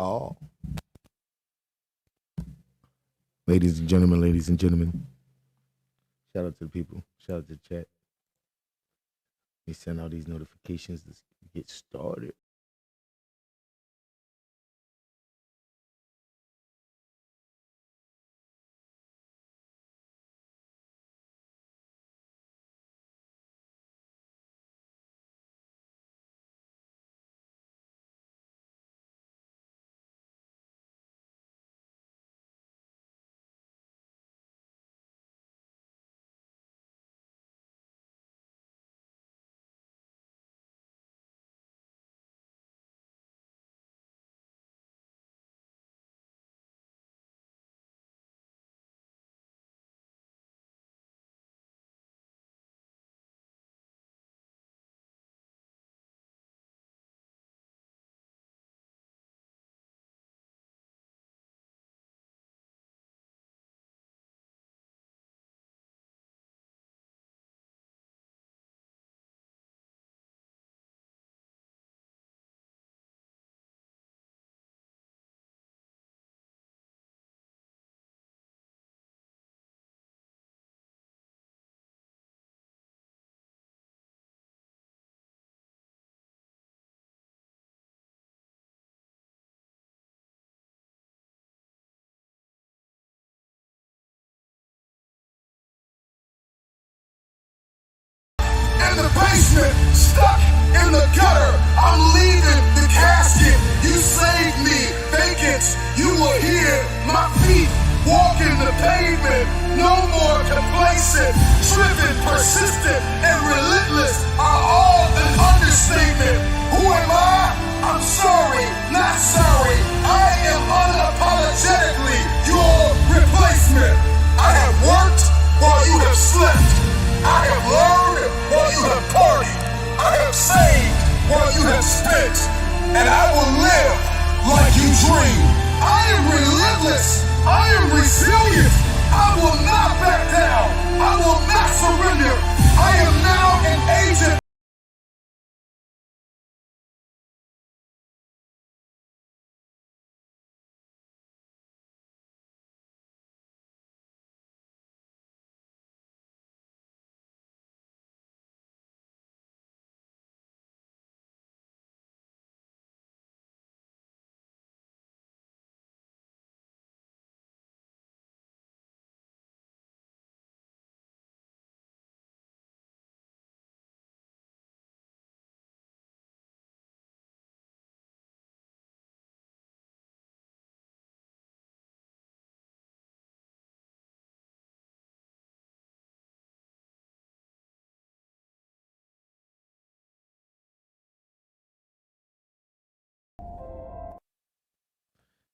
Oh. Ladies and gentlemen. Shout out to the people. Shout out to the chat. They send out these notifications to get started. In the basement, stuck in the gutter. I'm leaving the casket. You saved me, vacant. You were here, my feet walking the pavement. No more complacent, driven, persistent, and relentless are all an understatement. Who am I? I'm sorry, not sorry. I am unapologetically your replacement. I have worked while you have slept. I have learned while you have partied. I have saved while you have spent. And I will live like you dream. I am relentless. I am resilient. I will not back down. I will not surrender. I am now an agent.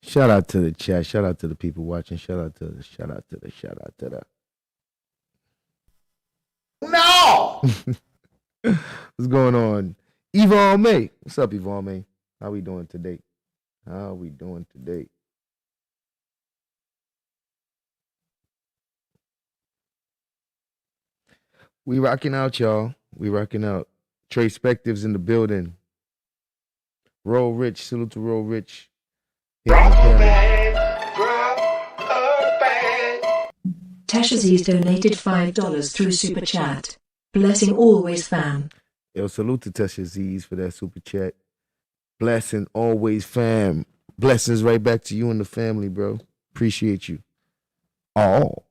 Shout out to the chat. Shout out to the people watching. Shout out to the. No! What's going on? Yvonne May. What's up, Yvonne May? How we doing today? We rocking out, y'all. We rocking out. Trey Spectives in the building. Roll Rich. Salute to Roll Rich. Tashazi's donated $5 through Super Chat. Blessing always, fam. Yo, salute to Tashazi's for that Super Chat. Blessing always, fam. Blessings right back to you and the family, bro. Appreciate you. Oh.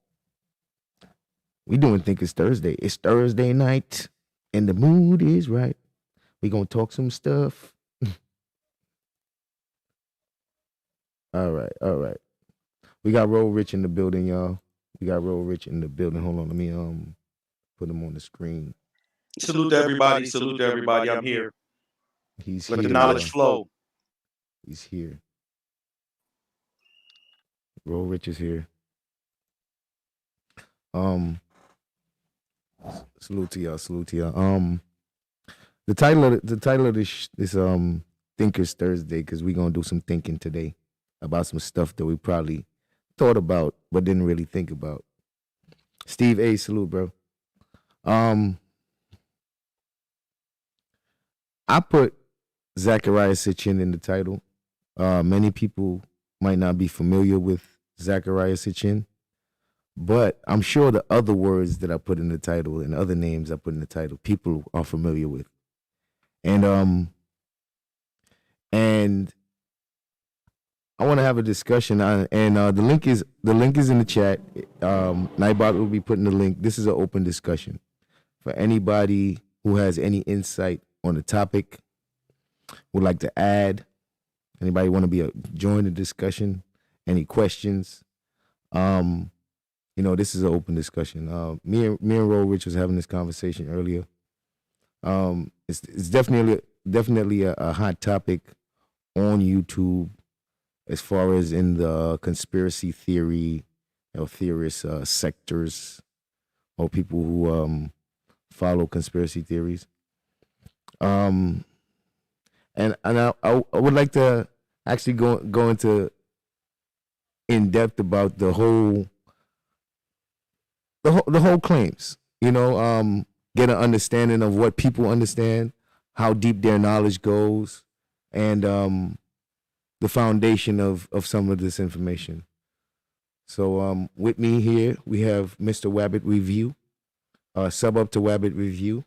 We doing Think It's Thursday. It's Thursday night, and the mood is right. We gonna talk some stuff. All right. We got Roll Rich in the building, y'all. Hold on, let me put him on the screen. Salute to everybody. I'm here. Let the knowledge flow. He's here. Roll Rich is here. Salute to y'all. The title of this Thinkers Thursday, because we're gonna do some thinking today about some stuff that we probably thought about but didn't really think about. Steve A, salute, bro. I put Zachariah Sitchin in the title Many people might not be familiar with Zachariah Sitchin, but I'm sure the other words that I put in the title and other names I put in the title, people are familiar with. And I want to have a discussion on, and the link is in the chat. Nightbot will be putting the link. This is an open discussion for anybody who has any insight on the topic, would like to add. Anybody want to join the discussion? Any questions? This is an open discussion. Me and Ro Rich was having this conversation earlier. It's definitely a hot topic on YouTube, as far as in the conspiracy theory or theorist sectors, or people who follow conspiracy theories. And I would like to actually go into in depth about the whole claims. Get an understanding of what people understand, how deep their knowledge goes, and the foundation of some of this information. So with me here we have Mr. Wabbit Review, sub up to Wabbit Review.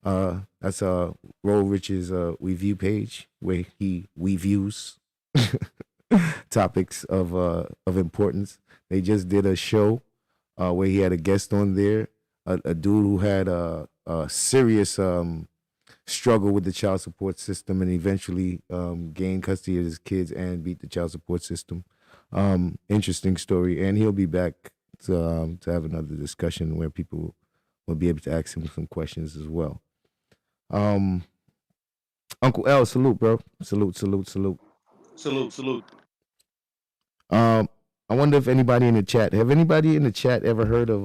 That's Ro Rich's review page where he reviews topics of importance. They just did a show where he had a guest on there, a dude who had a serious struggle with the child support system, and eventually gained custody of his kids and beat the child support system. Interesting story, and he'll be back to have another discussion where people will be able to ask him some questions as well. Uncle L, salute, bro. Salute. Salute. I wonder if anybody in the chat, have anybody in the chat ever heard of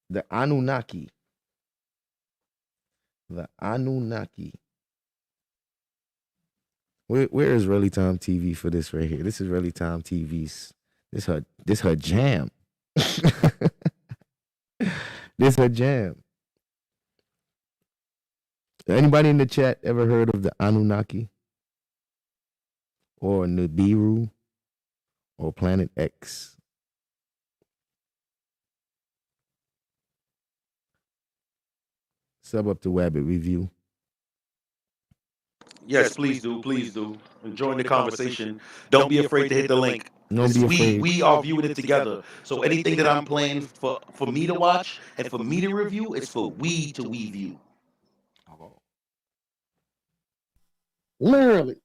the Anunnaki? The Anunnaki. Where is Really Time TV for this right here? This is Really Time TV's. This her jam. This her jam. Anybody in the chat ever heard of the Anunnaki? Or Nibiru? Or Planet X? Sub up to Wabbit Review. Yes, please do. And join the conversation. Don't be afraid to hit the link. Don't be afraid. We are viewing it together. So anything that I'm playing for me to watch and for me to review, it's for we view. Literally.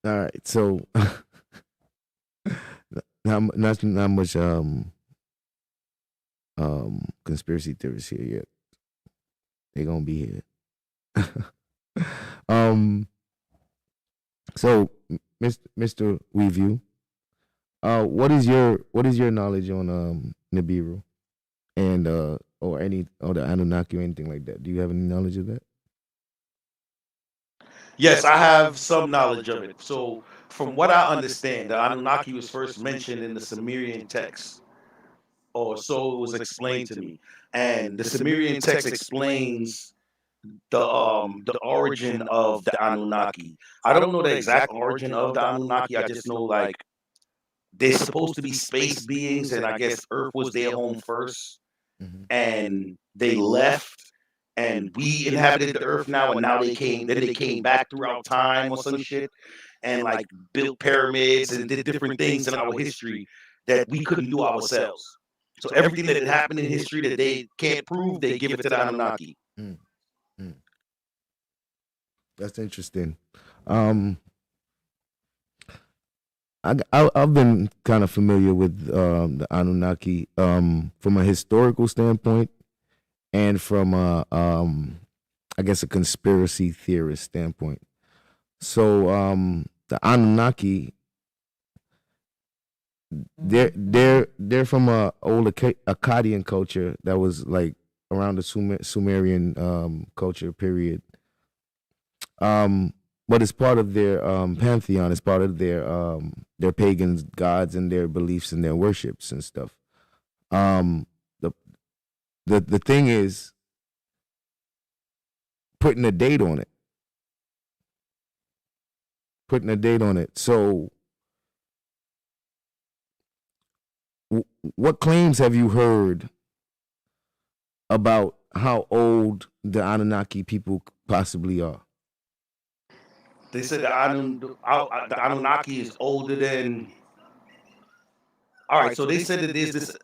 All right, so not much conspiracy theories here yet. They're gonna be here. So Mr. Review, what is your knowledge on Nibiru and or the Anunnaki or anything like that? Do you have any knowledge of that? Yes, I have some knowledge of it. So, from what I understand, the Anunnaki was first mentioned in the Sumerian texts, or so it was explained to me. And the Sumerian text explains the origin of the Anunnaki. I don't know the exact origin of the Anunnaki. I just know like they're supposed to be space beings, and I guess Earth was their home first, and they left. And we inhabited the earth now, and now they came back throughout time or some shit, and like built pyramids and did different things in our history that we couldn't do ourselves. So everything that had happened in history that they can't prove, they give it to the Anunnaki. That's interesting. I've been kind of familiar with the Anunnaki from a historical standpoint, and from I guess a conspiracy theorist standpoint. So the Anunnaki, they're from a old Akkadian culture that was like around the Sumerian culture period. But it's part of their pantheon. It's part of their pagan gods and their beliefs and their worships and stuff. The thing is, putting a date on it. Putting a date on it. So, what claims have you heard about how old the Anunnaki people possibly are? They said the Anunnaki is older than. All right, so they said that there's this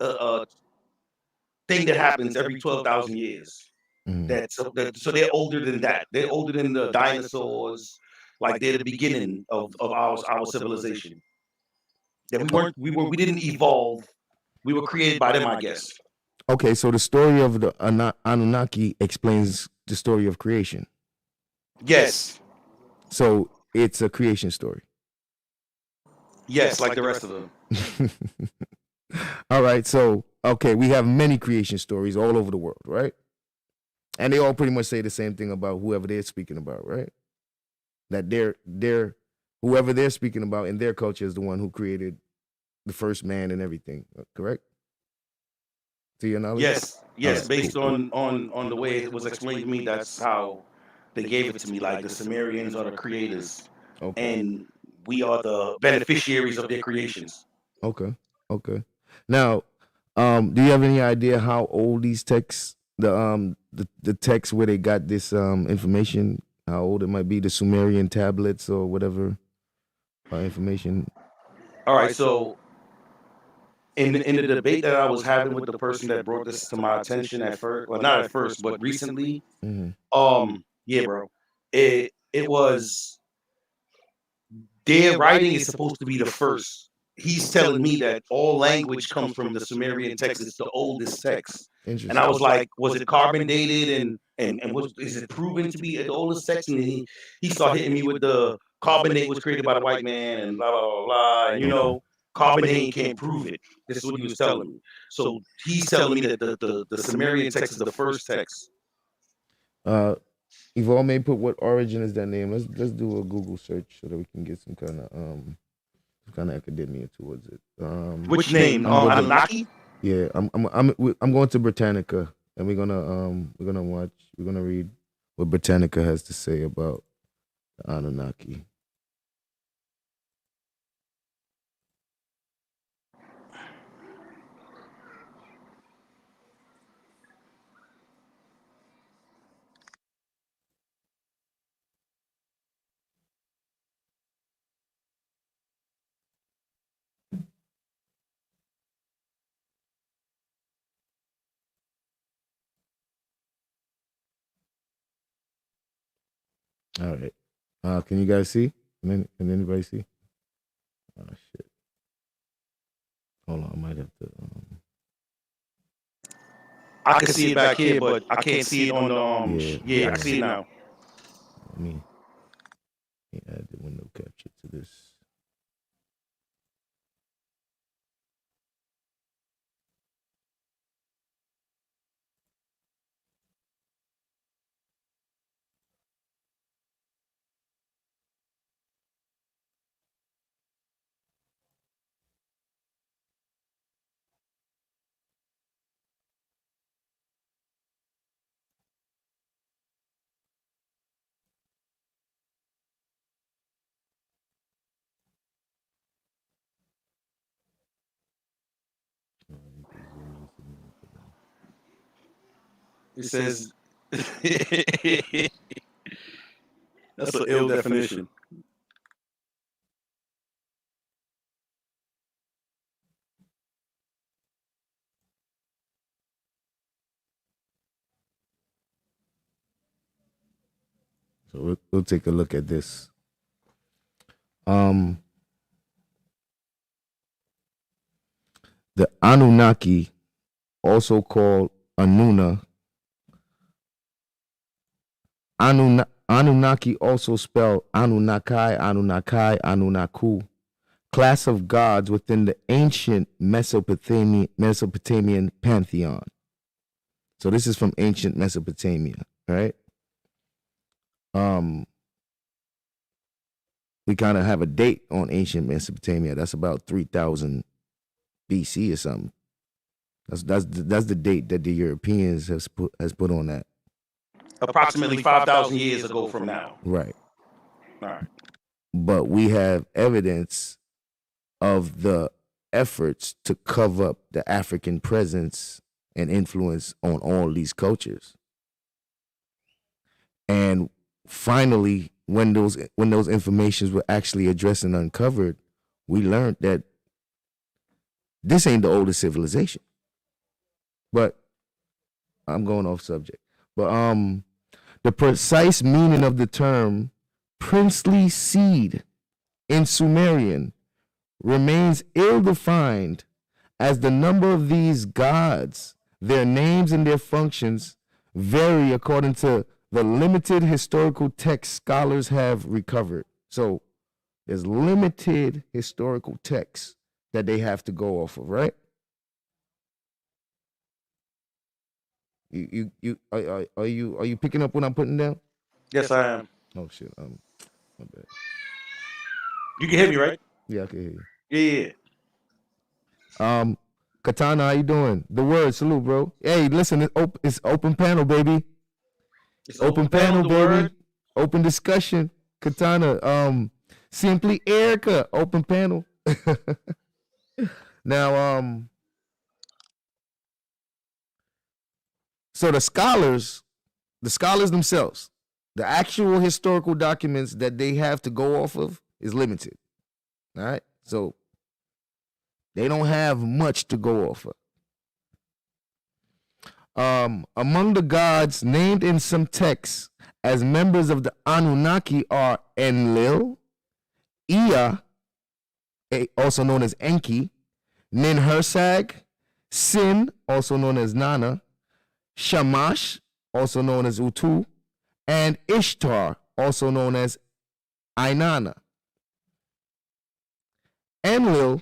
thing that happens every 12,000 years. So they're older than that. They're older than the dinosaurs. Like they're the beginning of our civilization. That we didn't evolve. We were created by them, I guess. Okay, so the story of the Anunnaki explains the story of creation. Yes. So it's a creation story. Yes, like the rest of them. All right, so okay, we have many creation stories all over the world, right? And they all pretty much say the same thing about whoever they're speaking about, right? That they're whoever they're speaking about in their culture is the one who created the first man and everything, correct? To your knowledge? Yes, Right, based cool. on the way it was explained to me, that's how they gave it to me. Like the Sumerians are the creators, Okay. and we are the beneficiaries of their creations. Okay. Okay. Now, do you have any idea how old these texts, the texts where they got this information, how old it might be, the Sumerian tablets or whatever information? All right, so in the debate that I was having with the person that brought this to my attention at first, well, not at first, but recently, yeah, bro, it was their writing is supposed to be the first. He's telling me that all language comes from the Sumerian text. It's the oldest text. Interesting. And I was like, was it carbon dated and is it proven to be the oldest text? And he started hitting me with the carbon date was created by the white man and blah blah blah blah. And carbon dating can't prove it. This is what he was telling me. So he's telling me that the Sumerian text is the first text. Yvonne may put what origin is that name. Let's do a Google search so that we can get some kind of academia towards it. Which name? Annunaki? Yeah, I'm going to Britannica, and we're gonna read what Britannica has to say about the Anunnaki. All right. Can you guys see? Can anybody see? Oh shit. Hold on, I might have to. I can see it back here, but I can't see it on the yeah, I can see it now. Let me add the window capture to this. It says that's an ill definition. So we'll take a look at this. The Anunnaki, also called Anunnaki, also spelled Annunaki, Annunnaku, class of gods within the ancient Mesopotamian pantheon. So this is from ancient Mesopotamia, right? We kind of have a date on ancient Mesopotamia. That's about 3000 BC or something. That's the date that the Europeans has put on that. approximately 5,000 years ago from now. Right. All right. But we have evidence of the efforts to cover up the African presence and influence on all these cultures. And finally, when those informations were actually addressed and uncovered, we learned that this ain't the oldest civilization. But I'm going off subject. But the precise meaning of the term princely seed in Sumerian remains ill-defined, as the number of these gods, their names and their functions vary according to the limited historical texts scholars have recovered. So there's limited historical texts that they have to go off of, right? Are you picking up what I'm putting down? Yes, I am. Oh shit, my bad. You can hear me, right? Yeah, I can hear you. Yeah. Katana, how you doing? The word, salute, bro. Hey, listen, it's open panel, baby. It's Open panel, the baby. word. Open discussion. Katana, simply Erica, open panel. Now, so the scholars themselves, the actual historical documents that they have to go off of is limited. All right, so they don't have much to go off of. Among the gods named in some texts as members of the Anunnaki are Enlil, Ea, also known as Enki, Ninhursag, Sin, also known as Nana, Shamash, also known as Utu, and Ishtar, also known as Inanna. Enlil,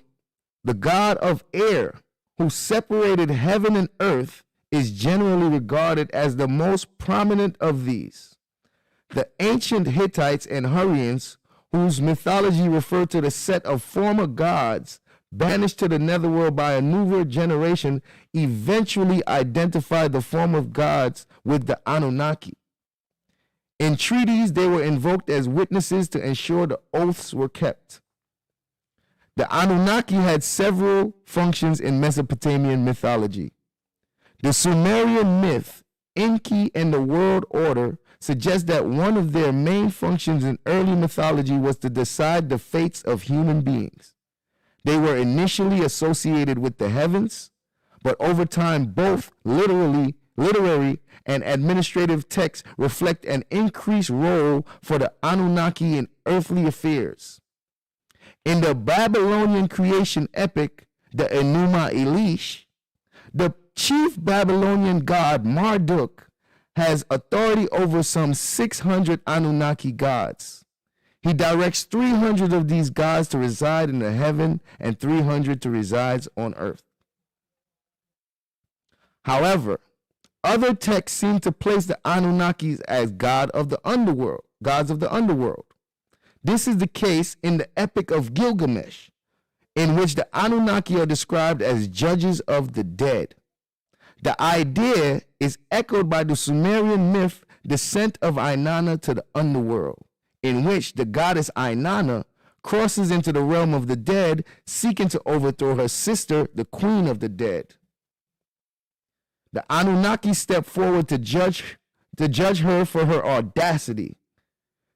the god of air, who separated heaven and earth, is generally regarded as the most prominent of these. The ancient Hittites and Hurrians, whose mythology referred to the set of former gods banished to the netherworld by a newer generation, eventually identified the former gods with the Anunnaki. In treaties, they were invoked as witnesses to ensure the oaths were kept. The Anunnaki had several functions in Mesopotamian mythology. The Sumerian myth, Enki and the world order, suggests that one of their main functions in early mythology was to decide the fates of human beings. They were initially associated with the heavens, but over time both literary and administrative texts reflect an increased role for the Anunnaki in earthly affairs. In the Babylonian creation epic, the Enuma Elish, the chief Babylonian god Marduk has authority over some 600 Anunnaki gods. He directs 300 of these gods to reside in the heaven and 300 to reside on earth. However, other texts seem to place the Anunnakis as gods of the underworld. This is the case in the Epic of Gilgamesh, in which the Anunnaki are described as judges of the dead. The idea is echoed by the Sumerian myth, Descent of Inanna to the Underworld, in which the goddess Inanna crosses into the realm of the dead, seeking to overthrow her sister, the queen of the dead. The Anunnaki step forward to judge her for her audacity.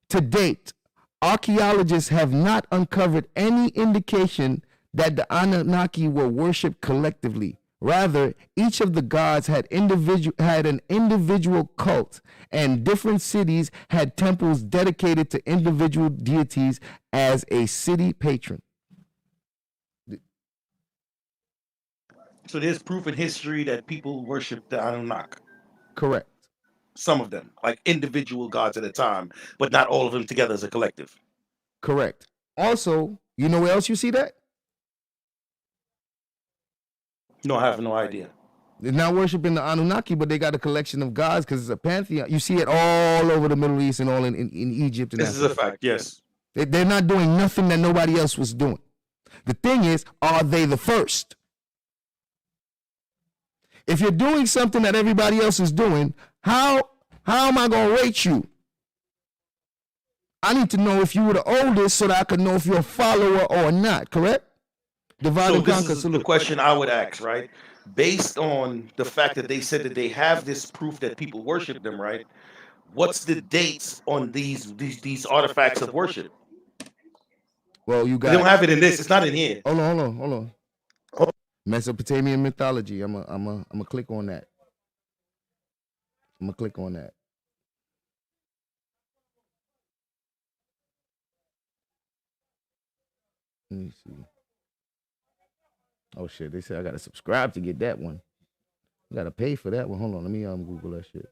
To date, archaeologists have not uncovered any indication that the Anunnaki were worshipped collectively. Rather, each of the gods had an individual cult, and different cities had temples dedicated to individual deities as a city patron. So there's proof in history that people worship the Anunnaki. Correct. Some of them, like individual gods at a time, but not all of them together as a collective. Correct. Also, you know where else you see that? No, I have no idea. They're not worshiping the Anunnaki, but they got a collection of gods because it's a pantheon. You see it all over the Middle East and all in Egypt. And this is a fact, yes. They're not doing nothing that nobody else was doing. The thing is, are they the first? If you're doing something that everybody else is doing, how How am I gonna rate you? I need to know if you were the oldest so that I could know if you're a follower or not, correct? Divide So and this conquer, is the salute. question I would ask, right? Based on the fact that they said that they have this proof that people worship them, right? What's the dates on these artifacts of worship? Well, you Because they got. don't have it in this. It's not in here. Hold on. Mesopotamian mythology. I'm a click on that. I'm gonna click on that. Let me see. Oh shit! They said I gotta subscribe to get that one. I gotta pay for that one. Hold on, let me Google that shit.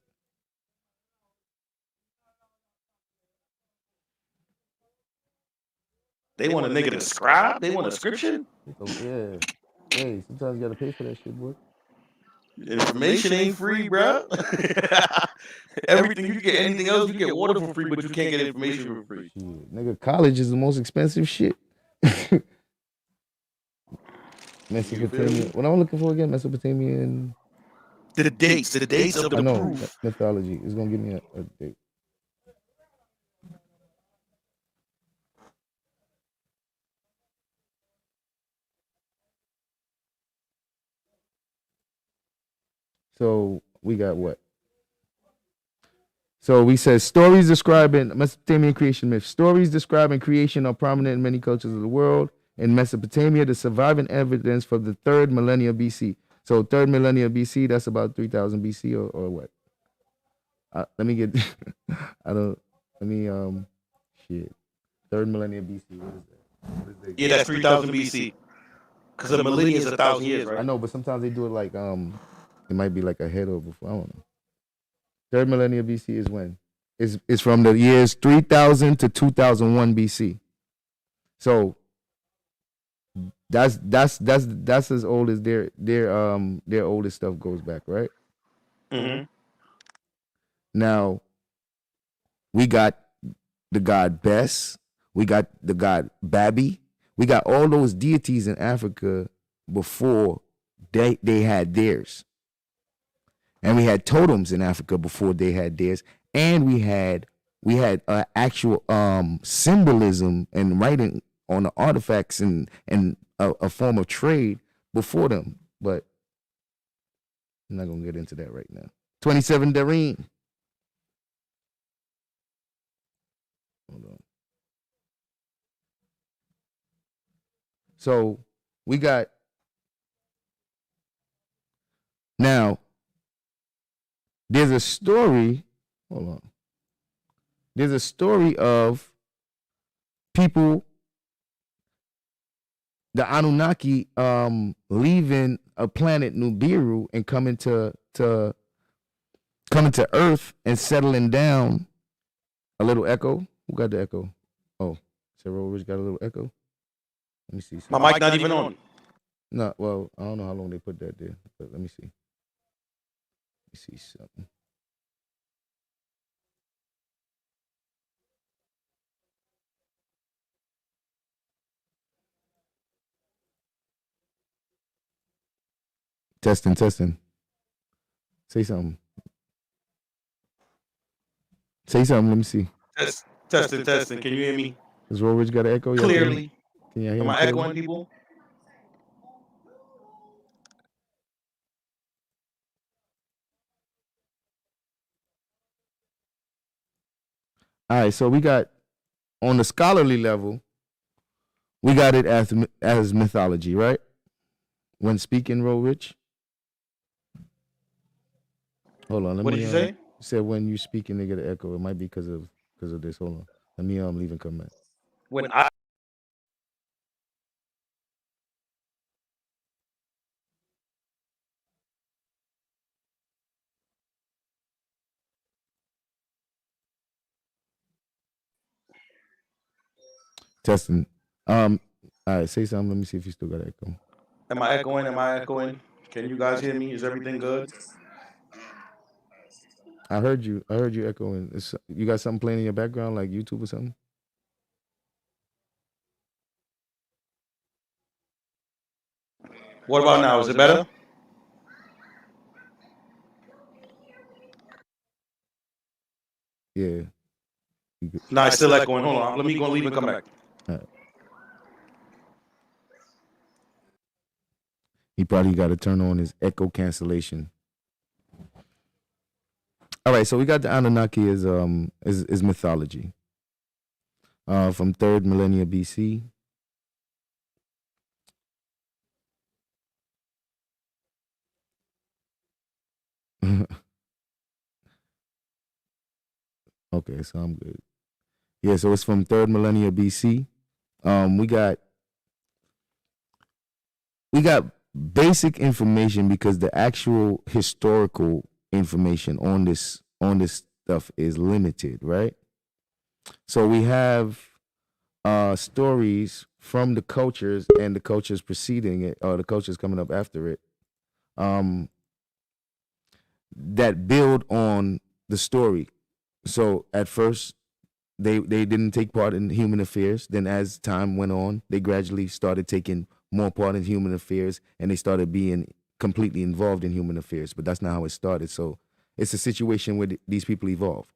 They want a nigga to scribe. They want a scription. Oh, yeah. Hey, sometimes you gotta pay for that shit, boy. Information ain't free, bro. Everything you get, anything else, you get water for free, but you can't get information for free. Shit, nigga, college is the most expensive shit. Mesopotamian. What I'm looking for again? Mesopotamian. The dates of I the know proof. mythology. It's gonna give me a date. So we got what? So we said stories describing Mesopotamian creation myth. Stories describing creation are prominent in many cultures of the world. In Mesopotamia, the surviving evidence for the third millennia BC. So third millennia BC, that's about 3000 BC or what? Let me get. I don't. Let me shit. Third millennia BC. What is that? What is that? Yeah, that's 3000 BC. Because a millennia is 1,000 years, right? I know, but sometimes they do it like it might be like ahead or before. I don't know. Third millennia BC is when? Is from the years 3000 to 2001 BC. So that's as old as their oldest stuff goes back, right? Mm-hmm. Now we got the god Bes, we got the god Babi, we got all those deities in Africa before they had theirs. And we had totems in Africa before they had theirs, and we had actual symbolism and writing on the artifacts and a form of trade before them. But I'm not gonna get into that right now. 27 Dareen. Hold on. So we got now. There's a story. Hold on. There's a story of people, the Anunnaki, leaving a planet Nibiru and coming to Earth and settling down. A little echo. Who got the echo? Oh, Sarah Rich got a little echo. Let me see. My mic not even on. No, well, I don't know how long they put that there, but let me see. Let me see something. Testing. Say something. Say something. Let me see. Testing. Can you hear me Does Roll Ridge got an echo? clearly? Can you hear Am me I clearly? echoing people? All right, so we got on the scholarly level, we got it as mythology, right? When speaking, Roll Rich. Hold on, What did you say? You said when you speaking, they get an echo. It might be because of this. Hold on, let me leave and come back. When I Testing. All right, say something. Let me see if you still got an echo. am I echoing? Am I echoing? Can you guys hear me? Is everything good? I heard you echoing. You got something playing in your background, like YouTube or something? What about now? Is it better? Yeah. Nah, it's still echoing. Hold on. Let me go leave and come back. He probably got to turn on his echo cancellation. All right, so we got the Anunnaki is mythology. From 3rd millennia BC. Okay, so I'm good. Yeah, so it's from 3rd millennia BC. We got basic information because the actual historical information on this stuff is limited, right? So we have stories from the cultures and the cultures preceding it, or the cultures coming up after it, that build on the story. So at first, they didn't take part in human affairs. Then as time went on, they gradually started taking more part in human affairs, and they started being completely involved in human affairs. But that's not how it started. So it's a situation where these people evolved.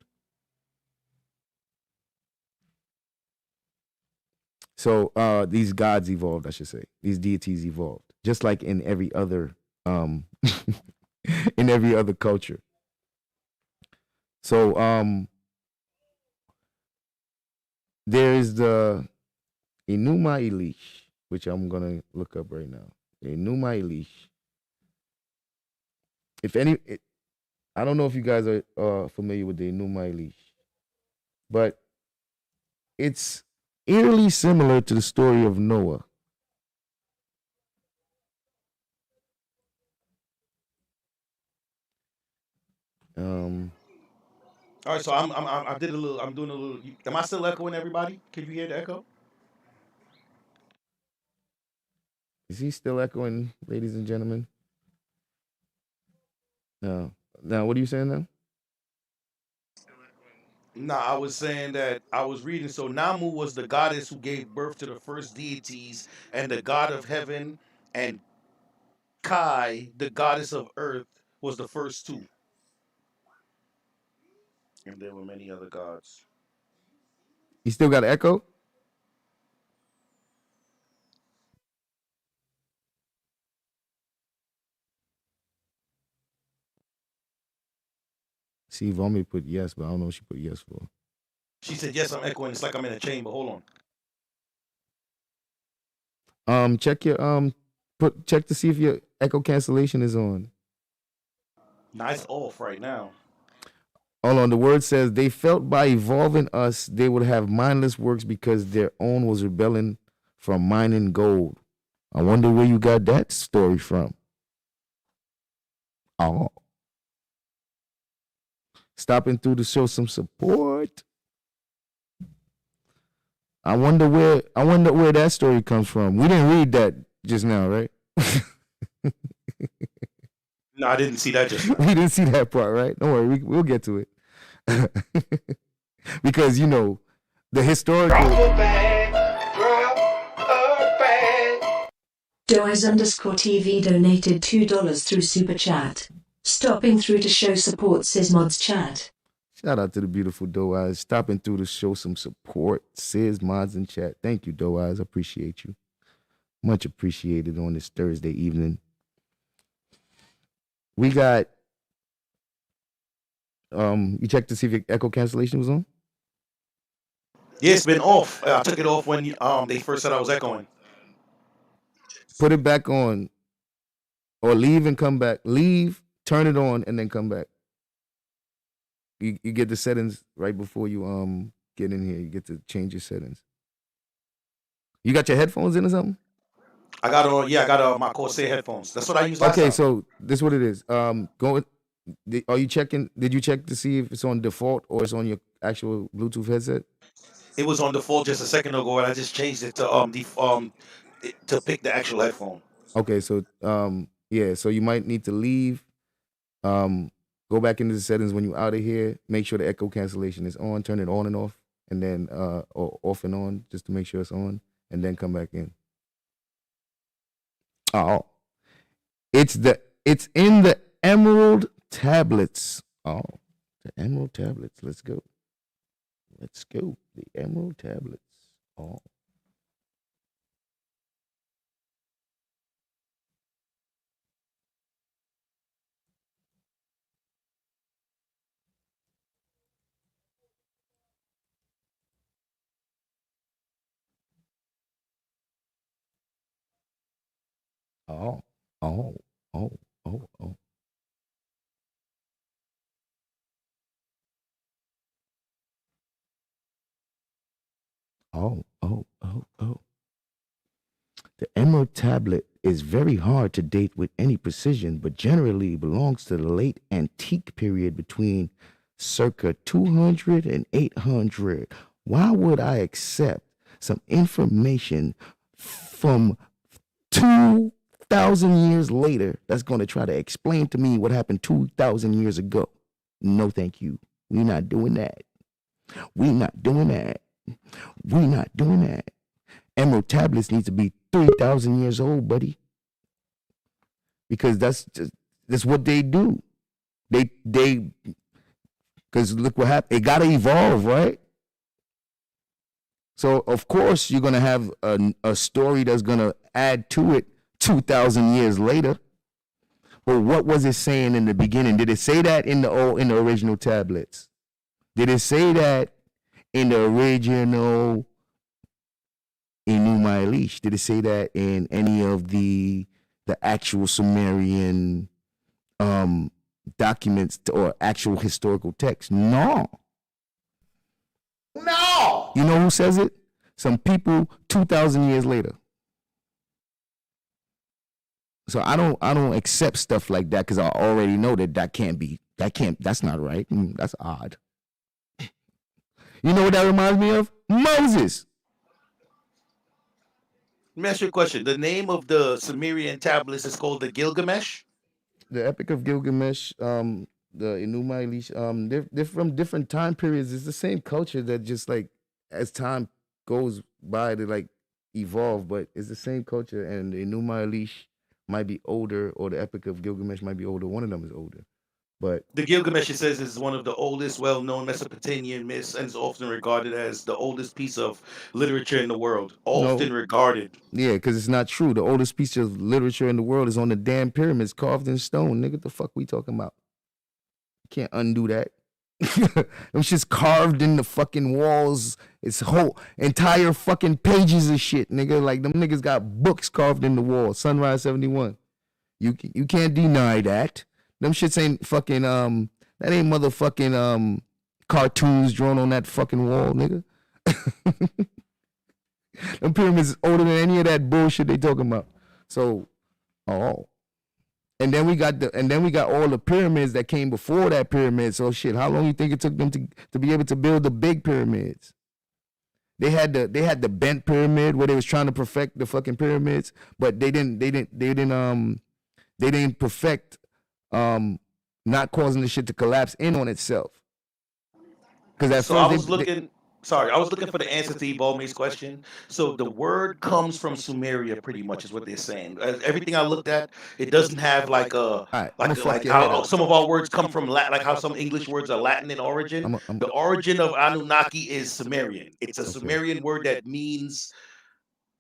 So these gods evolved, I should say. These deities evolved, just like in every other in every other culture. So there is the Enuma Elish, which I'm gonna look up right now. Enuma Elish. I don't know if you guys are familiar with the Enuma Elish, but it's eerily similar to the story of Noah. All right, so I did a little. I'm doing a little. Am I still echoing everybody? Can you hear the echo? Is he still echoing, ladies and gentlemen? No. Now, what are you saying now? Nah, I was saying that I was reading. So Namu was the goddess who gave birth to the first deities, and the god of heaven, and Kai, the goddess of earth, was the first two. And there were many other gods. You still got an echo? See, Vomi put yes, but I don't know what she put yes for. She said, "Yes, I'm echoing. It's like I'm in a chamber. Hold on. Check your check to see if your echo cancellation is on. Nah, it's off right now. Hold on. The word says they felt by evolving us, they would have mindless works because their own was rebelling from mining gold. I wonder where you got that story from. Oh. Stopping through to show some support. I wonder where that story comes from. We didn't read that just now, right? No, I didn't see that just now. We didn't see that part, right? Don't worry, we'll get to it. Because the historical. Doise_TV donated $2 through Super Chat. Stopping through to show support, says Mods Chat. Shout out to the beautiful Doe Eyes. Stopping through to show some support. Says Mods in chat. Thank you, Doe Eyes. I appreciate you. Much appreciated on this Thursday evening. We got you checked to see if your echo cancellation was on? Yeah, it's been off. I took it off when they first said I was echoing. Put it back on. Or leave and come back. Leave, turn it on, and then come back. You get the settings right before you get in here. You get to change your settings. You got your headphones in or something? I got my Corsair headphones. That's what I use last time. Okay, so this is what it is. Are you checking? Did you check to see if it's on default or it's on your actual Bluetooth headset? It was on default just a second ago, and I just changed it to to pick the actual headphone. Okay, so yeah, so you might need to leave. Go back into the settings when you're out of here. Make sure the echo cancellation is on. Turn it on and off, and then or off and on just to make sure it's on, and then come back in. Oh, it's in the Emerald tablets. Oh, the Emerald tablets. Let's go. Let's go. The Emerald Tablets. Oh. Oh. Oh. Oh. Oh. Oh. Oh. Oh. Oh. Oh. The Emerald Tablet is very hard to date with any precision, but generally belongs to the late antique period between circa 200 and 800. Why would I accept some information from 2,000 years later that's going to try to explain to me what happened 2,000 years ago? No, thank you. We're not doing that. We're not doing that. We're not doing that. Emerald tablets need to be 3,000 years old, buddy, because that's what they do. They because look what happened. It got to evolve, right? So of course you're gonna have a story that's gonna add to it 2,000 years later. But what was it saying in the beginning? Did it say that in the original tablets? Did it say that in the original Enuma Elish? Did it say that in any of the actual Sumerian documents or actual historical texts? No. No. You know who says it? Some people 2,000 years later. So I don't accept stuff like that because I already know that's not right. That's odd. You know what that reminds me of? Moses. Let me ask you a question. The name of the Sumerian tablets is called the Gilgamesh? The Epic of Gilgamesh, the Enuma Elish, they're from different time periods. It's the same culture that just like as time goes by, they like evolve, but it's the same culture. And the Enuma Elish might be older, or the Epic of Gilgamesh might be older. One of them is older, but The Gilgamesh, it says, is one of the oldest well-known Mesopotamian myths and is often regarded as the oldest piece of literature in the world. no, Often regarded. yeah, because it's not true. The oldest piece of literature in the world is on the damn pyramids carved in stone. Nigga, what the fuck we talking about? Can't undo that. Them shit's carved in the fucking walls. It's whole entire fucking pages of shit, nigga. Like them niggas got books carved in the wall. Sunrise 71. You can't deny that. Them shits ain't fucking that ain't motherfucking cartoons drawn on that fucking wall, nigga. Them pyramids is older than any of that bullshit they talking about. So, oh. And then we got all the pyramids that came before that pyramid. So shit, how long you think it took them to be able to build the big pyramids? They had the bent pyramid where they was trying to perfect the fucking pyramids, but they didn't perfect not causing the shit to collapse in on itself. Because at So first I was looking. Sorry, I was looking for the answer to Evolme's question. So the word comes from Sumeria, pretty much, is what they're saying. Everything I looked at, it doesn't have like a right, I'ma fuck like your head how up. some of our words come from Latin, like how some English words are Latin in origin. The origin of Anunnaki is Sumerian. It's a Sumerian word that means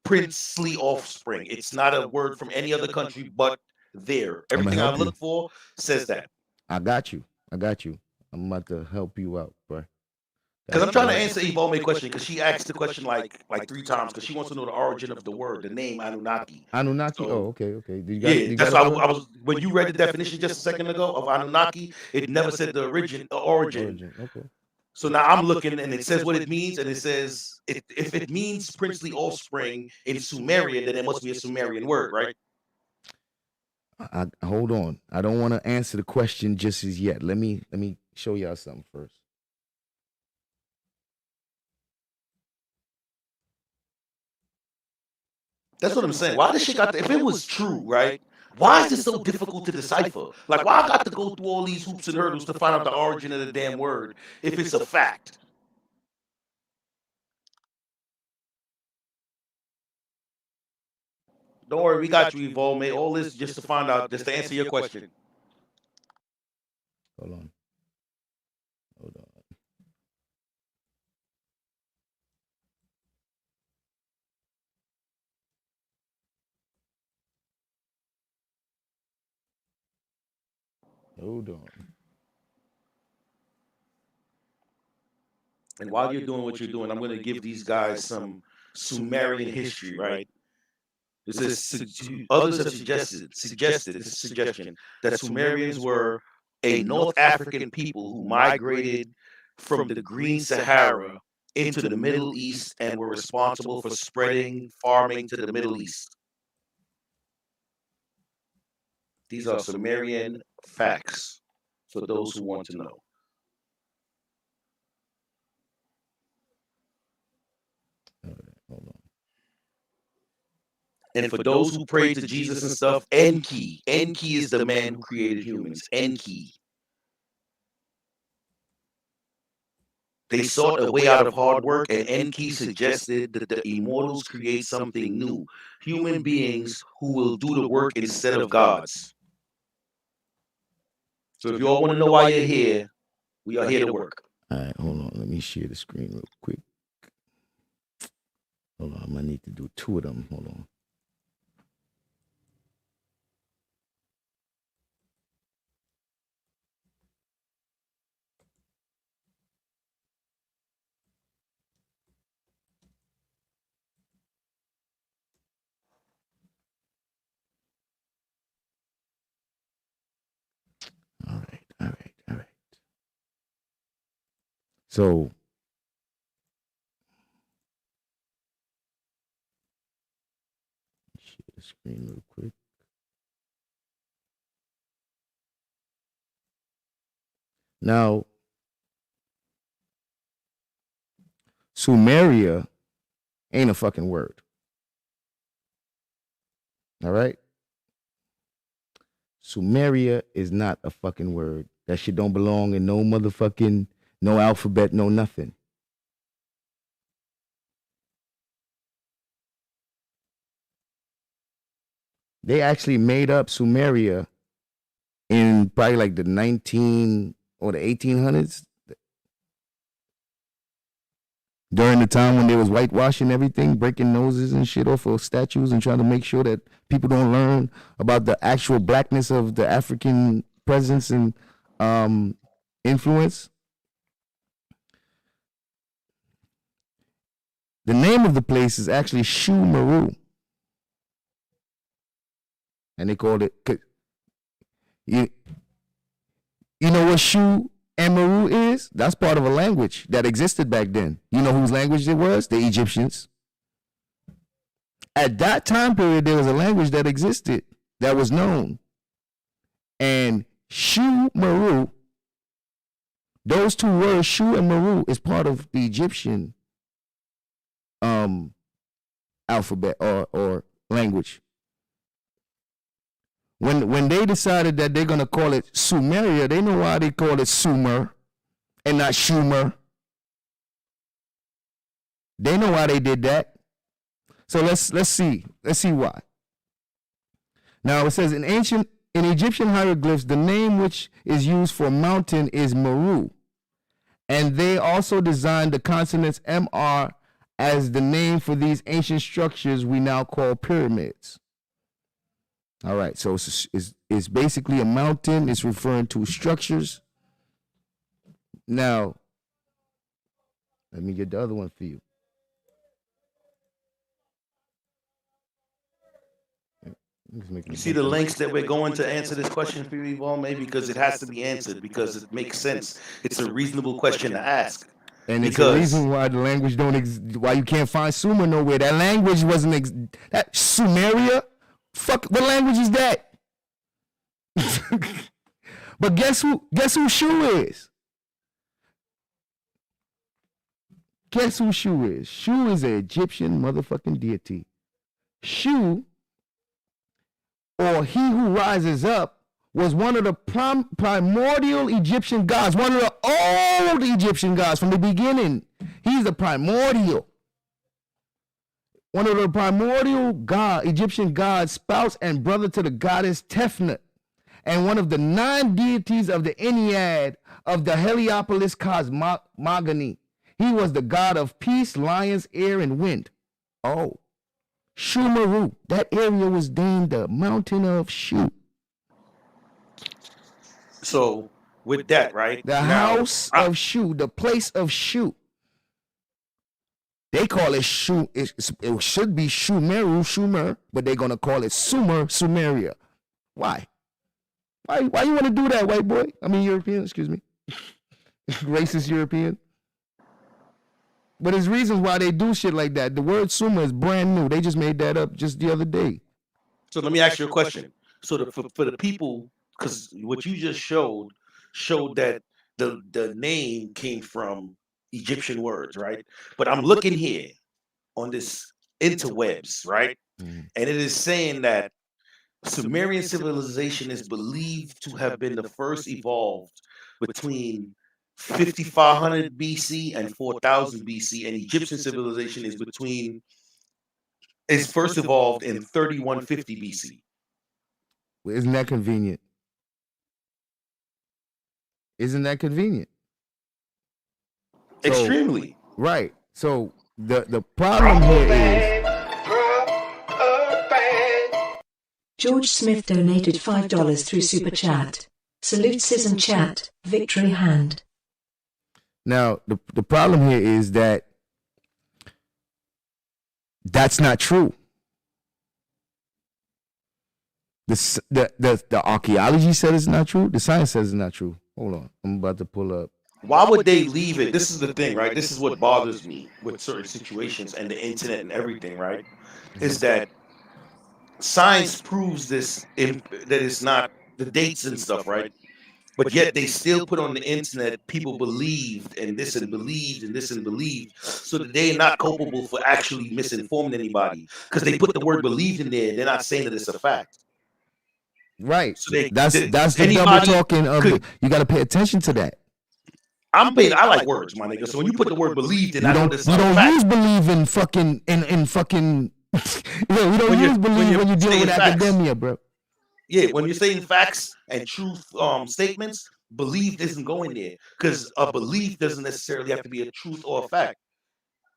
princely offspring. It's not a word from any other country but there. Everything I look for says that. I got you. I'm about to help you out, bro. Because I'm trying to answer Evolme's question, because she asked the question like 3 times, because she wants to know the origin of the word, the name Anunnaki. Anunnaki. So, okay. yeah, that's why I was when you read the definition just a second ago of Anunnaki, it never said the origin. Okay. So now I'm looking and it says what it means, and it says if it means princely offspring in Sumerian, then it must be a Sumerian word, right? Hold on. I don't want to answer the question just as yet. Let me show y'all something first. That's what I'm saying. Why this shit got if it was true, right? Why is this so difficult to decipher? Like, why I got to go through all these hoops and hurdles to find out the origin of the damn word if it's a fact? Don't worry, we got you, Evolve. Made all this just to find out, just to answer your question. Hold on. Hold on. And while you're doing what you're doing, I'm going to give these guys some Sumerian history, right? It says others have suggested, it's a suggestion, that Sumerians were a North African people who migrated from the Green Sahara into the Middle East and were responsible for spreading farming to the Middle East. These are Sumerian facts for those who want to know. Hold on. And for those who pray to Jesus and stuff, Enki is the man who created humans. Enki. They sought a way out of hard work, and Enki suggested that the immortals create something new, human beings who will do the work instead of gods. So if you all want to know why you're here, we are here to work. All right, hold on. Let me share the screen real quick. Hold on, I might need to do 2 of them. Hold on. All right. So, share the screen real quick. Now, Sumeria ain't a fucking word. All right? Sumeria is not a fucking word. That shit don't belong in no motherfucking, no alphabet, no nothing. They actually made up Sumeria in probably like the 19 or the 1800s. During the time when they was whitewashing everything, breaking noses and shit off of statues and trying to make sure that people don't learn about the actual blackness of the African presence and influence. The name of the place is actually Shumaru. And they called it, you know what Shu and Meru is? That's part of a language that existed back then. You know whose language it was? The Egyptians. At that time period, there was a language that existed that was known. And Shu, Meru, those 2 words, Shu and Meru, is part of the Egyptian alphabet or language. When they decided that they're gonna call it Sumeria, they know why they call it Sumer and not Schumer. They know why they did that. So let's see why. Now it says in Egyptian hieroglyphs, the name which is used for mountain is Meru, and they also designed the consonants MR as the name for these ancient structures we now call pyramids. All right, so it's basically a mountain. It's referring to structures. Now, let me get the other one for you. You see the links that we're going to answer this question for you, Yvonne, maybe because it has to be answered, because it makes sense. It's a reasonable question to ask. And it's the reason why the language why you can't find Sumer nowhere. That language wasn't, that Sumeria? Fuck, what language is that? But guess who Shu is? Guess who Shu is? Shu is an Egyptian motherfucking deity. Shu, or he who rises up, was one of the primordial Egyptian gods, one of the old Egyptian gods from the beginning. He's the primordial. One of the primordial Egyptian gods, spouse and brother to the goddess Tefnut, and one of the 9 deities of the Ennead of the Heliopolis cosmogony. He was the god of peace, lions, air, and wind. Oh, Shumaru. That area was named the Mountain of Shu. So with that, right The now, house of Shu, the place of Shu. They call it Shu. It should be Sumer, but they're gonna call it Sumeria. Why? Why you want to do that, white boy? I mean, European. Excuse me, racist European. But there's reasons why they do shit like that. The word Sumer is brand new. They just made that up just the other day. so let me ask you a question. So for the people, because what you just showed that the name came from Egyptian words, right? But I'm looking here on this interwebs, right? Mhm. And it is saying that Sumerian civilization is believed to have been the first evolved between 5500 BC and 4000 BC, and Egyptian civilization is first evolved in 3150 BC. Isn't that convenient? Isn't that convenient? Extremely. Right. So the problem here is George Smith donated $5 through Super Chat. Salute Citizen Chat, victory hand. now the problem here is that that's not true. The archaeology said it's not true. The science says it's not true. Hold on, I'm about to pull up. Why would they leave it? This is the thing, right? This is what bothers me with certain situations and the internet and everything, right? Is that science proves that it's not the dates and stuff, right? But yet they still put on the internet people believed and this and believed and this and believed, so that they're not culpable for actually misinforming anybody because they put the word believed in there. They're not saying that it's a fact. Right. So That's the double anybody talking of could- you got to pay attention to that. I like words, my nigga. So when you put the word believed in, I know this You is not a don't fact. use believe in fucking in fucking. Yeah, we don't When you're- use believe when you're dealing saying with facts. academia, bro. Yeah, when you're saying facts and truth statements, belief isn't going there because a belief doesn't necessarily have to be a truth or a fact.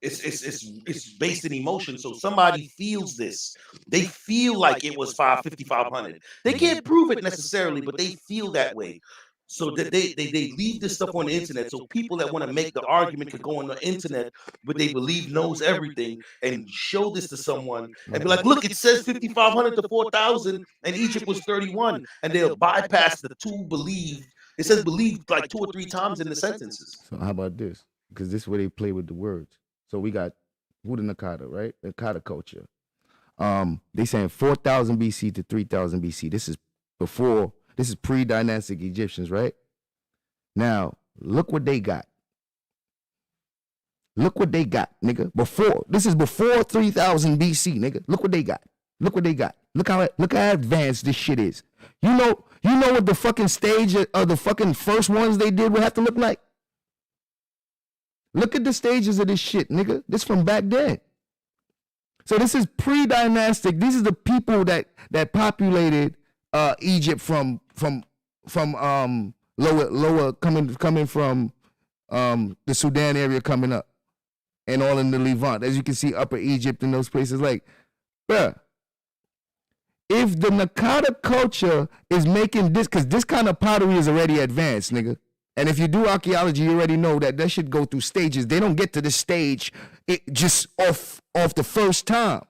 It's based in emotion. So somebody feels this. They feel like it was 5,500. They can't prove it necessarily, but they feel that way. So that they leave this stuff on the internet. So people that want to make the argument could go on the internet, but they believe knows everything, and show this to someone and be like, look, it says 5,500 to 4,000, and Egypt was 31, and they'll bypass the two believed. It says believed like 2 or 3 times in the sentences. So how about this? Because this is where they play with the words. So we got Huda Nakata, right? Nakata culture. They saying 4,000 BC to 3,000 BC. This is pre-dynastic Egyptians, right? Now, look what they got. Look what they got, nigga. This is before 3,000 BC, nigga. Look what they got. Look what they got. Look how advanced this shit is. You know what the fucking stage of the fucking first ones they did would have to look like? Look at the stages of this shit, nigga. This from back then. So this is pre-dynastic. These are the people that populated Egypt from lower coming from the Sudan area coming up and all in the Levant. As you can see, Upper Egypt and those places. Like, bruh, if the Nakata culture is making this, because this kind of pottery is already advanced, nigga. And if you do archaeology, you already know that should go through stages. They don't get to this stage just off the first time.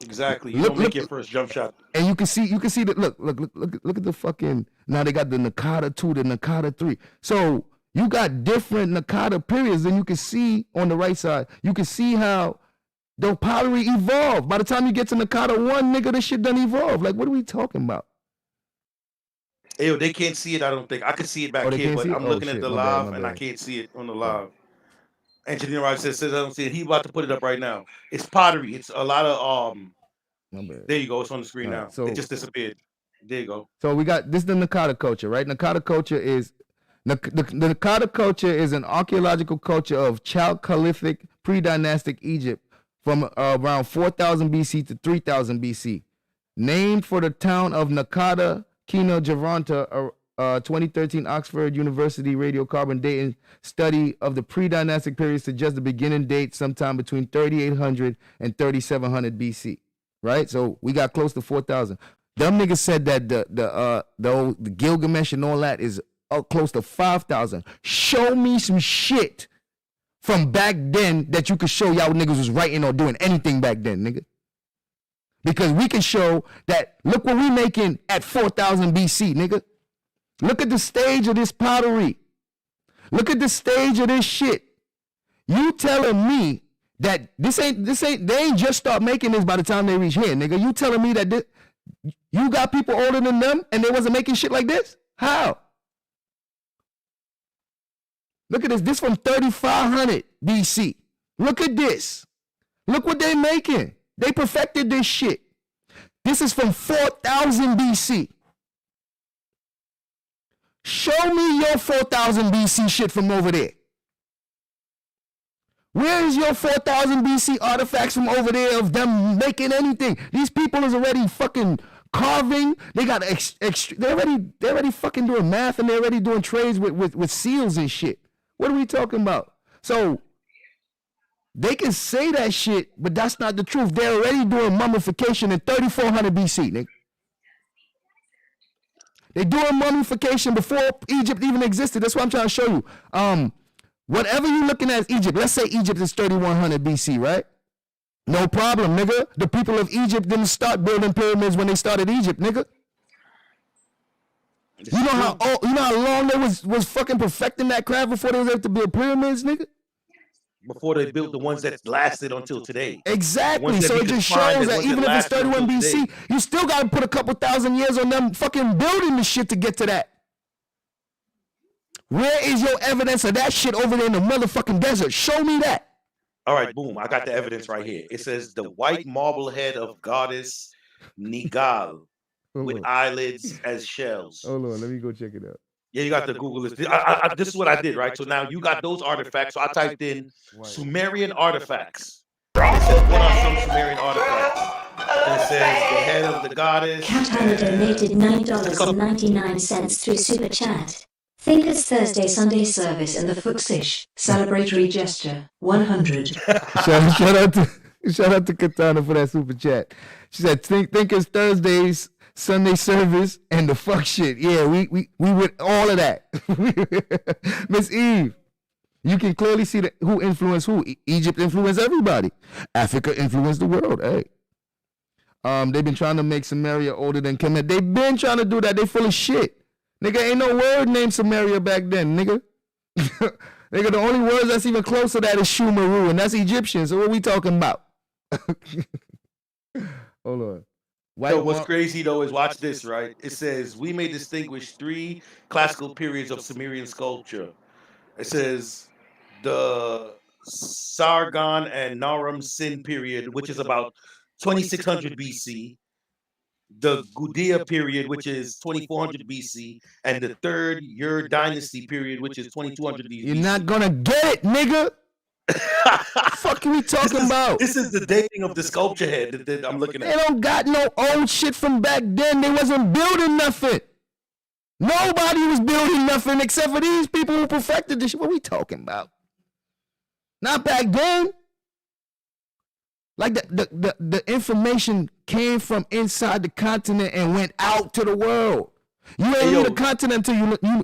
Exactly. You don't make your first jump shot. And you can see that. Look at the fucking. Now they got the Nakata 2, the Nakata 3. So you got different Nakata periods, and you can see on the right side. You can see how the pottery evolved. By the time you get to Nakata 1, nigga, this shit done evolve. Like, what are we talking about? Ew, they can't see it. I don't think I can see it back here, but I'm looking at the live and I can't see it on the live. Engineer Roger says I don't see it. He's about to put it up right now. It's pottery. It's a lot of There you go. It's on the screen now. So it just disappeared. There you go. So we got this is the Nakata culture, right? Nakata culture is the Nakata culture is an archaeological culture of Chalcolithic pre-dynastic Egypt from around 4,000 BC to 3,000 BC. Named for the town of Nakata, Kino Javanta, 2013 Oxford University radiocarbon dating study of the pre-dynastic period suggests the beginning date sometime between 3,800 and 3,700 BC, right? So we got close to 4,000. Them niggas said that the Gilgamesh and all that is close to 5,000. Show me some shit from back then that you could show y'all niggas was writing or doing anything back then, nigga. Because we can show that, look what we making at 4,000 BC, nigga. Look at the stage of this pottery. Look at the stage of this shit. You telling me that they ain't just start making this by the time they reach here, nigga. You telling me that you got people older than them and they wasn't making shit like this? How? Look at this. This from 3,500 BC. Look at this. Look what they making. They perfected this shit. This is from 4,000 BC. Show me your 4,000 BC shit from over there. Where is your 4,000 BC artifacts from over there of them making anything? These people is already fucking carving. They got they're already fucking doing math and they're already doing trades with seals and shit. What are we talking about? So they can say that shit, but that's not the truth. They're already doing mummification in 3,400 BC, nigga. They're doing mummification before Egypt even existed. That's what I'm trying to show you. Whatever you're looking at as Egypt, let's say Egypt is 3,100 BC, right? No problem, nigga. The people of Egypt didn't start building pyramids when they started Egypt, nigga. You know how long they was fucking perfecting that craft before they was able to build pyramids, nigga? Before they built the ones that lasted until today. Exactly. So it just shows that even if it's 31 BC, you still got to put a couple thousand years on them fucking building the shit to get to that. Where is your evidence of that shit over there in the motherfucking desert? Show me that. All right, boom. I got the evidence right here. It says the white marble head of goddess Nigal with eyelids as shells. Hold on, let me go check it out. Yeah, you got to Google this. This is what I did, right? So now you got those artifacts. So I typed in Sumerian artifacts. It says, what are some Sumerian artifacts? And it says the head of the goddess. Cat Hunter donated $9.99 through Super Chat. Thinkers Thursday Sunday service in the Fuxish. Celebratory gesture. 100. Shout out to Katana for that super chat. She said, Thinkers Thursdays Sunday service and the fuck shit. Yeah, we with all of that. Miss Eve, you can clearly see who influenced who. Egypt influenced everybody. Africa influenced the world. Hey. They've been trying to make Samaria older than Kemet. They've been trying to do that. They full of shit. Nigga, ain't no word named Samaria back then, nigga. Nigga, the only words that's even close to that is Shumaru, and that's Egyptian. So what we talking about? Hold on. So what's crazy though is watch this, right? It says we may distinguish 3 classical periods of Sumerian sculpture. It says the Sargon and Naram Sin period, which is about 2600 BC. The Gudea period, which is 2400 BC, and the third Ur dynasty period, which is 2200 BC. You're not gonna get it, nigga. Fuck are we talking about? This is the dating of the sculpture head that I'm looking at. They don't got no old shit from back then. They wasn't building nothing. Nobody was building nothing except for these people who perfected this shit. What are we talking about? Not back then. Like the information came from inside the continent and went out to the world. You ain't leave the continent until you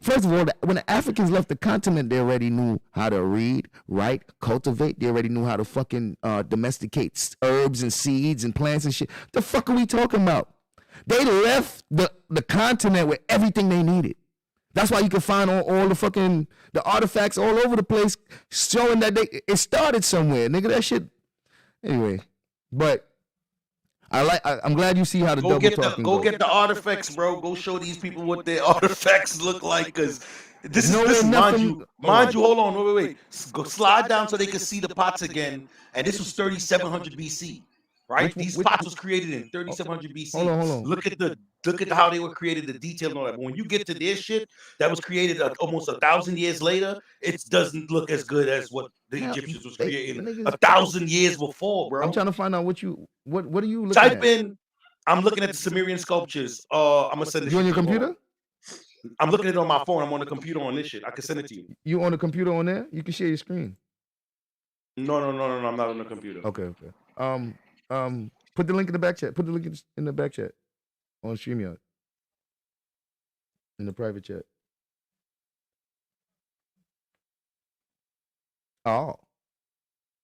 first of all, when the Africans left the continent, they already knew how to read, write, cultivate. They already knew how to fucking domesticate herbs and seeds and plants and shit. The fuck are we talking about? They left the continent with everything they needed. That's why you can find all the artifacts all over the place showing that it started somewhere. Nigga, that shit. Anyway, but I'm glad you see how the double talking go get the artifacts, bro. Go show these people what their artifacts look like, because this is mind you. Hold on, wait. Go slide down so they can see the pots again. And this was 3700 BC, right? These pots was created in 3700 BC. Hold on. Look at how they were created, the detail and all that. But when you get to this shit that was created almost 1,000 years later, it doesn't look as good as what the Egyptians was creating 1,000 years before, bro. I'm trying to find out what are you looking Type at? in. I'm looking at the Sumerian sculptures. I'm gonna send this. You on your computer? I'm looking at it on my phone. I'm on the computer on this shit. I can send it to you. You on the computer on there? You can share your screen. No. I'm not on the computer. Okay. Put the link in the back chat. Put the link in the back chat. on StreamYard in the private chat. Oh.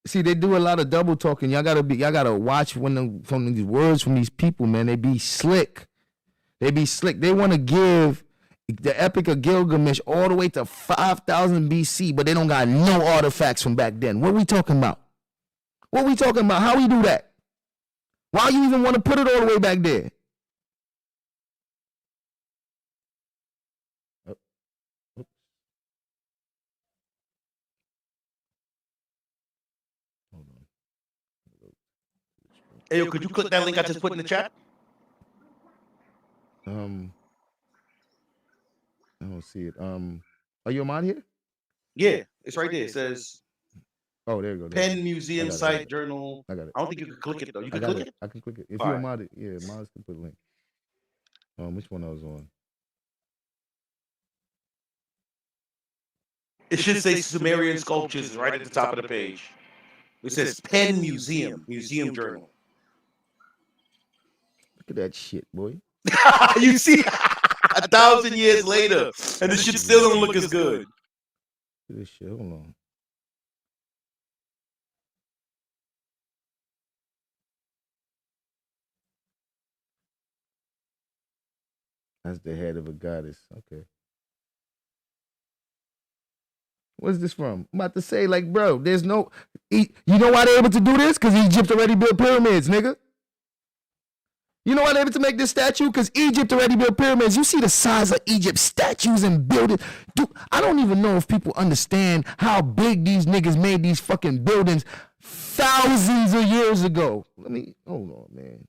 See, they do a lot of double talking. Y'all gotta watch from these words from these people, man. They be slick. They want to give the Epic of Gilgamesh all the way to 5,000 BC, but they don't got no artifacts from back then. What we talking about? How we do that? Why you even want to put it all the way back there? Hey, yo, could you click that link I just put in the chat? I don't see it. Are you a mod here? Yeah, it's right there. It says Oh, there you go. Penn Museum I Site Journal. got it. I don't think you can click it though. You can click it? I can click it. If All you're a right. mod, yeah, mods can put a link. Which one I was on? It should say Sumerian Sculptures right at the top of the page. It says Penn Museum Journal. Look at that shit, boy. You see, 1,000 years later, and this shit still don't look as good. Look at this shit. Hold on. That's the head of a goddess. Okay. What's this from? I'm about to say, like, bro, there's no. You know why they're able to do this? Because Egypt already built pyramids, nigga. You know why they're able to make this statue? Because Egypt already built pyramids. You see the size of Egypt's statues and buildings. Dude, I don't even know if people understand how big these niggas made these fucking buildings thousands of years ago. Hold on, man.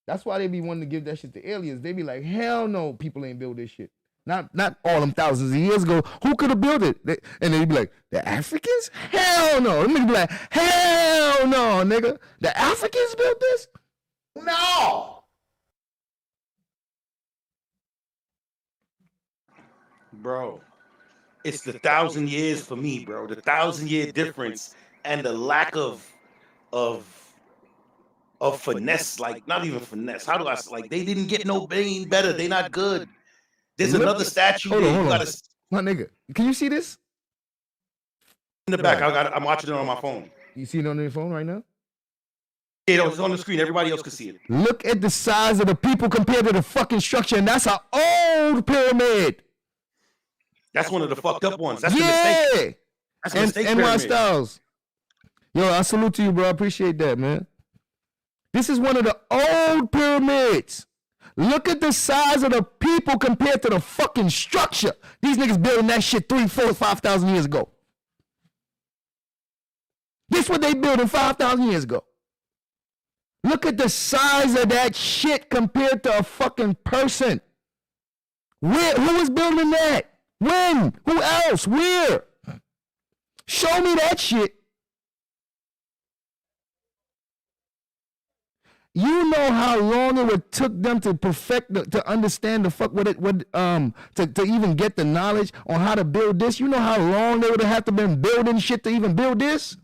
That's why they be wanting to give that shit to aliens. They be like, hell no, people ain't build this shit. Not all them thousands of years ago. Who could have built it? And they be like, the Africans? Hell no. Them niggas be like, hell no, nigga. The Africans built this? No. Bro, it's the 1,000 years for me, bro. The 1,000-year difference and the lack of finesse, like not even finesse. How do I like? They didn't get no better. They not good. There's another statue there. Hold on. My nigga, can you see this? In the back, I'm watching it on my phone. You see it on your phone right now? Yeah, it's on the screen. Everybody else can see it. Look at the size of the people compared to the fucking structure, and that's an old pyramid. That's one of the fucked up ones. That's the mistake. That's the mistake and my styles. Yo, I salute to you, bro. I appreciate that, man. This is one of the old pyramids. Look at the size of the people compared to the fucking structure. These niggas building that shit 3, 4, 5,000 years ago. This what they building 5,000 years ago. Look at the size of that shit compared to a fucking person. Who was building that? When? Who else? Where? Show me that shit. You know how long it would took them to perfect to understand the fuck to even get the knowledge on how to build this. You know how long they would have had to been building shit to even build this.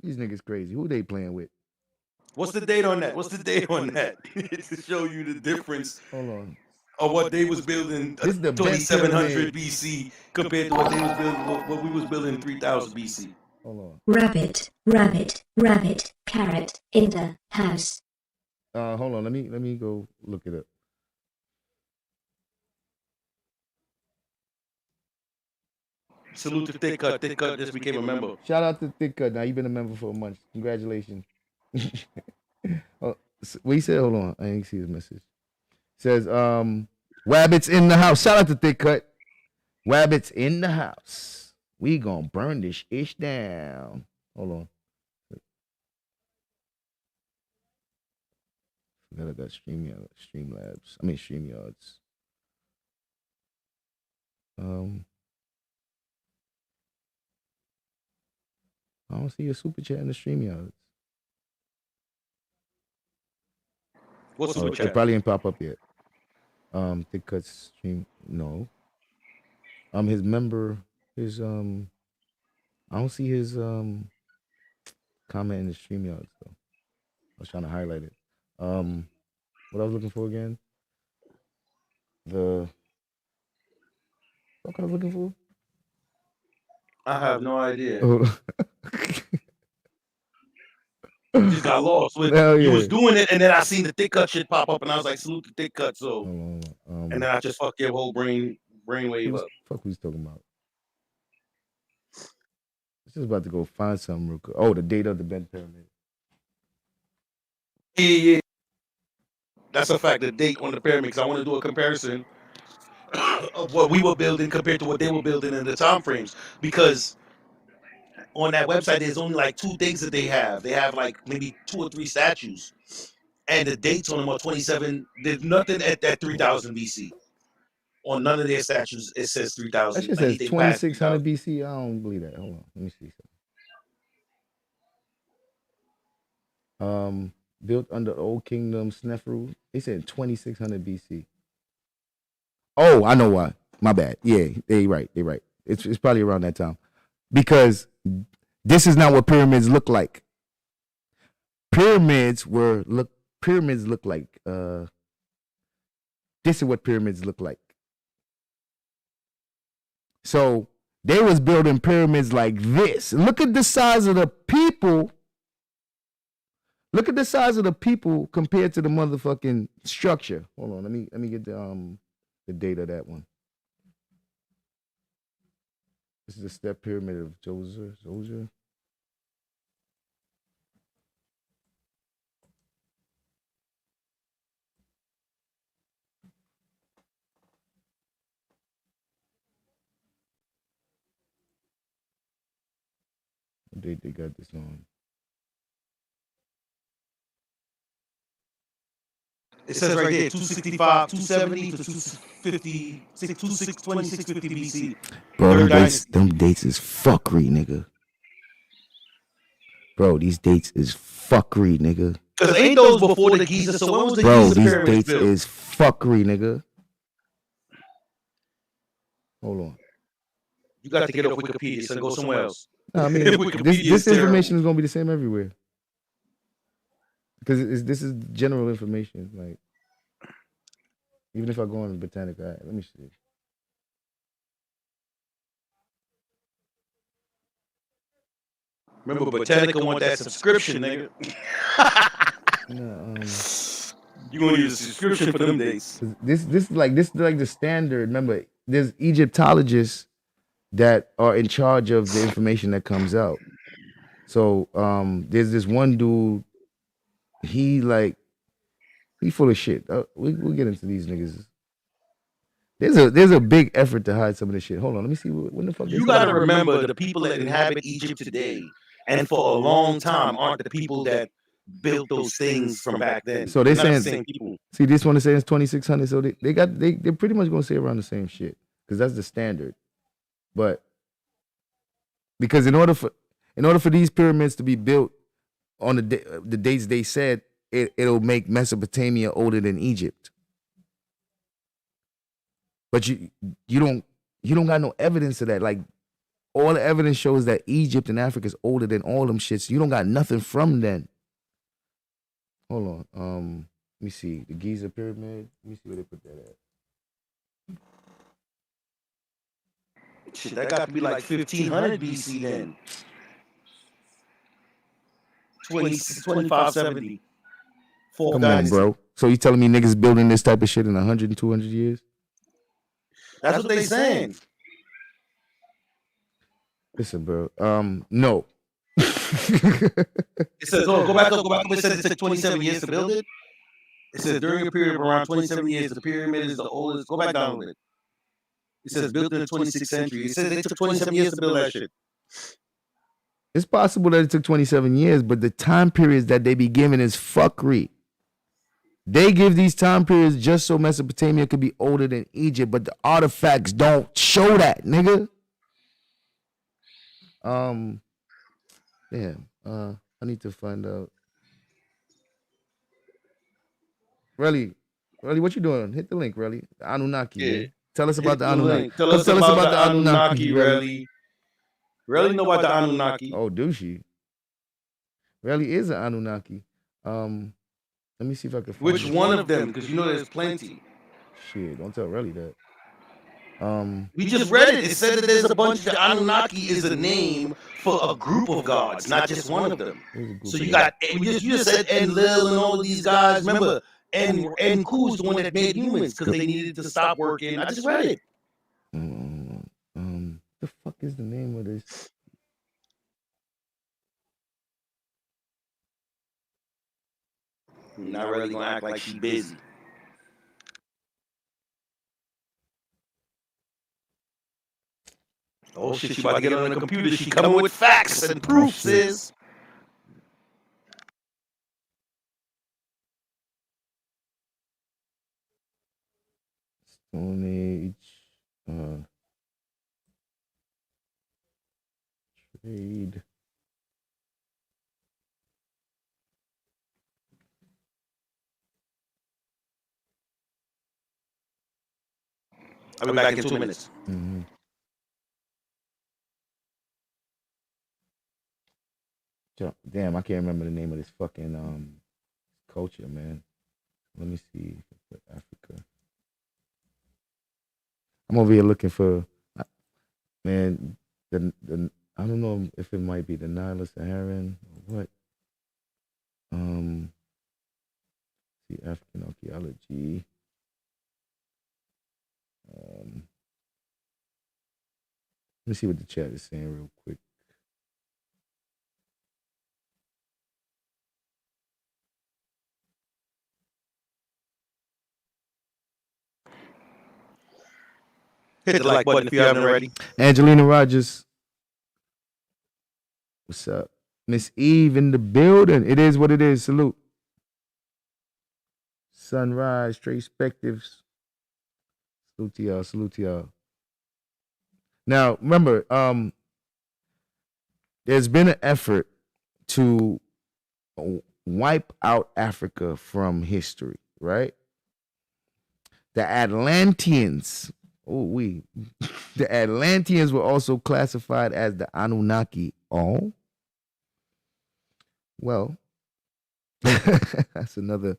These niggas crazy. Who they playing with? What's the date on that? To show you the difference. Hold on. Of what they was building 2700 BC compared to what they was building, what we was building 3000 BC. Hold on. Rabbit, carrot, in the house. Hold on. Let me go look it up. Salute to Thick Cut. Thick Cut just became a member. Shout out to Thick Cut. Now you've been a member for a month. Congratulations. What he said? Hold on. I didn't see his message. Says, Wabbits in the house. Shout out to Thick Cut. Wabbits in the house. We gonna burn this ish down. Hold on. Forgot I got Streamlabs. I mean StreamYards. I don't see a super chat in the StreamYards. What's super chat? It probably ain't pop up yet. Thick Cut stream. No. His member, his I don't see his comment in the StreamYard, so I was trying to highlight it. What I was looking for again? The what I was looking for? I have no idea. Oh. Just got lost with Hell you yeah. was doing it, and then I seen the thick cut shit pop up, and I was like, salute the thick cut. So, Hold on. and then I just fucked your whole brainwave up. Fuck, who's talking about? This is about to go find something real quick. Oh, the date of the Bent Pyramid. Yeah. That's a fact. The date on the pyramid, because I want to do a comparison of what we were building compared to what they were building in the time frames. Because on that website, there's only like 2 things that they have. They have like maybe 2 or 3 statues, and the dates on them are 27. There's nothing at 3000 BC. On none of their statues, it says 3000. That shit says 2600 BC. I don't believe that. Hold on, let me see something. Built under Old Kingdom Sneferu. They said 2600 BC. Oh, I know why. My bad. Yeah, they right. It's probably around that time, because this is not what pyramids look like. Pyramids look like. This is what pyramids look like. So they was building pyramids like this. Look at the size of the people. Look at the size of the people compared to the motherfucking structure. Hold on, let me get the date of that one. This is the step pyramid of Zoser. What date they got this on? It says right there, 265, 270 to 250, 2650 BC. Bro, them dates is fuckery, nigga. Bro, these dates is fuckery, nigga. Because ain't those before the Giza? So when was the Giza pyramids these dates built? is fuckery, nigga. Hold on. You got to get off Wikipedia and go somewhere else. I mean, this information is gonna be the same everywhere. Because this is general information. Like, even if I go on Britannica, let me see. Remember, Britannica want that subscription, nigga. You gonna need a subscription for them days. This is like the standard. Remember, there's Egyptologists that are in charge of the information that comes out. So there's this one dude. He full of shit. We'll get into these niggas. There's a big effort to hide some of this shit. Hold on, let me see when the fuck. You gotta remember the people that inhabit Egypt today, and for a long time, aren't the people that built those things from back then. So they're saying, the same people. See, this one is saying it's 2600. So they're pretty much gonna say around the same shit, because that's the standard. But because in order for these pyramids to be built on the dates they said, it'll make Mesopotamia older than Egypt. But you don't got no evidence of that. Like, all the evidence shows that Egypt and Africa is older than all them shits. You don't got nothing from then. Hold on. Let me see. The Giza pyramid. Let me see where they put that at. Shit, that got to be like 1500 BC then. 2570. Come on, bro. So you telling me niggas building this type of shit in 100 and 200 years? That's what they saying. Listen, bro. No. It says, go back up. It says it took 27 years to build it. It says during a period of around 27 years, the pyramid is the oldest. Go back down with it. It says built in the 26th century. It says they took 27 years to build that shit. It's possible that it took 27 years, but the time periods that they be giving is fuckery. They give these time periods just so Mesopotamia could be older than Egypt, but the artifacts don't show that, nigga. Damn. I need to find out. Relly, what you doing? Hit the link, Relly. Anunnaki. Yeah. Man. Tell us about the Hit Anunnaki. link. Tell us about the Anunnaki, really. Really know about the Anunnaki. Oh, do she? Really is an Anunnaki. Let me see if I can find Which one of them? Because you know there's plenty. Shit, don't tell Relly that. We just read it. It said that there's a bunch. The Anunnaki is a name for a group of gods, not just one of them. So you got you just said Enlil and all of these guys. Remember, Enku's the one that made humans because they needed to stop working. I just read it. The fuck is the name of this? Not really gonna act like she busy. Oh shit, she about to get on the computer. She coming with facts and proofs, sis. Stone Age. Trade. I'll be back in 2 minutes. Damn, I can't remember the name of this fucking culture, man. Let me see. Africa. I'm over here looking for, man. The I don't know if it might be the Nile Saharan or what. See African archaeology. Let me see what the chat is saying real quick. Hit the like button if you haven't already. Angelina Rogers. What's up? Miss Eve in the building. It is what it is. Salute. Sunrise, Perspectives. Salute to y'all. Salute to y'all. Now, remember, there's been an effort to wipe out Africa from history, right? The Atlanteans, the Atlanteans were also classified as the Anunnaki. Oh, well, that's another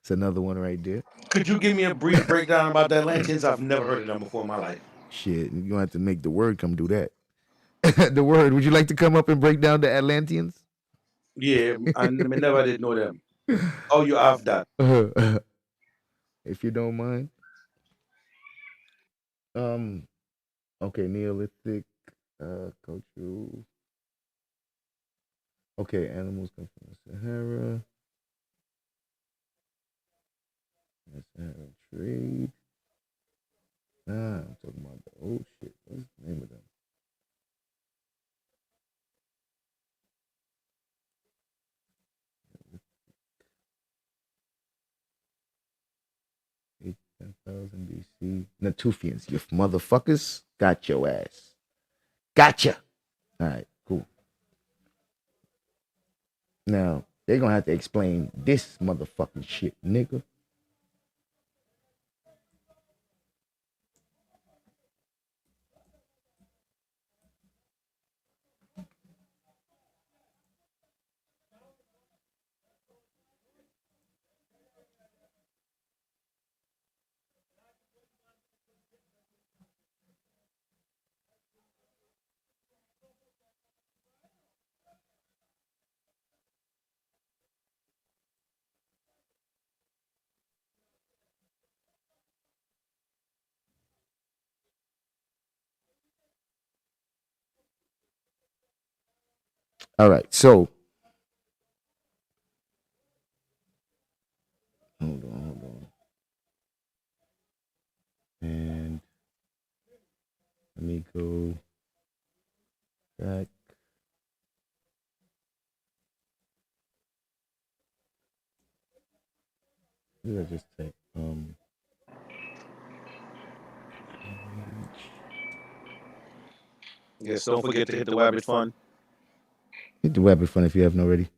one right there. Could you give me a brief breakdown about the Atlanteans? I've never heard of them before in my life. Shit, you're gonna have to make the word come do that. The word, would you like to come up and break down the Atlanteans? Yeah, I never did know them. Oh, you have that. If you don't mind. Okay, Neolithic, cultural. Okay, animals come from the Sahara. The Sahara trade. Nah, I'm talking about the old shit. What's the name of them? Eight 10,000 BC. Natufians, you motherfuckers. Got your ass. Gotcha. All right, cool. Now, they're going to have to explain this motherfucking shit, nigga. All right, so hold on. And let me go back. What did I just type? Yes, don't forget to hit the Wabbit Fun. Hit the Wabbit Fun if you haven't already.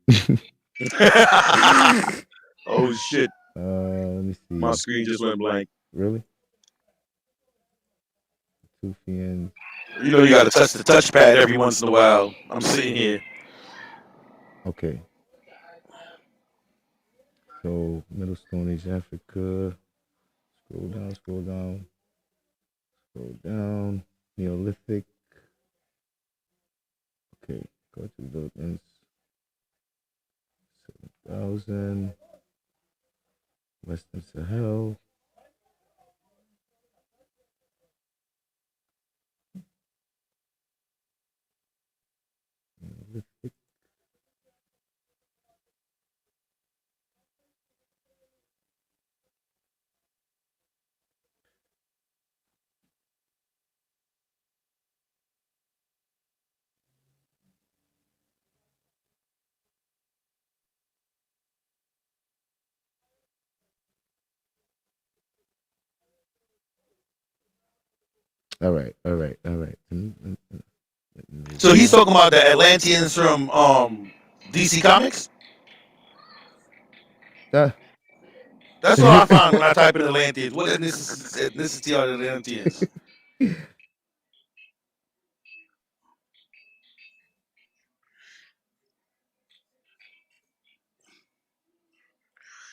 Oh shit. Let me see. My screen just went blank. Really? Tufians. You know, you got to touch the touchpad every once in a while. I'm sitting here. Okay. So Middle Stone Age Africa. Scroll down, scroll down, scroll down. Neolithic. Okay, go to developments. 7,000. Western Sahel. Neolithic. All right, all right, all right. So he's talking about the Atlanteans from DC Comics. Ah, That's what I found when I type in Atlanteans. What ethnicity are the Atlanteans?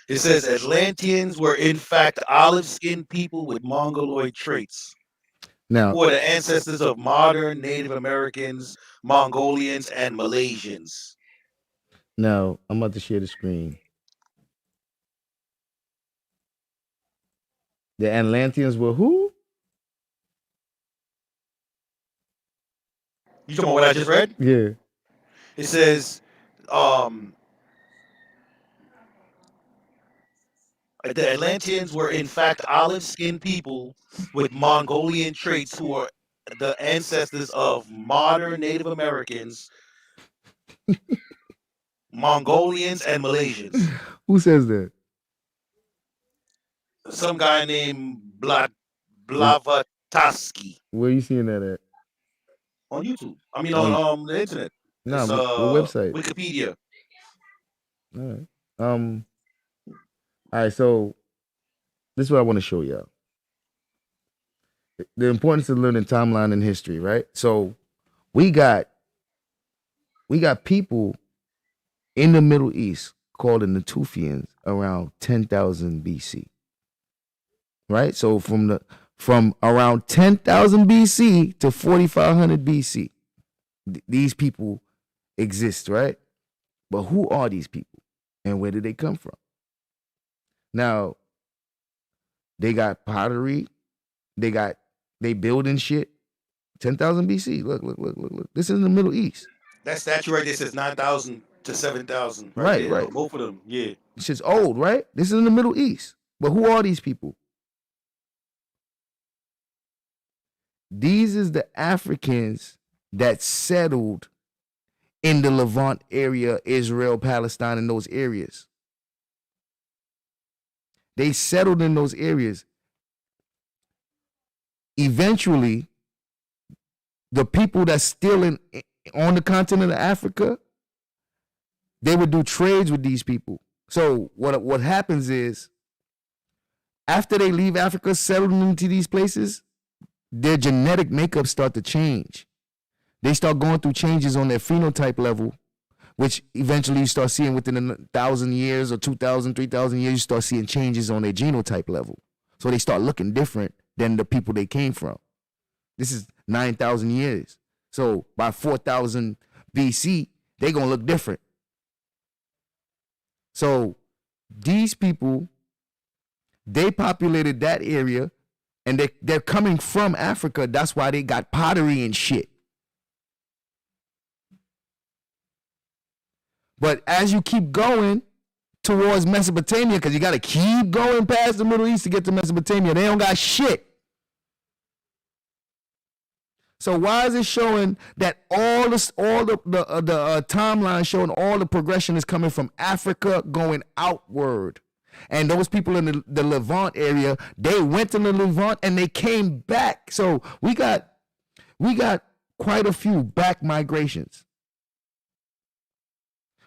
It says Atlanteans were in fact olive-skinned people with mongoloid traits, now, who are the ancestors of modern Native Americans, Mongolians, and Malaysians. now I'm about to share the screen. The Atlanteans were who? You talking about what I just read? Yeah. It says the Atlanteans were in fact olive-skinned people with Mongolian traits who are the ancestors of modern Native Americans, Mongolians, and Malaysians. Who says that? Some guy named Blavatsky Where you seeing that at? on YouTube. I mean on the internet. Nah, It's what website? Wikipedia. All right. All right. So this is what I want to show y'all. The importance of learning timeline and history, right? So we got people in the Middle East called the Natufians around 10,000 BC. Right? So from around 10,000 BC to 4,500 BC, these people exist, right? But who are these people and where did they come from? Now, they got pottery, they building shit. 10,000 BC. Look. This is in the Middle East. That statue right there says 9,000 to 7,000. Right, there, right. Both of them. Yeah. This shit's old, right? This is in the Middle East. But who are these people? These is the Africans that settled in the Levant area, Israel, Palestine, and those areas. They settled in those areas. Eventually, the people that's still on the continent of Africa, they would do trades with these people. So what happens is, after they leave Africa, settled into these places, their genetic makeup start to change. They start going through changes on their phenotype level, which eventually you start seeing within 1,000 years or 2,000, 3,000 years, you start seeing changes on their genotype level. So they start looking different than the people they came from. This is 9,000 years. So by 4,000 BC, they're going to look different. So these people, they populated that area, and they're coming from Africa. That's why they got pottery and shit. But as you keep going towards Mesopotamia, because you got to keep going past the Middle East to get to Mesopotamia, they don't got shit. So why is it showing that all the timeline showing all the progression is coming from Africa going outward? And those people in the Levant area, they went to the Levant and they came back. So we got quite a few back migrations.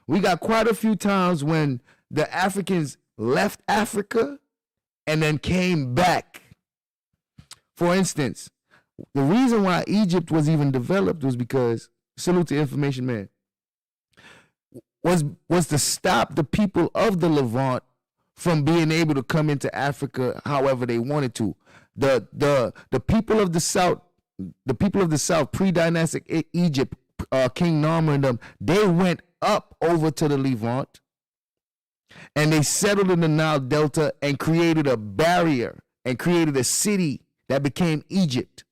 We got quite a few times when the Africans left Africa and then came back. For instance, the reason why Egypt was even developed was because, salute to information man, was to stop the people of the Levant from being able to come into Africa however they wanted to. The people of the South, pre-dynastic Egypt, King Narmer and them, they went up over to the Levant and they settled in the Nile Delta and created a barrier and created a city that became Egypt.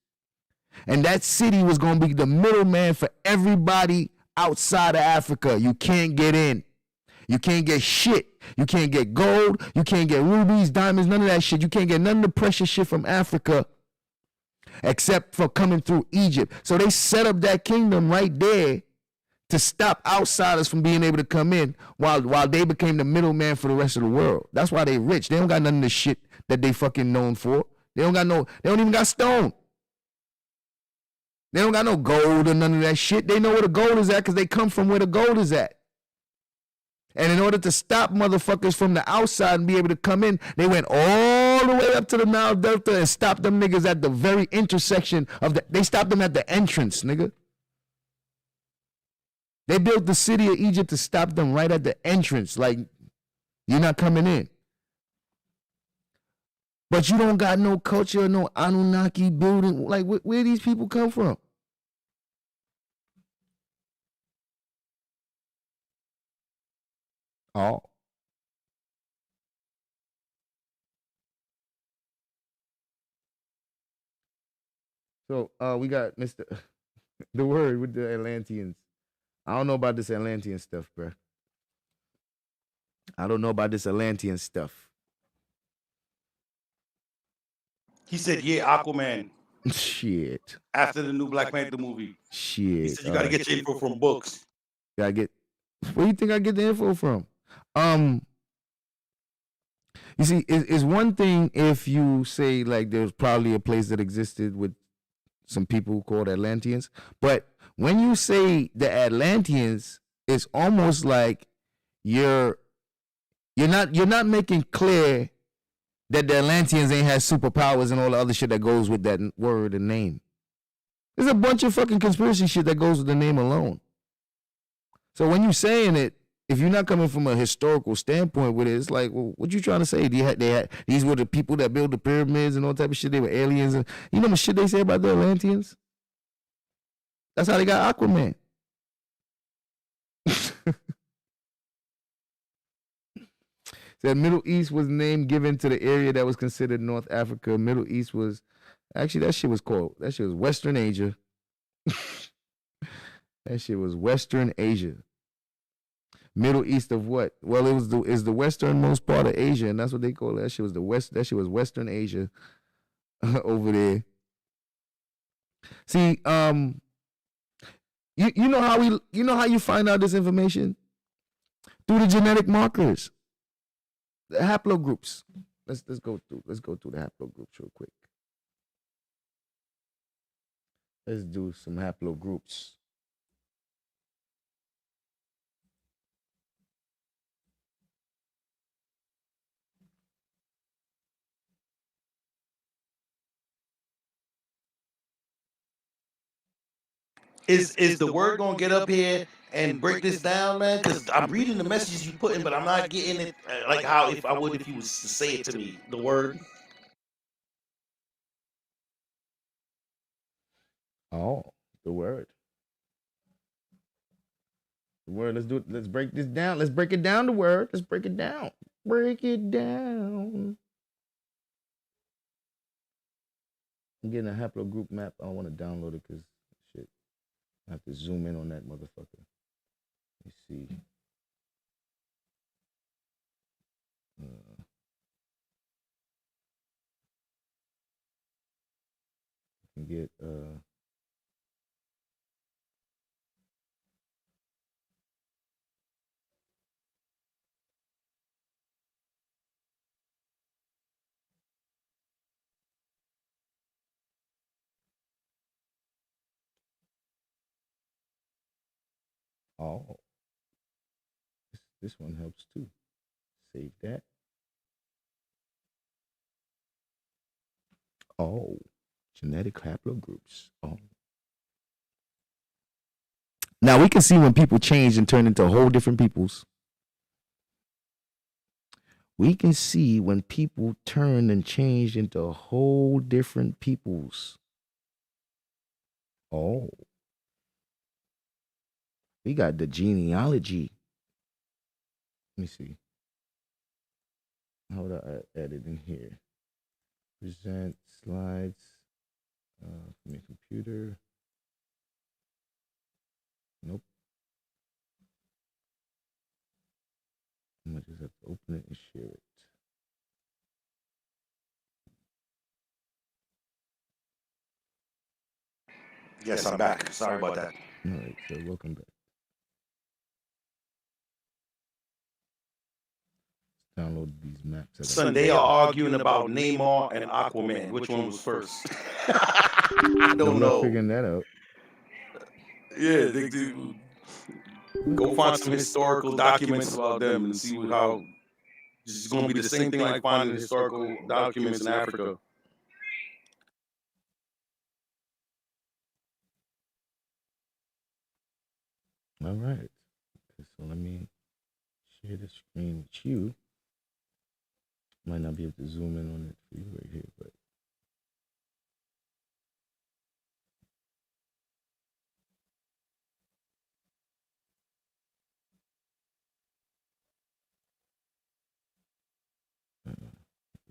And that city was going to be the middleman for everybody outside of Africa. You can't get in. You can't get shit. You can't get gold. You can't get rubies, diamonds, none of that shit. You can't get none of the precious shit from Africa except for coming through Egypt. So they set up that kingdom right there to stop outsiders from being able to come in while they became the middleman for the rest of the world. That's why they rich. They don't got none of the shit that they fucking known for. They don't even got stone. They don't got no gold or none of that shit. They know where the gold is at because they come from where the gold is at. And in order to stop motherfuckers from the outside and be able to come in, they went all the way up to the Nile Delta and stopped them niggas at the very intersection of they stopped them at the entrance, nigga. They built the city of Egypt to stop them right at the entrance. Like, you're not coming in. But you don't got no culture, no Anunnaki building. Like, where these people come from? Oh. So we got Mr. the word with the Atlanteans. I don't know about this Atlantean stuff, bro. I don't know about this Atlantean stuff. He said, "Yeah, Aquaman." Shit. After the new Black Panther movie. Shit. He said, "You gotta get your info from books." Gotta get. Where do you think I get the info from? You see, it's one thing if you say like there's probably a place that existed with some people called Atlanteans, but when you say the Atlanteans, it's almost like you're not making clear that the Atlanteans ain't had superpowers and all the other shit that goes with that word and name. There's a bunch of fucking conspiracy shit that goes with the name alone. So when you're saying it, if you're not coming from a historical standpoint with it, it's like, well, what you trying to say? These were the people that built the pyramids and all type of shit. They were aliens. And, you know the shit they say about the Atlanteans? That's how they got Aquaman. Said Middle East was name given to the area that was considered North Africa. Middle East was, actually that shit was Western Asia. That shit was Western Asia. Middle East of what? Well, is the westernmost part of Asia, and that's what they call it. That shit was that shit was Western Asia over there. See, you know how you find out this information? Through the genetic markers. The haplogroups. Let's go through the haplogroups real quick. Let's do some haplogroups. Is the word gonna get up here and break this down, man? Because I'm reading the messages you put in, but I'm not getting it like how if I would if you was to say it to me. The word. Oh, the word. The word. Let's do it. Let's break this down. Let's break it down. The word. Let's break it down. Break it down. I'm getting a haplogroup map. I don't want to download it because shit. I have to zoom in on that motherfucker. Let me see. I can get oh, this one helps too. Save that. Oh, Genetic haplogroups. Oh. Now we can see when people change and turn into whole different peoples. We can see when people turn and change into whole different peoples. Oh. We got the genealogy. Let me see. How would I add it in here? Present slides from your computer. Nope. I'm gonna just have to open it and share it. Yes, I'm back. Sorry about that. All right, so welcome back. Download these maps. Son, they are arguing about Namor and Aquaman. Which one was first? I don't know. Figuring that out. Yeah, they do. Go find some historical documents about them and see how it's going to be the same thing like finding historical documents in Africa. All right. Okay, so let me share the screen with you. Might not be able to zoom in on it for you right here, but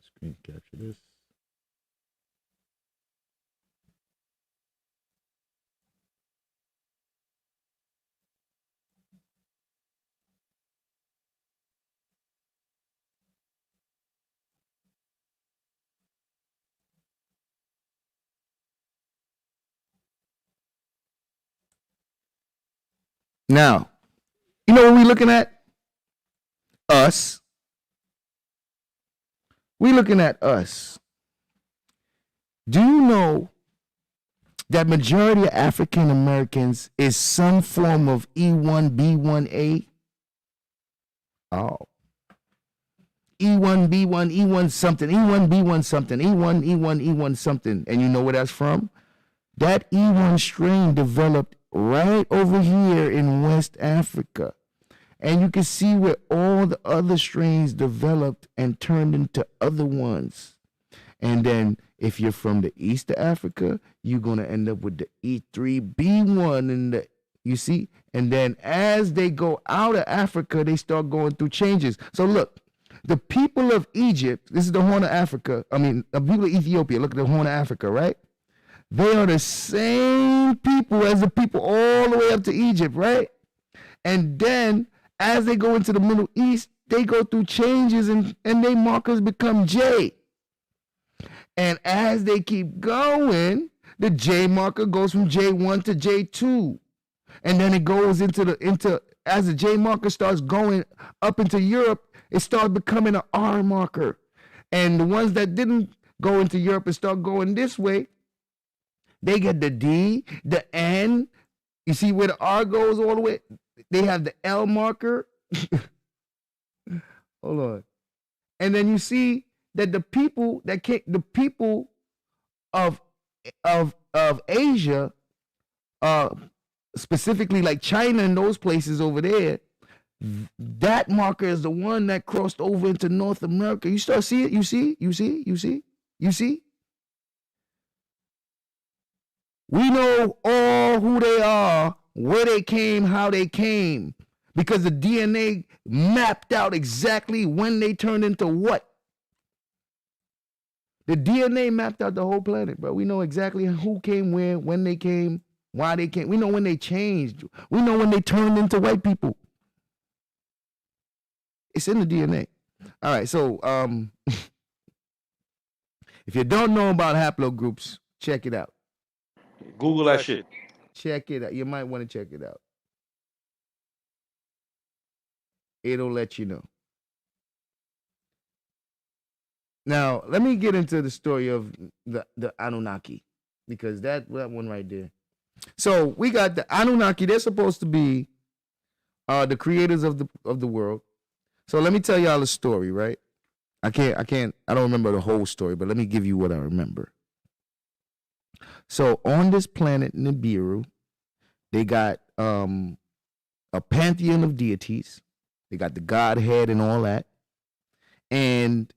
screen capture this. Now, you know what we're looking at? Us. We're looking at us. Do you know that majority of African Americans is some form of E1B1A? Oh. E1B1, E1 something, E1B1 something, E1 something. And you know where that's from? That E1 strain developed right over here in West Africa. And you can see where all the other strains developed and turned into other ones. And then if you're from the east of Africa, you're going to end up with the E3B1 and the, you see? And then as they go out of Africa, they start going through changes. So look, the people of Egypt, this is the Horn of Africa. I mean, the people of Ethiopia, look at the Horn of Africa, right? They are the same people as the people all the way up to Egypt, right? And then as they go into the Middle East, they go through changes and their markers become J. And as they keep going, the J marker goes from J1 to J2. And then it goes into as the J marker starts going up into Europe, it starts becoming an R marker. And the ones that didn't go into Europe and start going this way, they get the D, the N. You see where the R goes all the way? They have the L marker. Hold on. And then you see that the people of Asia, specifically like China and those places over there, that marker is the one that crossed over into North America. You start see it? You see? We know all who they are, where they came, how they came, because the DNA mapped out exactly when they turned into what. The DNA mapped out the whole planet, bro. We know exactly who came where, when they came, why they came. We know when they changed. We know when they turned into white people. It's in the DNA. All right, so if you don't know about haplogroups, check it out. Google that shit. Check it out. You might want to check it out. It'll let you know. Now, let me get into the story of the Anunnaki, because that one right there. So we got the Anunnaki. They're supposed to be the creators of the world. So let me tell y'all a story, right? I don't remember the whole story, but let me give you what I remember. So on this planet Nibiru, they got a pantheon of deities. They got the Godhead and all that. And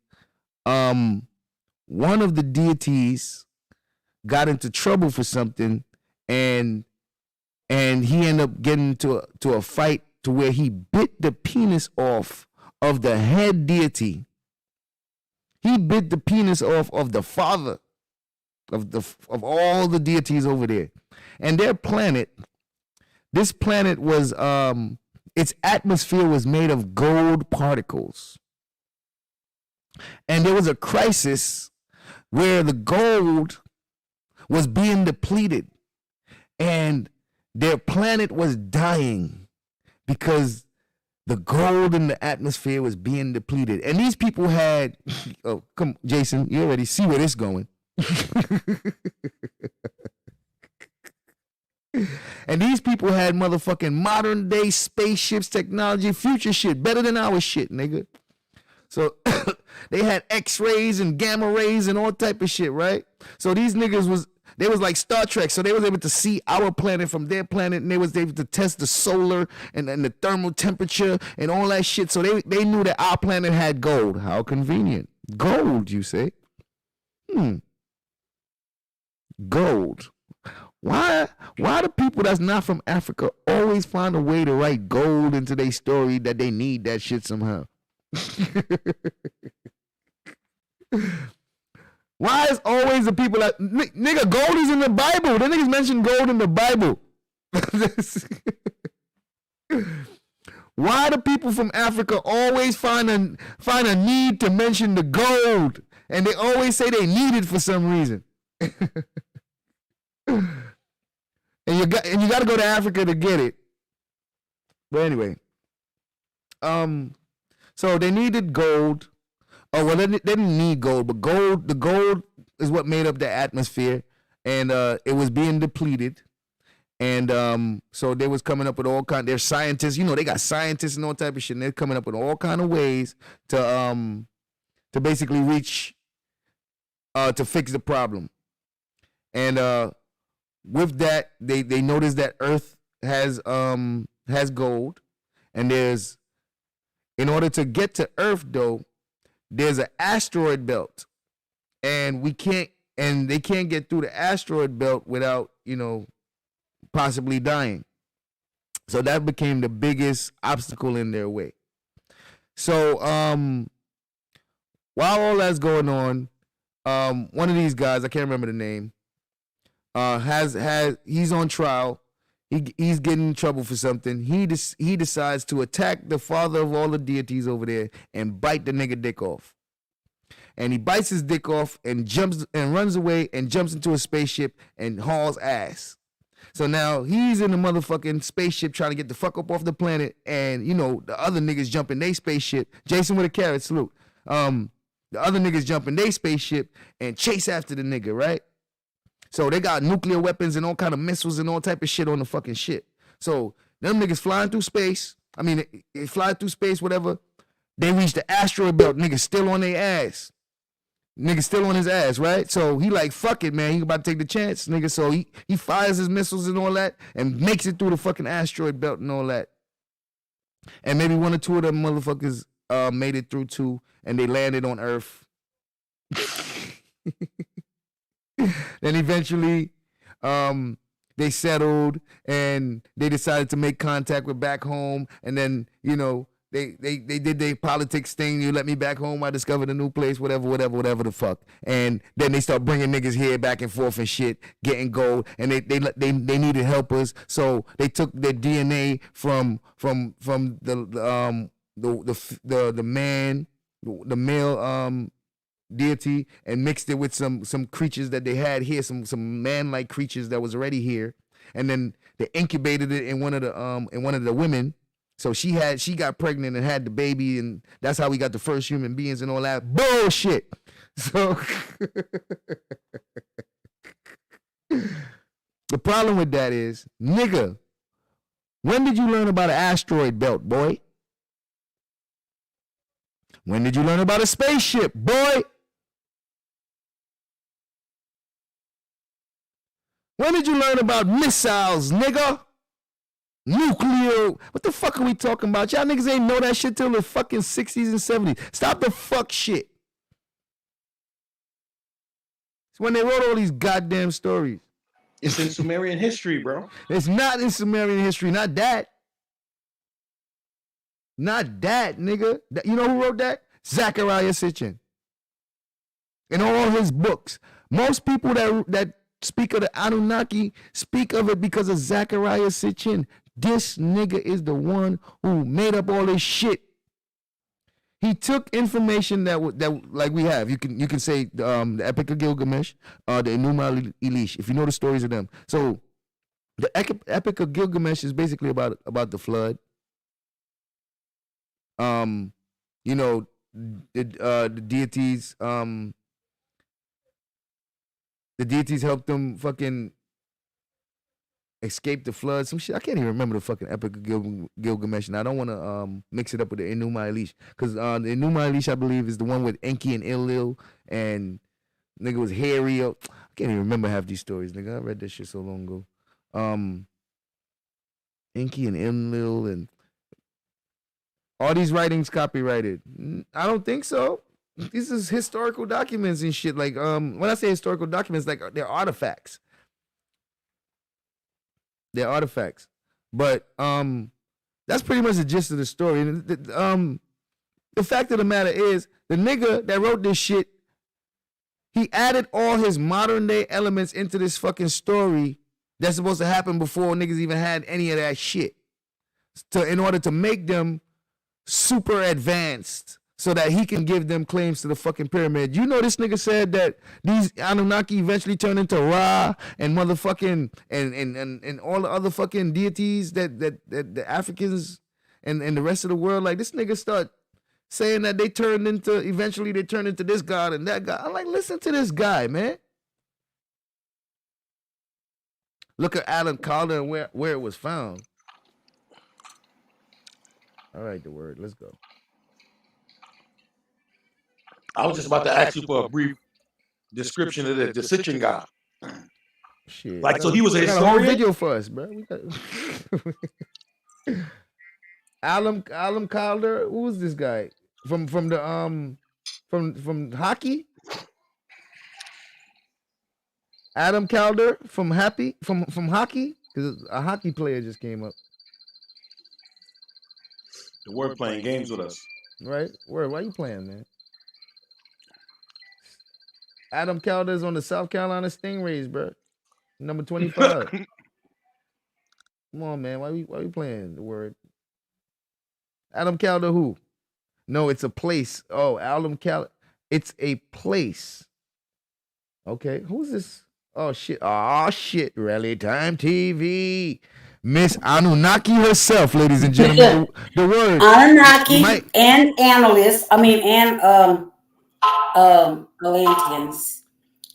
one of the deities got into trouble for something, and he ended up getting to a fight to where he bit the penis off of the head deity. He bit the penis off of the father of all the deities over there. And their planet, this planet was its atmosphere was made of gold particles. And there was a crisis where the gold was being depleted, and their planet was dying because the gold in the atmosphere was being depleted. And these people had, oh, come, Jason, you already see where this is going. And these people had motherfucking modern day spaceships, technology, future shit, better than our shit, nigga. So they had X-rays and gamma rays and all type of shit, right? So these niggas was like Star Trek. So they was able to see our planet from their planet, and they was able to test the solar and the thermal temperature and all that shit. So they knew that our planet had gold. How convenient. Gold, you say? Gold. Why do people that's not from Africa always find a way to write gold into their story that they need that shit somehow? Why is always the people that nigga, gold is in the Bible? The niggas mention gold in the Bible. Why do people from Africa always find a need to mention the gold, and they always say they need it for some reason? And you got to go to Africa to get it. But anyway, so they needed gold. Oh, well, they didn't need gold, but the gold is what made up the atmosphere, and it was being depleted. And so they was coming up with all kind. They're scientists, they got scientists and all type of shit. And they're coming up with all kind of ways to basically reach to fix the problem. And with that, they noticed that Earth has gold, and in order to get to Earth though, there's an asteroid belt, and they can't get through the asteroid belt without possibly dying. So that became the biggest obstacle in their way. So while all that's going on, one of these guys, I can't remember the name, he's on trial. He's getting in trouble for something. He decides to attack the father of all the deities over there and bite the nigga dick off. And he bites his dick off and jumps and runs away and jumps into a spaceship and hauls ass. So now he's in the motherfucking spaceship trying to get the fuck up off the planet, and the other niggas jump in their spaceship. Jason with a carrot, salute. The other niggas jump in their spaceship and chase after the nigga, right? So they got nuclear weapons and all kind of missiles and all type of shit on the fucking ship. So them niggas flying through space. I mean, they fly through space, whatever. They reach the asteroid belt. Niggas still on their ass. Nigga still on his ass, right? So he like, fuck it, man. He about to take the chance, nigga. So he fires his missiles and all that and makes it through the fucking asteroid belt and all that. And maybe one or two of them motherfuckers made it through too, and they landed on Earth. Then eventually they settled and they decided to make contact with back home, and then they did their politics thing. You let me back home, I discovered a new place, whatever the fuck. And then they start bringing niggas here back and forth and shit, getting gold, and they needed helpers, so they took their DNA from the male deity and mixed it with some creatures that they had here, some man-like creatures that was already here, and then they incubated it in one of the women. So she got pregnant and had the baby, and that's how we got the first human beings and all that bullshit. So the problem with that is, nigga, when did you learn about an asteroid belt, boy? When did you learn about a spaceship, boy? When did you learn about missiles, nigga? Nuclear. What the fuck are we talking about? Y'all niggas ain't know that shit till the fucking 60s and 70s. Stop the fuck shit. It's when they wrote all these goddamn stories. It's in Sumerian history, bro. It's not in Sumerian history. Not that. Not that, nigga. You know who wrote that? Zachariah Sitchin. In all his books. Most people that speak of the Anunnaki speak of it because of Zachariah Sitchin. This nigga is the one who made up all this shit. He took information that like we have. You can say the Epic of Gilgamesh, the Enuma Elish, if you know the stories of them. So the Epic of Gilgamesh is basically about the flood. You know, the deities helped them fucking escape the flood. Some shit. I can't even remember the fucking Epic of Gilgamesh, and I don't want to mix it up with the Enuma Elish, because the Enuma Elish, I believe, is the one with Enki and Enlil, and nigga was hairy. I can't even remember half these stories, nigga. I read that shit so long ago. Enki and Enlil and all these writings copyrighted. I don't think so. These is historical documents and shit. Like, when I say historical documents, like, they're artifacts. They're artifacts. But that's pretty much the gist of the story. And the fact of the matter is, the nigga that wrote this shit, he added all his modern day elements into this fucking story that's supposed to happen before niggas even had any of that shit, in order to make them super advanced so that he can give them claims to the fucking pyramid. You know, this nigga said that these Anunnaki eventually turned into Ra and motherfucking and all the other fucking deities that the Africans and the rest of the world, like, this nigga start saying that eventually they turned into this god and that god. I'm like, listen to this guy, man. Look at Alan Calder and where it was found. All right, the word. Let's go. I was just about to ask you for a brief description of the Sitchin God. Shit. Like, so he was a I got a whole historian? video for us, bro. Alan Calder. Who was this guy from hockey? Adam Calder from hockey, because a hockey player just came up. The word playing games with us. Right? Why you playing, man? Adam Calder's on the South Carolina Stingrays, bro. Number 25. Come on, man. Why you playing the word? Adam Calder who? No, it's a place. Oh, Adam Calder. It's a place. Okay. Who's this? Oh, shit. Oh, shit. Rally Time TV. Miss Anunnaki herself, ladies and gentlemen. The word. Anunnaki and analysts. Atlanteans.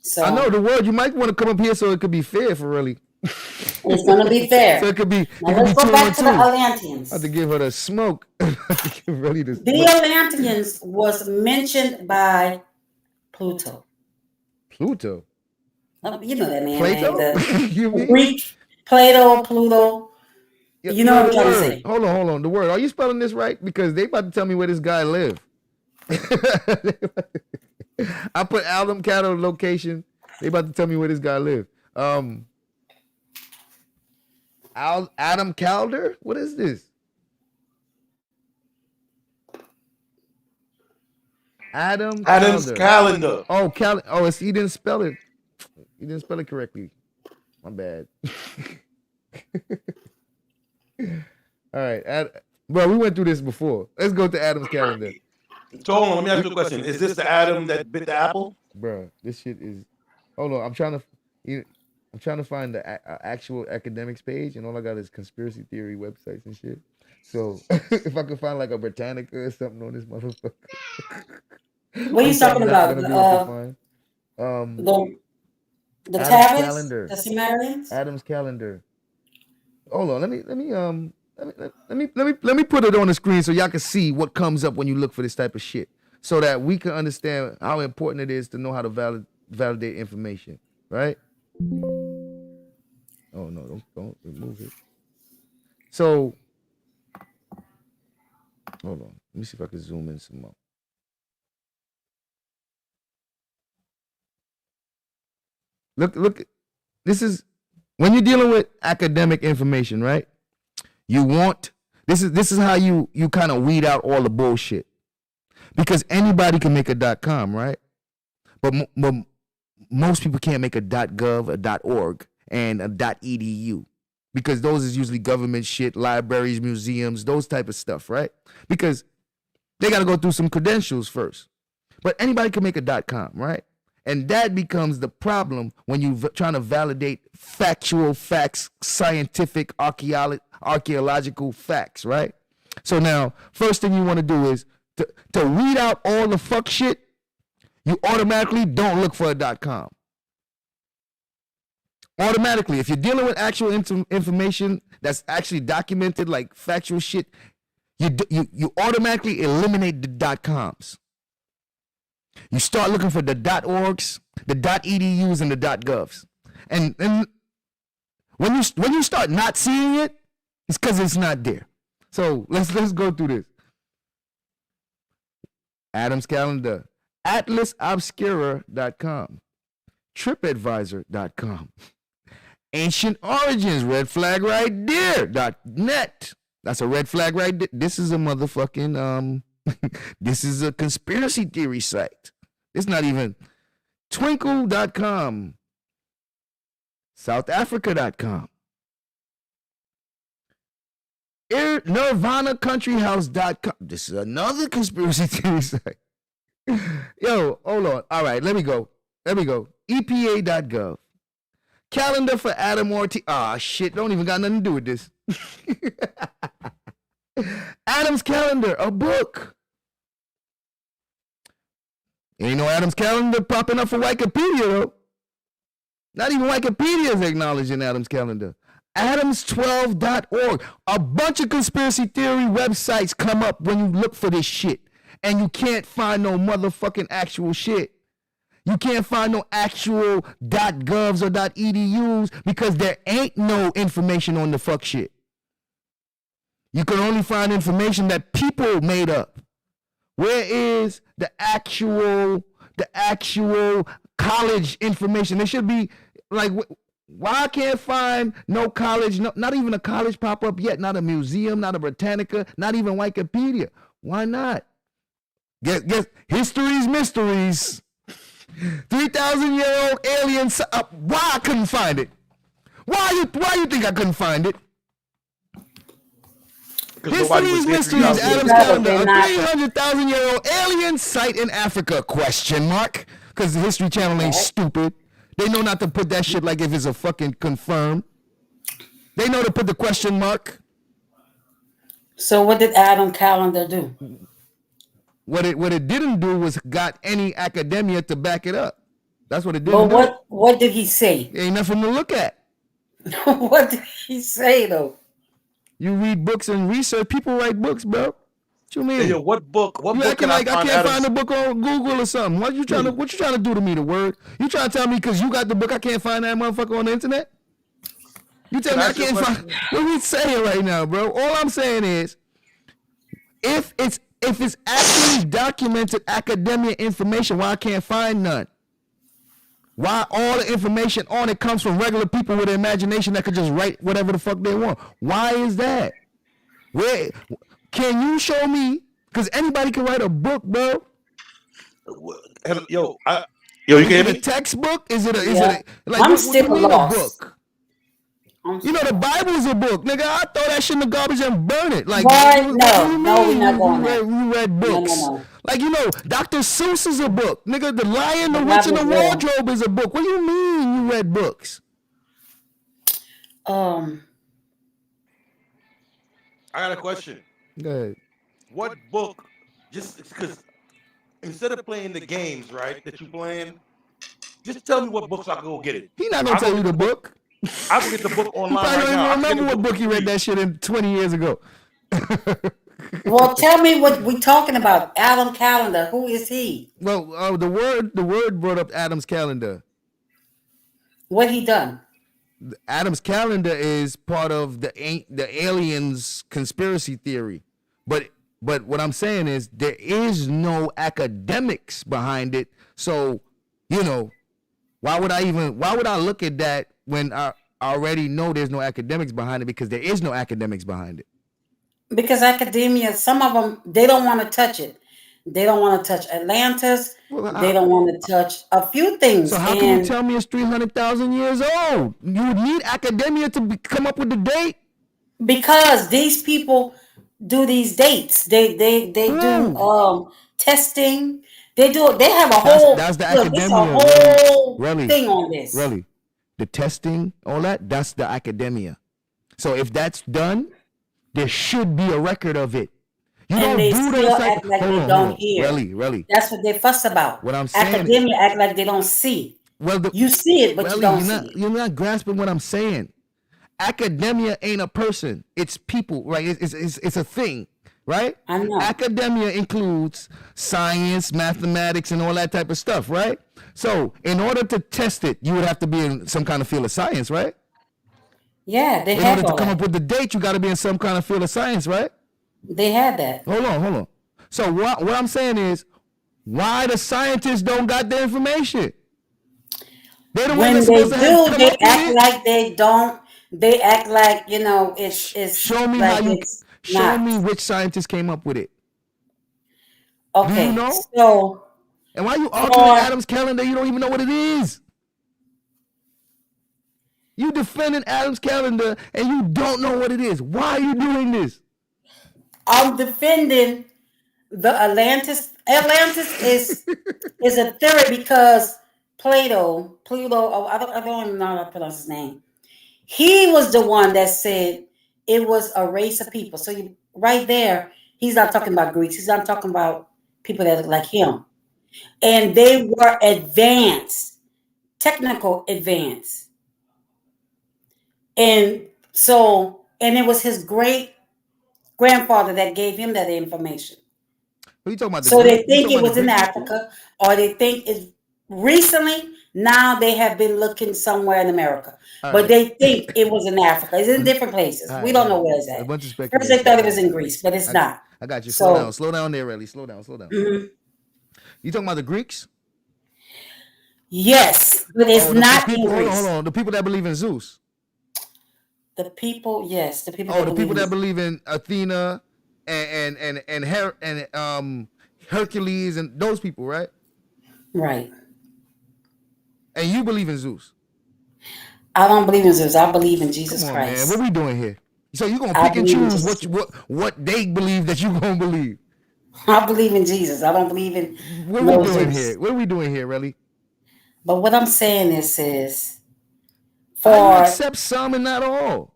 So I know the word. You might want to come up here so it could be fair for really. It's gonna be fair. So it could be. Now let's go back to the Atlanteans. I have to give her the smoke. The Atlanteans was mentioned by Pluto. Pluto. You know that man. Plato? You mean? Greek. Plato, Pluto. Yeah, you know what I'm trying to say. Hold on. The word. Are you spelling this right? Because they about to tell me where this guy live. I put Adam Calder location. They about to tell me where this guy live. Adam Calder? What is this? Adam's calendar. Oh, he didn't spell it. He didn't spell it correctly. My bad. All right, bro. We went through this before. Let's go to Adam's calendar. So hold on, let me ask you a question. Is this the Adam that bit the apple? Bro, this shit is. Hold on, I'm trying to find the actual academics page, and all I got is conspiracy theory websites and shit. So if I could find like a Britannica or something on this motherfucker. What are you talking about? The tablets, calendar. The Sumerians. Adam's calendar. Hold on, let me put it on the screen so y'all can see what comes up when you look for this type of shit, so that we can understand how important it is to know how to validate information, right? Oh no, don't remove it. So hold on. Let me see if I can zoom in some more. Look. This is when you're dealing with academic information, right? You want this is how you kind of weed out all the bullshit, because anybody can make a .com, right? But most people can't make a .gov, a .org, and a .edu, because those is usually government shit, libraries, museums, those type of stuff, right? Because they got to go through some credentials first. But anybody can make a .com, right? And that becomes the problem when you're trying to validate factual facts, scientific, archaeological facts, right? So now, first thing you want to do is to weed out all the fuck shit, you automatically don't look for a .com. Automatically, if you're dealing with actual information that's actually documented, like factual shit, you automatically eliminate the .coms. You start looking for the .orgs, the .edus, and the .govs. And when you start not seeing it, it's because it's not there. So let's go through this. Adam's Calendar, AtlasObscura.com, TripAdvisor.com, Ancient Origins, red flag right there.net. That's a red flag right there. This is a motherfucking this is a conspiracy theory site. It's not even twinkle.com, southafrica.com, nirvanacountryhouse.com. This is another conspiracy theory site. Yo, hold on. All right, let me go. EPA.gov. Calendar for Adam Ortiz. Ah, shit, don't even got nothing to do with this. Adam's Calendar, a book. Ain't no Adam's Calendar popping up for Wikipedia, though. Not even Wikipedia is acknowledging Adam's Calendar. Adams12.org. A bunch of conspiracy theory websites come up when you look for this shit, and you can't find no motherfucking actual shit. You can't find no actual .govs or .edus because there ain't no information on the fuck shit. You can only find information that people made up. Where is the actual college information? There should be, like, why I can't find no college, not even a college pop up yet, not a museum, not a Britannica, not even Wikipedia. Why not? Guess history's mysteries. 3,000-year-old aliens. Why I couldn't find it? Why you think I couldn't find it? History's mysteries, Adam's Calendar, a 300,000-year-old alien site in Africa, ? Because the History Channel ain't stupid. They know not to put that shit like if it's a fucking confirmed. They know to put the question mark. So what did Adam Calendar do? What it didn't do was got any academia to back it up. That's what it didn't do. But what did he say? Ain't nothing to look at. What did he say, though? You read books and research. People write books, bro. What you mean? Hey, what book? What you book acting can like I can't find a book on Google or something? What you trying to do to me? The word? You trying to tell me because you got the book I can't find that motherfucker on the internet? You tell me I can't find? What are we saying right now, bro? All I'm saying is, if it's actually documented academia information, why I can't find none? Why all the information on it comes from regular people with an imagination that could just write whatever the fuck they want? Why is that? Where can you show me? Because anybody can write a book, bro. Yo, you can hear me? A textbook? Is it like I'm what still you mean lost. A book? You know the Bible's a book, nigga. I throw that shit in the garbage and burn it. Like, no, we're not going there. You read books. No. Like, Dr. Seuss is a book. Nigga, The Lion, the Witch, and the Wardrobe is a book. What do you mean you read books? I got a question. Go ahead. What book, just because instead of playing the games, right, that you playing, just tell me what books I can go get it. He not going to tell you the book. I can get the book online right now. I remember what book he read that shit in 20 years ago. Well, tell me what we're talking about. Adam Calendar. Who is he? Well, the word brought up Adam's Calendar. What he done? Adam's calendar is part of the aliens conspiracy theory, but what I'm saying is there is no academics behind it. So why would I look at that when I already know there's no academics behind it, because there is no academics behind it. Because academia, some of them, they don't want to touch it. They don't want to touch Atlantis. They don't want to touch a few things. So how can you tell me it's 300,000 years old? You would need academia to come up with the date? Because these people do these dates. They do testing. They have a whole. That's the look, academia. It's a whole really, thing on this. Really, the testing, all that. That's the academia. So if that's done, there should be a record of it. You and don't they do still act like they don't hear. Really. That's what they fuss about. What I'm saying, academia act like they don't see. Well, you see it, but you don't see it. You're not grasping what I'm saying. Academia ain't a person; it's people, right? It's a thing, right? I know. Academia includes science, mathematics, and all that type of stuff, right? So, in order to test it, you would have to be in some kind of field of science, right? Yeah, they in have order to all come that. up with the date, you got to be in some kind of field of science, right? They had that. Hold on. So what I'm saying is, why the scientists don't got the information? They're the When ones they that's supposed to do, they come up act with it. like they don't. They act like it's. Show me like how you. it's Show not. me which scientist came up with it. Okay, Do you know? so And why you arguing Adam's calendar? You don't even know what it is. You defending Adam's calendar and you don't know what it is. Why are you doing this? I'm defending the Atlantis. Atlantis is a theory because Plato. I don't even know how to pronounce his name. He was the one that said it was a race of people. So right there, he's not talking about Greeks. He's not talking about people that look like him. And they were advanced, technical advance. And it was his great grandfather that gave him that information. What are you talking about? So they think it was in Africa, or they think it's recently. Now they have been looking somewhere in America, but they think it was in Africa. It's in different places. We don't know where it's at. First they thought it was in Greece, but it's not. I got you. Slow down there, Relly. Slow down. Mm-hmm. You talking about the Greeks? Yes, but it's not in Greece. Hold on. The people that believe in Zeus. The people, yes, the people. The people that believe in Athena and Hercules and those people, right? Right. And you believe in Zeus? I don't believe in Zeus. I believe in Jesus Christ. Man, what we doing here? So you gonna pick and choose what they believe that you gonna believe? I believe in Jesus. I don't believe in. What are we doing here? What are we doing here, really? But what I'm saying is how you accept some and not all?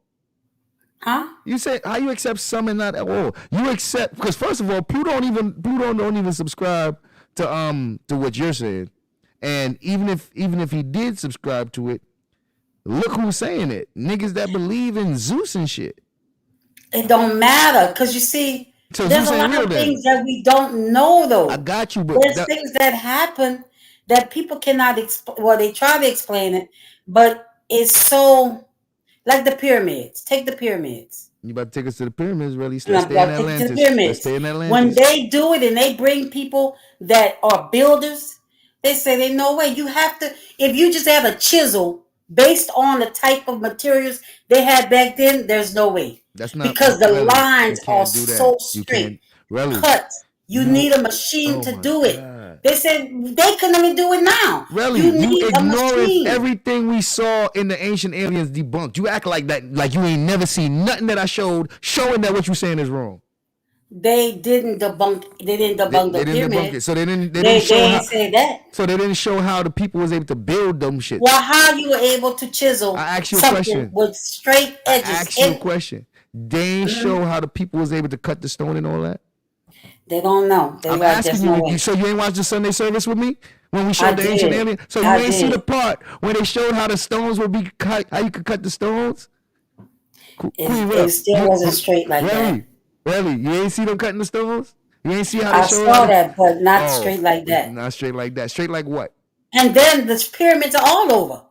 Huh? You say how you accept some and not all? You accept because first of all, Pluto don't even subscribe to what you're saying, and even if he did subscribe to it, look who's saying it. Niggas that believe in Zeus and shit. It don't matter because you see, there's a lot of things that we don't know though. I got you, but there's things that happen that people cannot explain. Well, they try to explain it, but it's so like the pyramids. Take the pyramids. You about to take us to the pyramids, really? Let's stay in Atlantis. When they do it and they bring people that are builders, they say they no way. You have to, if you just have a chisel based on the type of materials they had back then, there's no way. That's not because the lines are so straight. Cut. You need a machine to do it. They said they couldn't even do it now. Really? You ignoring everything we saw in the ancient aliens debunked. You act like that, like you ain't never seen nothing that I showed showing that what you're saying is wrong. They didn't debunk. They didn't debunk the pyramid. They didn't debunk it. So they didn't say that. So they didn't show how the people was able to build them shit. Well, how you were able to chisel? I asked you a question with straight edges. I asked you a question. They ain't show how the people was able to cut the stone and all that. They don't know. I'm asking you. So you ain't watched the Sunday service with me when we showed the ancient alien? So you ain't see the part where they showed how the stones would be cut, how you could cut the stones? It still wasn't straight like that. Really? You ain't see them cutting the stones? You ain't see how they showed? I saw that, but not straight like that. Not straight like that. Straight like what? And then the pyramids are all over.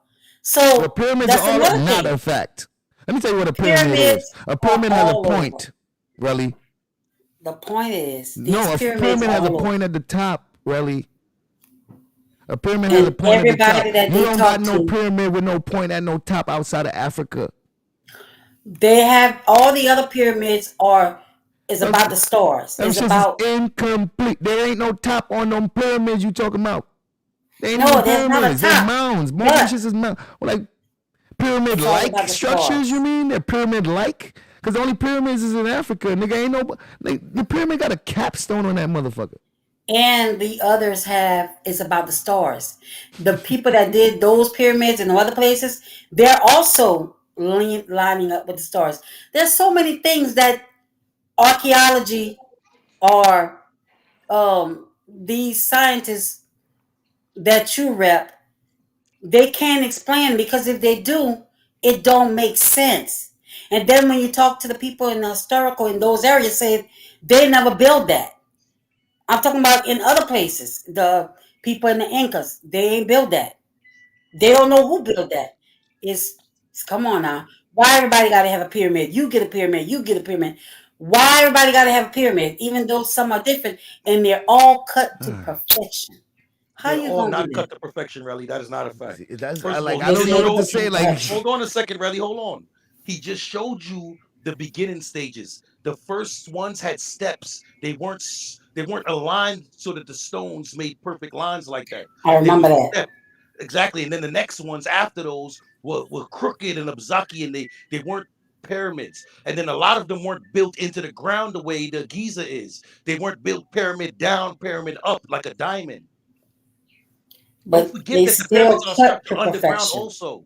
So The pyramids that's are all another not thing. a fact. Let me tell you what a pyramid Pyramids is. A are pyramid has a all over. point, really. The point is, these No, a pyramids pyramid are has a all over. point at the top, really. A pyramid has a And point at the top. everybody that You they don't got talk no to, pyramid with no point at no top outside of Africa. they have all the other pyramids is about the stars. Them It's shits is about incomplete. There ain't no top on them pyramids you talking about. They ain't no, even there's not a pyramids. They're top, mounds. Most of them but shits is mounds. Like it's all pyramid-like about the structures, you stars. mean? They're pyramid-like? Because the only pyramids is in Africa. Nigga, ain't no... the pyramid got a capstone on that motherfucker. And the others is about the stars. The people that did those pyramids and other places, they're also lining up with the stars. There's so many things that archaeology or these scientists that you rep, they can't explain, because if they do, it don't make sense. And then when you talk to the people in the historical in those areas, say they never built that. I'm talking about in other places. The people in the Incas, they ain't built that. They don't know who built that. Come on now. Why everybody got to have a pyramid? You get a pyramid. You get a pyramid. Why everybody got to have a pyramid? Even though some are different, and they're all cut to perfection. How They're you all gonna do not that? cut to perfection, Relly. That is not a fact. That's First of all, I he don't just know what to showed say. you. Like, Hold on a second, Relly. Hold on. He just showed you the beginning stages. The first ones had steps. They weren't aligned so that the stones made perfect lines like that. I They remember was that. step. Exactly. And then the next ones after those were crooked and abzaki, and they weren't pyramids. And then a lot of them weren't built into the ground the way the Giza is. They weren't built pyramid down, pyramid up like a diamond. Don't But forget they that the still pyramids are cut structured to underground perfection. also.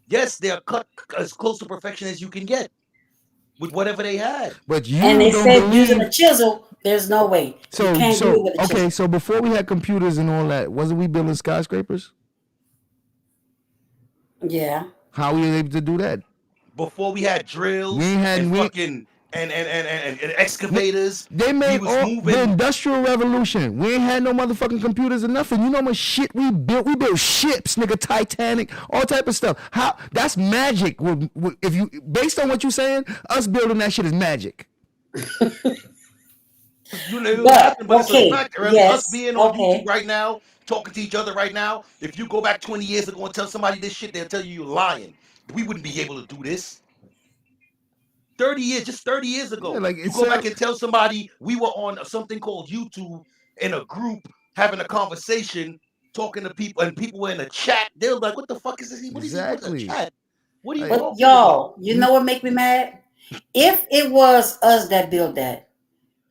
Yes, they are cut as close to perfection as you can get with whatever they had. but And you they don't said using a believe... chisel, there's no way. You can't do it with a Okay, chisel. so before we had computers and all that, wasn't we building skyscrapers? Yeah. How were you able to do that? Before we had We drills ain't had... and we fucking and excavators, They we made was all the moving. industrial revolution. We ain't had no motherfucking computers or nothing. You know how much shit we built? We built ships, nigga, Titanic, all type of stuff. How... that's magic. If you... based on what you're saying, us building that shit is magic. You know, it was But nothing, but it's a okay, fact. Really, us yes, being on YouTube okay. right now, talking to each other right now. If you go back 20 years ago and tell somebody this shit, they'll tell you you're lying. We wouldn't be able to do this. 30 years, just 30 years Yeah, ago. like You it go back sounds... and tell somebody we were on something called YouTube in a group having a conversation, talking to people, and people were in a chat. They're like, what the fuck is this? What is he? What's a exactly. chat? What are you Like, But talking about? y'all, you know what make me mad? If it was us that built that,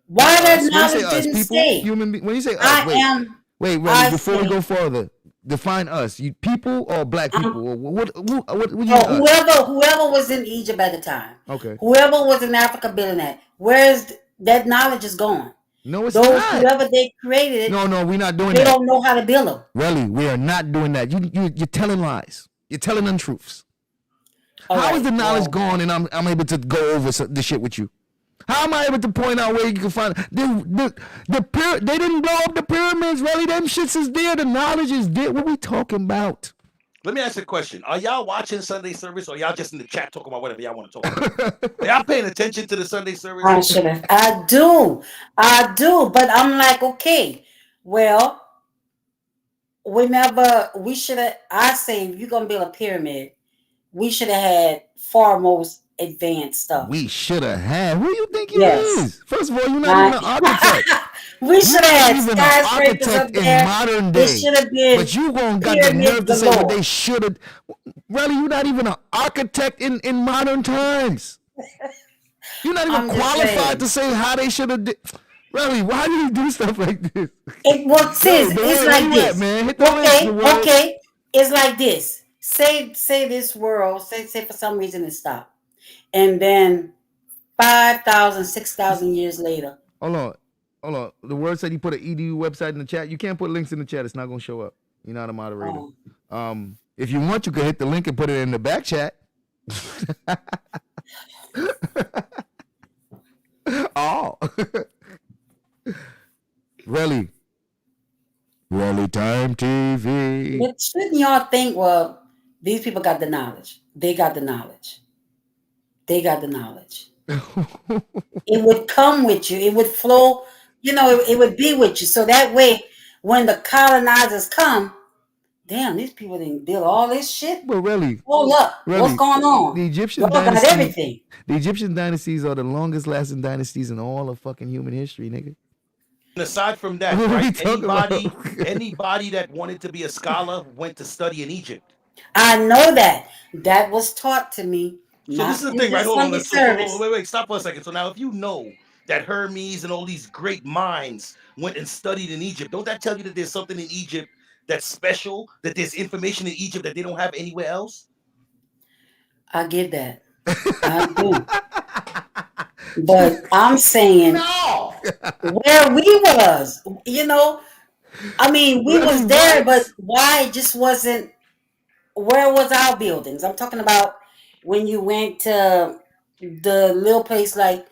why not that us. When you say knowledge us, didn't people, stay? when you say us, I am, really, I before we say, go further, define us. You people or black I'm, people? Or what do you mean or us? whoever was in Egypt at the time, Okay. whoever was in Africa building that, where's that knowledge is gone? No, it's Those not. whoever they created it, No, we're not doing they that. don't know how to build them. Really, we are not doing that. You're telling lies. You're telling untruths. All How is right, the knowledge well, gone and I'm able to go over the shit with you? How am I able to point out where you can find they didn't blow up the pyramids, really? Them shits is there. The knowledge is there. What we talking about? Let me ask you a question. Are y'all watching Sunday service or y'all just in the chat talking about whatever y'all want to talk about? Are y'all paying attention to the Sunday service? I should have. I do, but I'm like, okay, well, we should have. I say, if you're gonna build a pyramid, we should have had far most advanced stuff. We should have had. Who you think you Yes. is? First of all, you're not even an architect. We You're should have not had even an skyscrapers up architect in there. modern It day. should have been But you gonna got the pyramids nerve to say what galore. they should have. Really, you're not even an architect in modern times. You're not even I'm just qualified saying. to say how they should have. Really, why do you do stuff like this? Sis, the it's word, like where you this. at, man? Hit the links, the word. Okay. It's like this. Say this world, say for some reason it stopped. And then 5,000, 6,000 years later. Hold on. The word said you put an edu website in the chat. You can't put links in the chat. It's not gonna show up. You're not a moderator. If you want, you can hit the link and put it in the back chat. Oh. Really time TV. But shouldn't y'all think, well, These people got the knowledge. They got the knowledge. They got the knowledge. It would come with you. It would flow. It would be with you. So that way, when the colonizers come, damn, these people didn't build all this shit. But really, Hold up. What's going on? The Egyptian Y'all got dynasty, everything. The Egyptian dynasties are the longest lasting dynasties in all of fucking human history, nigga. And aside from that, What are we right? talking about? Anybody that wanted to be a scholar went to study in Egypt. I know that. That was taught to me. So this is the thing, right? Hold on. Wait, stop for a second. So now if you know that Hermes and all these great minds went and studied in Egypt, don't that tell you that there's something in Egypt that's special, that there's information in Egypt that they don't have anywhere else? I get that. I do. But I'm saying where we was, I mean, we was there, but why it just wasn't, where was our buildings? I'm talking about when you went to the little place like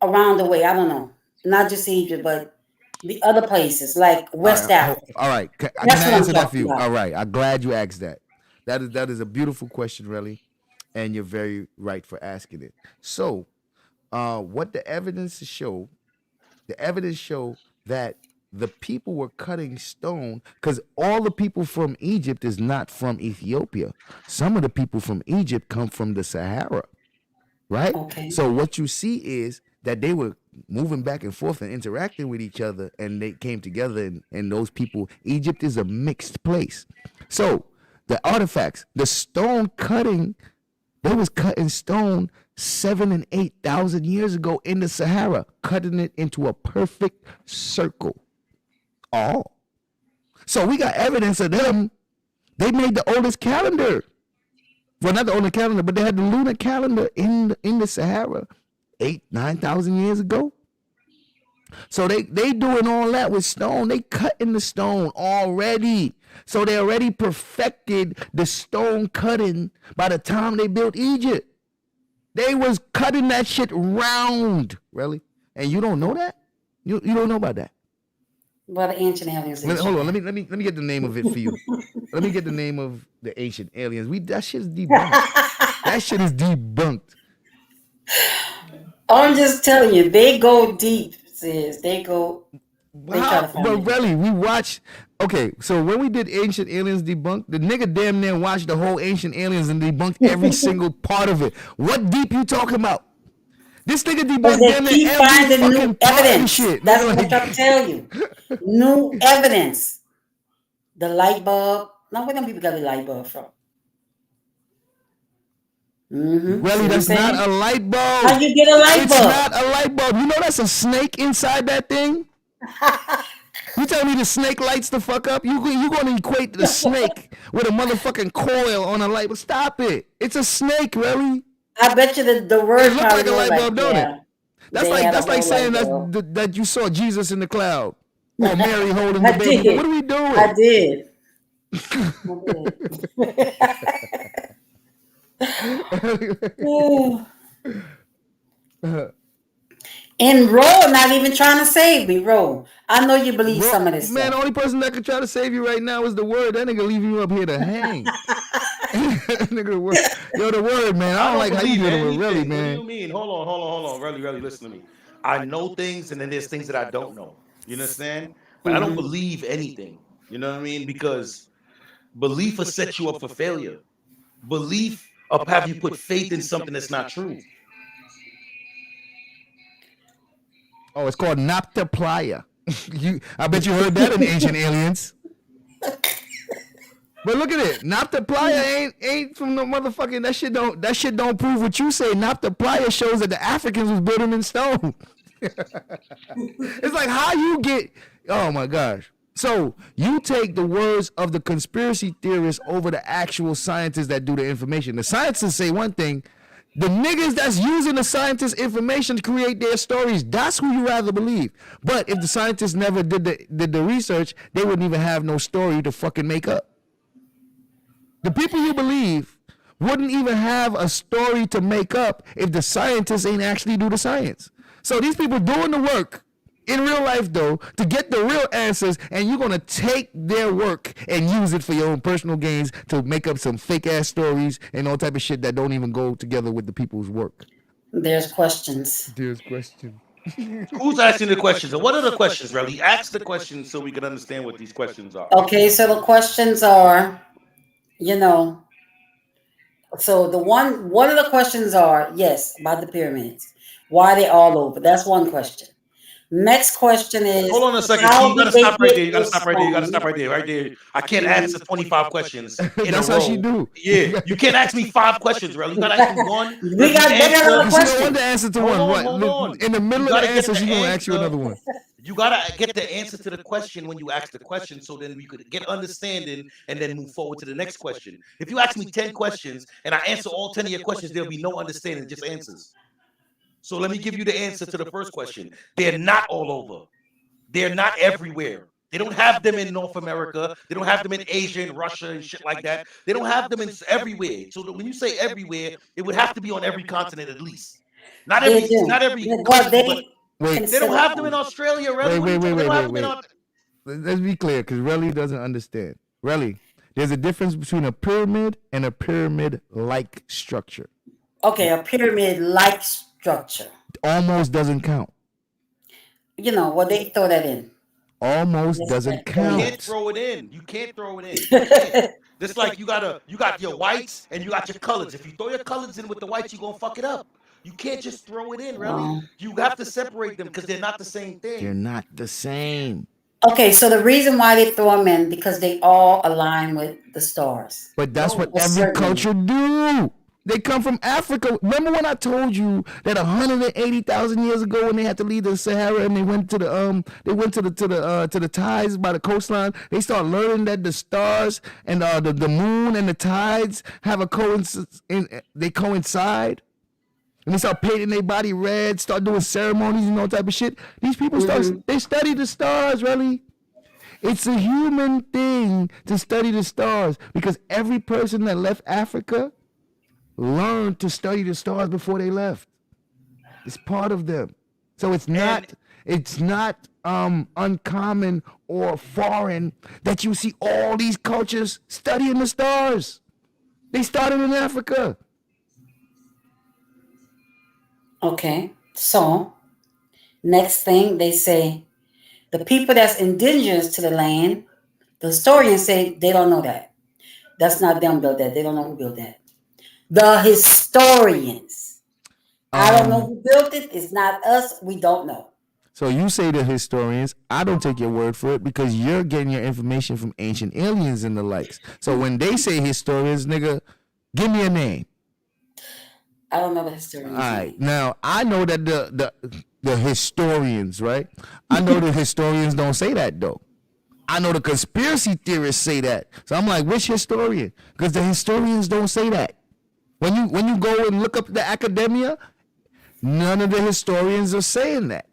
around the way, I don't know, not just Egypt, but the other places like West Africa. All right. Can I answer that for you? All right. I'm glad you asked that. That is a beautiful question, really. And you're very right for asking it. So, what the evidence show that the people were cutting stone, because all the people from Egypt is not from Ethiopia. Some of the people from Egypt come from the Sahara, right? Okay. So what you see is that they were moving back and forth and interacting with each other, and they came together, and those people, Egypt is a mixed place. So the artifacts, the stone cutting, they was cutting stone 7,000 and 8,000 years ago in the Sahara, cutting it into a perfect circle. So we got evidence of them. They made the oldest calendar. Well, not the oldest calendar, but they had the lunar calendar in the Sahara 9,000 years ago. So they doing all that with stone. They cutting the stone already. So they already perfected the stone cutting by the time they built Egypt. They was cutting that shit round, really. And you don't know that? You don't know about that? Well, the ancient aliens. Hold on, let me get the name of it for you. Let me get the name of the ancient aliens. That shit is debunked. That shit is debunked. I'm just telling you, they go deep, sis. They go. Wow, but really, we watched. Okay, so when we did Ancient Aliens Debunked, the nigga damn near watched the whole Ancient Aliens and debunked every single part of it. What deep you talking about? This nigga debunked damn near every fucking part of shit. That's what I'm trying to tell you. New evidence. The light bulb. Now, where them people got the light bulb from? Mm-hmm. Really, that's not a light bulb. How you get a light bulb? It's not a light bulb. You know that's a snake inside that thing? You tell me the snake lights the fuck up? You going to equate the snake with a motherfucking coil on a light bulb? Stop it. It's a snake, really. I bet you the word it look like a light bulb, don't it? That's like saying that you saw Jesus in the cloud or Mary holding the baby. Did. What are we doing? I did. And Ro not even trying to save me, Ro. I know you believe some of this man, stuff. The only person that can try to save you right now is the word. That nigga leaving you up here to hang. Nigga, yo, the word, man. I don't like how you dealing with really, man. What do you mean? Hold on. Really, listen to me. I know things, and then there's things that I don't know. You understand? But I don't believe anything. You know what I mean? Because belief will set you up for failure. Belief will have you put faith in something that's not true. Oh, it's called Napta Playa. I bet you heard that in Ancient Aliens. But look at it. Napta Playa ain't from no motherfucking that shit don't prove what you say. Napta Playa shows that the Africans was building in stone. It's like how you get, oh my gosh. So you take the words of the conspiracy theorists over the actual scientists that do the information. The scientists say one thing. The niggas that's using the scientists' information to create their stories, that's who you rather believe. But if the scientists never did the research, they wouldn't even have no story to fucking make up. The people you believe wouldn't even have a story to make up if the scientists ain't actually do the science. So these people doing the work in real life, though, to get the real answers, and you're gonna take their work and use it for your own personal gains to make up some fake ass stories and all type of shit that don't even go together with the people's work. There's questions. There's question. Who's asking the questions? And what are the questions, really? Ask the questions so we can understand what these questions are. Okay, so the questions are, so one of the questions are, yes, about the pyramids. Why are they all over? That's one question. Next question is, hold on a second. You gotta stop right there. You gotta stop right there. You gotta stop right there. Right there. I can't answer 25 questions in That's a how row. she do. Yeah, you can't ask me 5 questions, bro. You gotta ask me one. We got another She question. don't want the answer to one. Hold on. In the middle You of the gotta get answer, the she's gonna ask you answer. another one. You gotta get the answer to the question when you ask the question, so then we could get understanding and then move forward to the next question. If you ask me 10 questions and I answer all 10 of your questions, there'll be no understanding, just answers. So let me give you the answer to the first question. They're not all over. They're not everywhere. They don't have them in North America. They don't have them in Asia and Russia and shit like that. They don't have them in everywhere. So when you say everywhere, it would have to be on every continent at least. Not every But country, Wait, but they don't have them in Australia, really. wait. Let's be clear, because Relly doesn't understand. Relly, there's a difference between a pyramid and a pyramid-like structure. Okay, a pyramid-like structure. Almost doesn't count. They throw that in. Almost doesn't count. You can't throw it in. You can't. It's like you got your whites and you got your colors. If you throw your colors in with the whites, you're gonna fuck it up. You can't just throw it in, really. You have to separate them because they're not the same thing. They're not the same. Okay, so the reason why they throw them in because they all align with the stars. But that's what every culture do. They come from Africa. Remember when I told you that 180,000 years ago, when they had to leave the Sahara and they went to the tides by the coastline, they start learning that the stars and the moon and the tides have they coincide. And they start painting their body red, start doing ceremonies and all type of shit. These people they study the stars, really. It's a human thing to study the stars because every person that left Africa learned to study the stars before they left. It's part of them. So it's not uncommon or foreign that you see all these cultures studying the stars. They started in Africa. Okay, so next thing they say, the people that's indigenous to the land, the historians say they don't know that. That's not them built that. They don't know who built that. The historians. I don't know who built it. It's not us. We don't know. So you say the historians. I don't take your word for it because you're getting your information from ancient aliens and the likes. So when they say historians, nigga, give me a name. I don't know the historians. All right. Now, I know that the historians, right? I know the historians don't say that, though. I know the conspiracy theorists say that. So I'm like, which historian? Because the historians don't say that. When you go and look up the academia, none of the historians are saying that.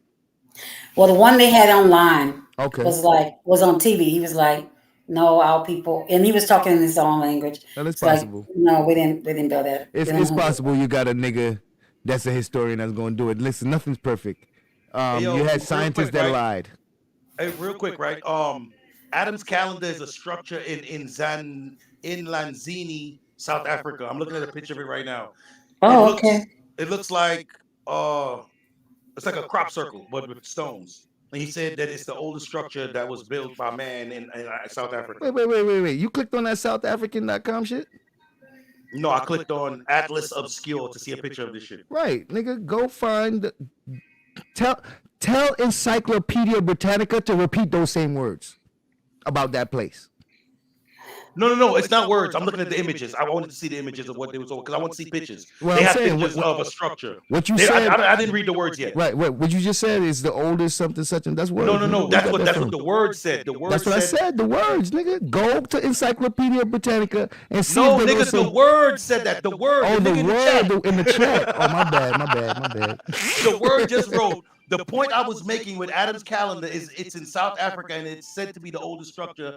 Well, the one they had online was on TV. He was like, no, our people, and he was talking in his own language. Well, it's possible. Like, no, we didn't build that. It's possible you got a nigga that's a historian that's going to do it. Listen, nothing's perfect. You had scientists that lied. Hey, real quick, right? Adam's calendar is a structure in Lanzini, South Africa. I'm looking at a picture of it right now. Okay. It looks like it's like a crop circle, but with stones. And he said that it's the oldest structure that was built by man in South Africa. Wait. You clicked on that SouthAfrican.com shit? No, I clicked on Atlas Obscure to see a picture of this shit. Right, nigga, go find tell Encyclopedia Britannica to repeat those same words about that place. No, it's not words. I'm looking at the images. I wanted to see the images of what they was over because I want to see pictures. Well, they have pictures of a structure. What you said? I didn't read the words yet. Right. What you just said is the oldest something such and that's words. No. That's what the word said. That's what I said. The words, nigga. Go to Encyclopedia Britannica and see. No, nigga, the word said that. The word. Oh, the word in the chat. Oh, my bad. The word just wrote. The point I was making with Adam's calendar is it's in South Africa and it's said to be the oldest structure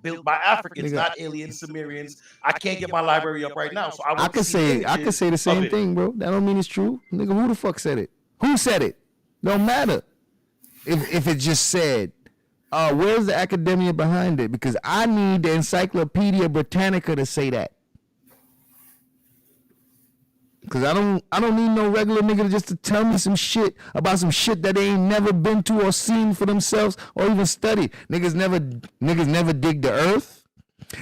built by Africans, not alien Sumerians. I can't get my library up right now, so I can say the same thing, bro. That don't mean it's true, nigga. Who the fuck said it? Who said it? Don't matter. if it just said, where's the academia behind it? Because I need the Encyclopedia Britannica to say that. Cause I don't need no regular nigga just to tell me some shit about some shit that they ain't never been to or seen for themselves or even studied. Niggas never dig the earth.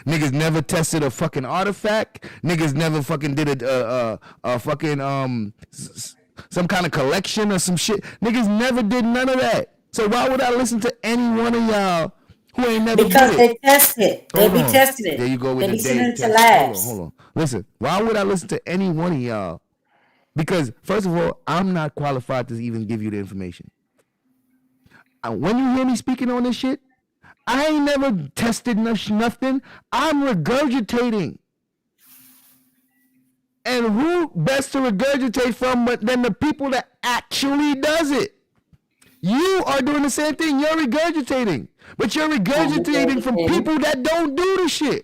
Niggas never tested a fucking artifact. Niggas never fucking did a fucking some kind of collection or some shit. Niggas never did none of that. So why would I listen to any one of y'all who ain't never Because did it? they test it. They be tested it. There you go with they the be sending day it to test. labs. Hold on. Listen, why would I listen to any one of y'all? Because first of all, I'm not qualified to even give you the information. When you hear me speaking on this shit, I ain't never tested nothing. I'm regurgitating. And who best to regurgitate from but than the people that actually does it? You are doing the same thing. You're regurgitating. But you're regurgitating from people that don't do the shit.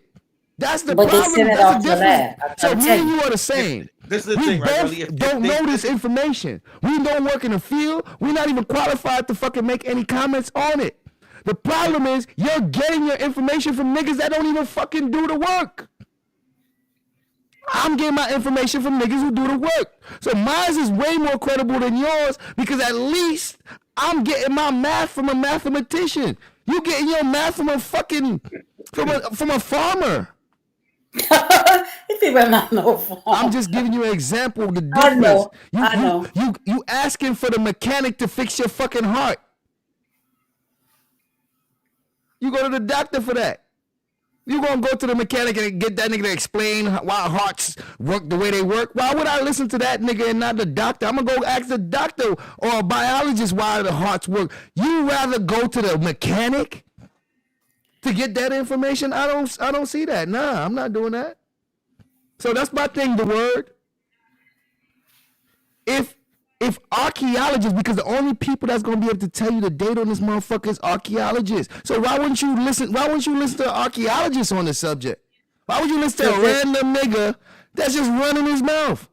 That's the But problem. they send it That's off the to difference. lab. So me and you are the same. This is the we thing, right, both Relly? don't know this information. We don't work in the field. We're not even qualified to fucking make any comments on it. The problem is you're getting your information from niggas that don't even fucking do the work. I'm getting my information from niggas who do the work. So mine is way more credible than yours because at least I'm getting my math from a mathematician. You getting your math from a fucking from a farmer. If people not know farm. I'm just giving you an example of the I difference. know. You asking for the mechanic to fix your fucking heart. You go to the doctor for that. You gonna go to the mechanic and get that nigga to explain why hearts work the way they work? Why would I listen to that nigga and not the doctor? I'm gonna go ask the doctor or a biologist why the hearts work. You rather go to the mechanic to get that information? I don't see that. Nah, I'm not doing that. So that's my thing, the word. If archaeologists, because the only people that's gonna be able to tell you the date on this motherfucker is archaeologists. So why wouldn't you listen to archaeologists on the subject? Why would you listen to a random nigga that's just running his mouth?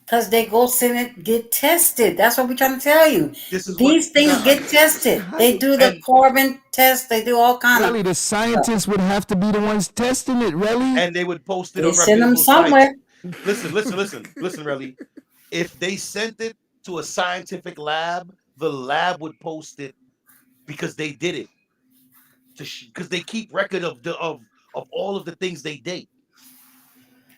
Because they go send it, get tested. That's what we're trying to tell you. These things get tested. They do the carbon test. They do all kind of. Really, the scientists would have to be the ones testing it, really. And they would post it They on send them reputable somewhere. sites. Listen, Relly. If they sent it to a scientific lab, the lab would post it because they did it. Because they keep record of all of the things they date.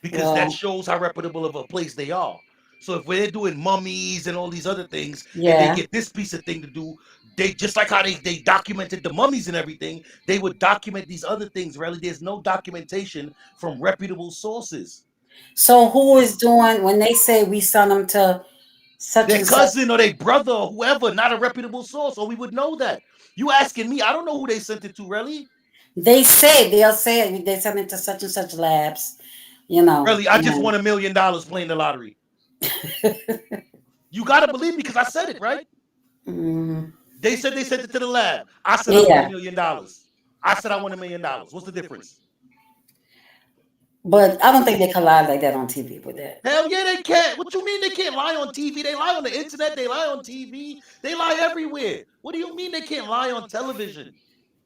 Because that shows how reputable of a place they are. So if they're doing mummies and all these other things, and they get this piece of thing to do, they just like how they documented the mummies and everything, they would document these other things. Really, there's no documentation from reputable sources. So who is doing when they say we send them to such their and cousin such? or their brother or whoever, not a reputable source, or we would know that. You asking me? I don't know who they sent it to, really. They'll say they send it to such and such labs. You know. Really, I just won $1 million playing the lottery. You gotta believe me because I said it, right? They said they sent it to the lab. I said I won $1 million. I said I won $1 million. What's the difference? But I don't think they can lie like that on TV with that. Hell yeah, they can't. What you mean they can't lie on TV? They lie on the internet. They lie on TV. They lie everywhere. What do you mean they can't lie on television?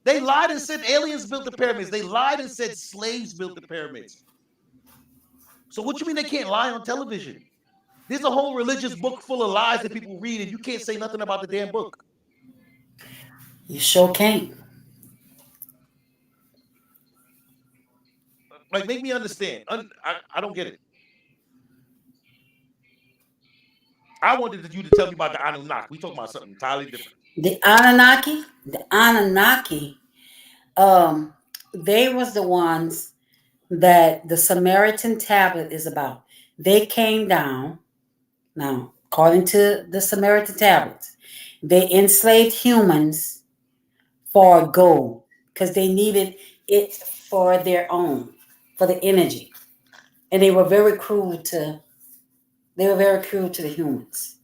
They lied and said aliens built the pyramids. They lied and said slaves built the pyramids. So what you mean they can't lie on television? There's a whole religious book full of lies that people read, and you can't say nothing about the damn book. You sure can't. Like, make me understand. I don't get it. I wanted you to tell me about the Anunnaki. We talking about something entirely different. The Anunnaki, they was the ones that the Samaritan tablet is about. They came down. Now, according to the Samaritan tablets, they enslaved humans for gold because they needed it for their own, for the energy, and they were very cruel to. They were very cruel to the humans.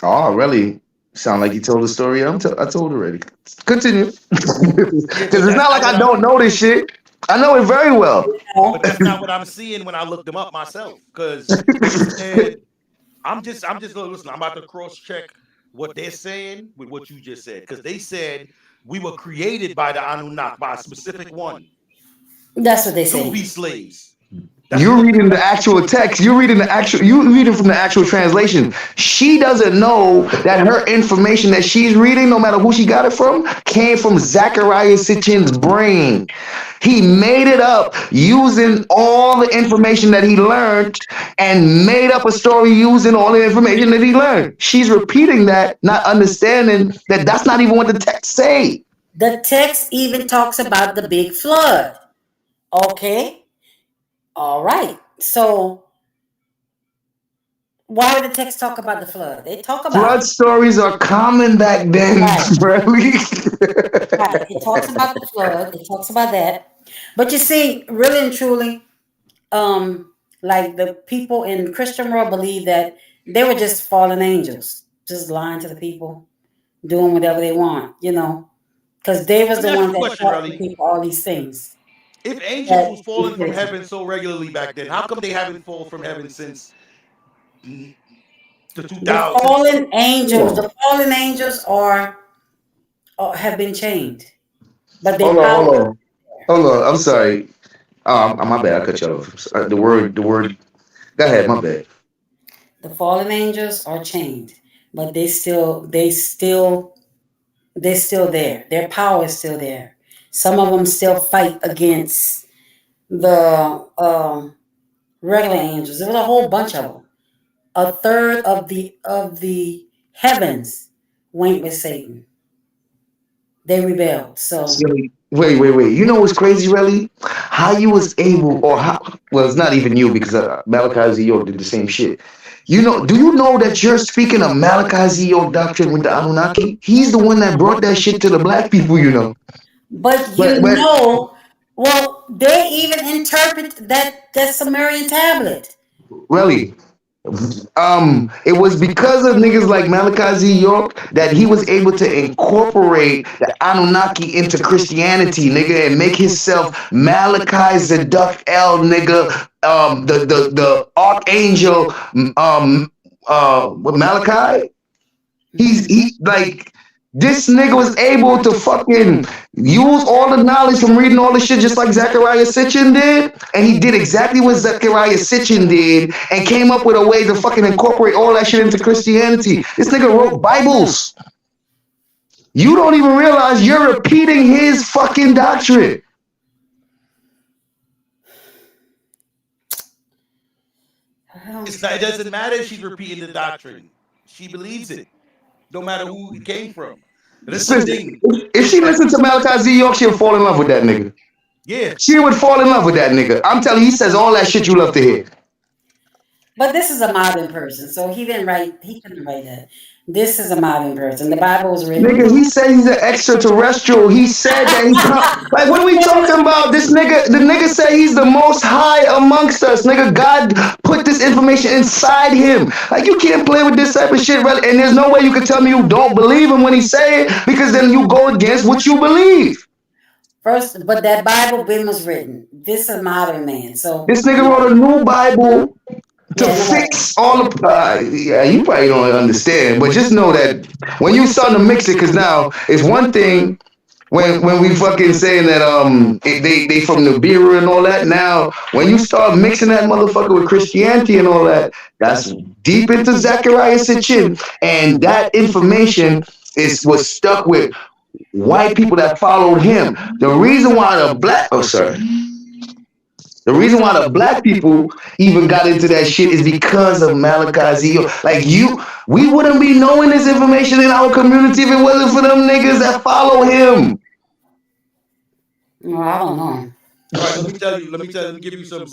Oh, really? Sound like you told the story. I told already. Continue. Because it's not like I don't know this shit. I know it very well. But that's not what I'm seeing when I look them up myself. Because I'm just listen. I'm about to cross check what they're saying with what you just said, because they said we were created by the Anunnaki, by a specific one, That's what they to say. be slaves. You're reading the actual text. You're reading from the actual translation. She doesn't know that her information that she's reading, no matter who she got it from, came from Zachariah Sitchin's brain. He made it up using all the information that he learned and made up a story using all the information that he learned. She's repeating that, not understanding that that's not even what the text say. The text even talks about the big flood. Okay. All right. So why would the text talk about the flood? They talk about Flood stories are common back then, really. right. It talks about the flood. It talks about that. But you see, really and truly, like the people in Christian world believe that they were just fallen angels, just lying to the people, doing whatever they want, because they was the Let me ask ones you a that question, taught the Relly. people all these things. If angels was falling from heaven so regularly back then, how come they haven't fallen from heaven since the The 2000s? fallen angels are have been chained, but they Hold on, hold power. on. Hold on. I'm sorry. My bad. I cut you off. The word. Go ahead. My bad. The fallen angels are chained, but they're still there. Their power is still there. Some of them still fight against the regular angels. There was a whole bunch of them. A third of the heavens went with Satan. They rebelled. So Wait. You know what's crazy, really? How you was able, or how? Well, it's not even you because Malachi Z. did the same shit. Do you know that you're speaking of Malachi Z. doctrine with the Anunnaki? He's the one that brought that shit to the black people. but But well, they even interpret that Sumerian tablet. really, it was because of niggas like Malachi Z. York that he was able to incorporate the Anunnaki into Christianity, nigga, and make himself Malachi Zadok El, nigga, the archangel, with Malachi. He like this nigga was able to fucking use all the knowledge from reading all the shit just like Zachariah Sitchin did, and he did exactly what Zachariah Sitchin did and came up with a way to fucking incorporate all that shit into Christianity. This nigga wrote Bibles. You don't even realize you're repeating his fucking doctrine. It doesn't matter if she's repeating the doctrine. She believes it, no matter who it came from. This is the thing. If she listened to Malachi Z. York, she'll fall in love with that nigga. Yeah. She would fall in love with that nigga. I'm telling you, he says all that shit you love to hear. But this is a modern person, so he couldn't write that. This is a modern person. The Bible was written. Nigga, he said he's an extraterrestrial. He said that he like, what are we talking about? The nigga said he's the most high amongst us. Nigga, God put this information inside him. Like, you can't play with this type of shit, right? And there's no way you can tell me you don't believe him when he say it, because then you go against what you believe. First, but that Bible was written. This is a modern man. So this nigga wrote a new Bible to fix all the you probably don't understand, but just know that when you start to mix it, because now it's one thing when we fucking saying that they from Nibiru and all that. Now when you start mixing that motherfucker with Christianity and all that, that's deep into Zachariah Sitchin, and that information was stuck with white people that followed him. The reason why the black people even got into that shit is because of Malachi Z. Like, we wouldn't be knowing this information in our community if it wasn't for them niggas that follow him. No, I don't know. All right, let me give you some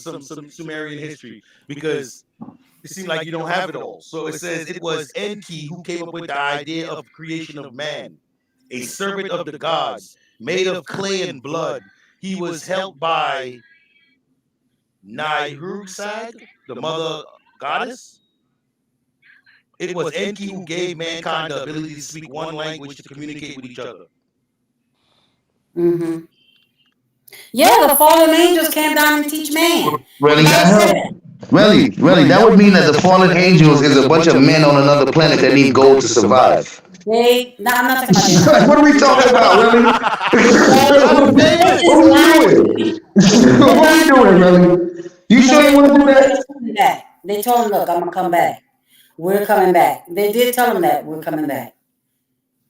Sumerian history, because it seems like you don't have it all. So it says it was Enki who came up with the idea of creation of man, a servant of the gods, made of clay and blood. He was helped by Nibiru, the mother goddess. It was Enki who gave mankind the ability to speak one language to communicate with each other. Yeah, the fallen angels came down and teach man. Really got help. Really, that would mean that the fallen angels is a bunch of men on another planet that need gold to survive. I'm not talking about that. Like, what are we talking about, really? What are we doing? What are we doing, really? You sure you want to do that? They told him, look, I'm gonna come back. We're coming back. They did tell him that we're coming back.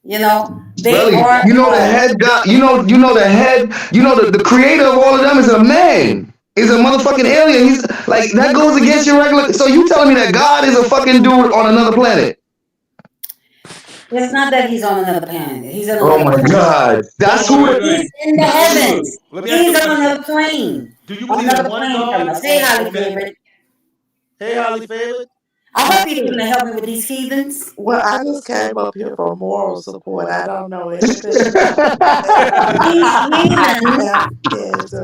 You know, Really? You know the head guy. You know the head. You know the creator of all of them is a man. Is a motherfucking alien. He's like that goes against your regular. So you telling me that God is a fucking dude on another planet? It's not that he's on another planet. He's on Oh my God! That's who. He's in the heavens. He's on another plane. Do you believe in one God? Say Holly favorite. Hey, Holly favorite. I hope you're going to help me with these heathens. Well, I just came up here for moral support. I don't know anything.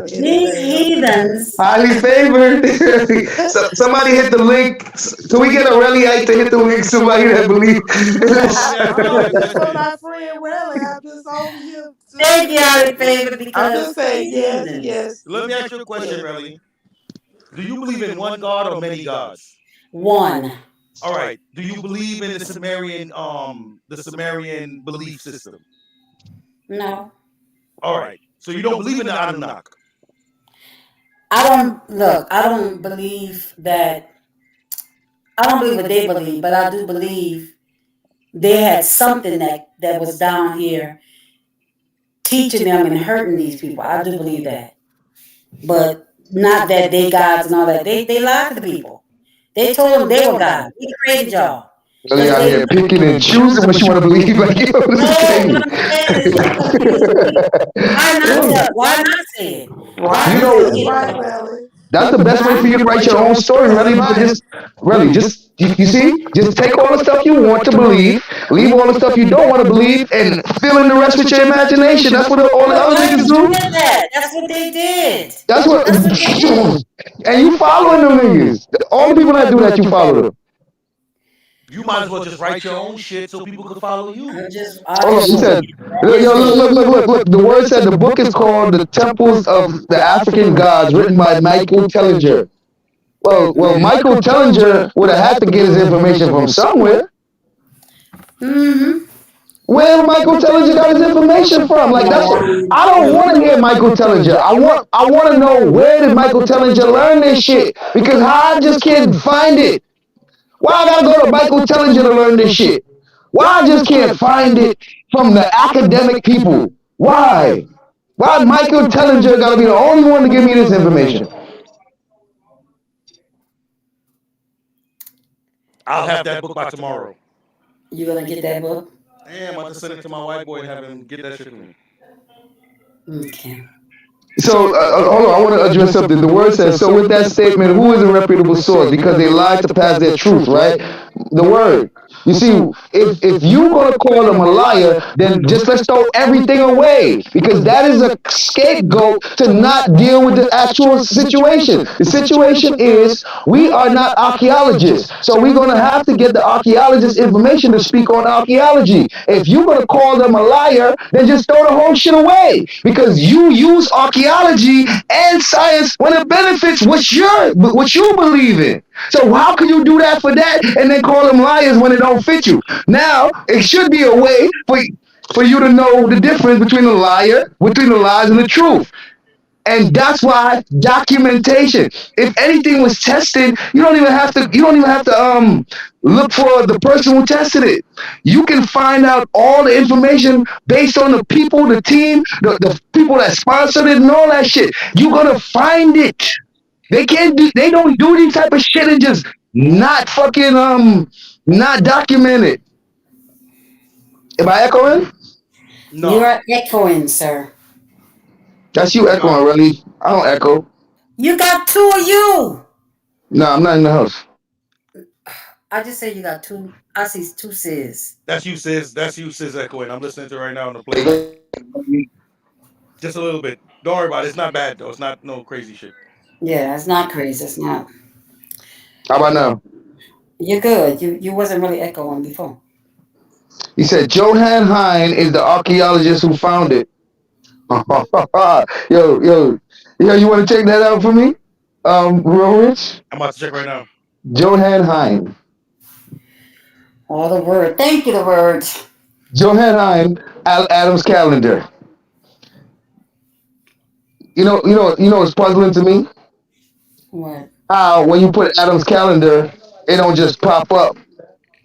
These heathens. Highly favored. So, somebody hit the link. Can we get a Reliite to hit the link? Somebody that believes. That's for my friend Relly. I'm just over here. Thank you, Holly favorite. Because I'm just saying yes. Let me ask you a question, Relly. Do you believe in one God or many gods? One. All right. Do you believe in the Sumerian belief system? No. All right. So you don't believe in the Anunnaki? I don't believe that. I don't believe what they believe, but I do believe they had something that was down here teaching them and hurting these people. I do believe that. But not that they gods and all that. They lied to the people. They told them they were God. We created y'all. Really out here picking and choosing what you want to believe. Like, you know what I'm saying? Why not say it? You know, that's the best way for you to write your own story, really. Just you see, just take all the stuff you want to believe, leave all the stuff you don't want to believe, and fill in the rest with your imagination. That's what all the other niggas do. That's what they did. That's what. And you following them niggas. All the people that do that, you follow them. You might as well just write your own shit so people can follow you. He said, look. The word said the book is called The Temples of the African Gods, written by Michael Tellinger. Well, Michael Tellinger would have had to get his information from somewhere. Mm-hmm. Where Michael Tellinger got his information from? Like that's what, I don't want to hear Michael Tellinger. I want to know, where did Michael Tellinger learn this shit? Because I just can't find it. Why I gotta go to Michael Tellinger to learn this shit? Why I just can't find it from the academic people? Why? Why Michael Tellinger gotta be the only one to give me this information? I'll have that book by tomorrow. You gonna get that book? Yeah, I'm about to send it to my white boy and have him get that shit to me. Okay. So, hold on, I want to address something. The word says, so with that statement, who is a reputable source? Because they lied to pass their truth, right? The word. You see, if you're going to call them a liar, then just let's throw everything away. Because that is a scapegoat to not deal with the actual situation. The situation is, we are not archaeologists. So we're going to have to get the archaeologists' information to speak on archaeology. If you're going to call them a liar, then just throw the whole shit away. Because you use archaeology and science when it benefits what you believe in. So how can you do that for that and then call them liars when it don't fit you? Now, it should be a way for you to know the difference between the lies and the truth. And that's why documentation. If anything was tested, you don't even have to look for the person who tested it. You can find out all the information based on the people, the team, the people that sponsored it and all that shit. You're gonna find it. They don't do these type of shit and just not fucking not document it. Am I echoing? No. You're echoing, sir. That's you echoing, really. I don't echo. You got two of you. No, I'm not in the house. I just said you got two. I see two sis. That's you, sis. That's you, sis, echoing. I'm listening to it right now on the play. Just a little bit. Don't worry about it. It's not bad, though. It's not no crazy shit. Yeah, it's not crazy. It's not. How about now? You're good. You wasn't really echoing before. He said Johann Hein is the archaeologist who found it. Yo, you want to check that out for me? Real Rich, I'm about to check right now. Johann Hein. Oh, the word. Thank you, the words. Johann Hein, Adam's calendar. It's puzzling to me What? how when you put Adam's calendar, it don't just pop up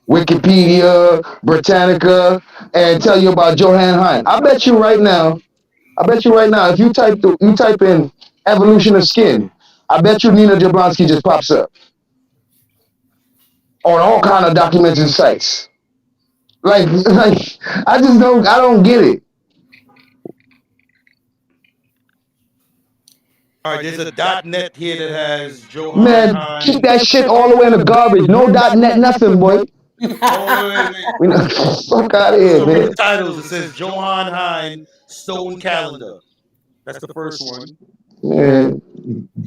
Wikipedia, Britannica, and tell you about Johann Hein. I bet you right now, if you type in evolution of skin, I bet you Nina Jablonski just pops up on all kind of documented sites. Like I don't get it. All right, there's a .net here that has Johann Man, keep Hein. that shit all the way in the garbage. No .net nothing, boy. Oh, wait. We know, fuck out of here, So from man. the titles, it says Johann Hein Stone Calendar. That's the first one. Man.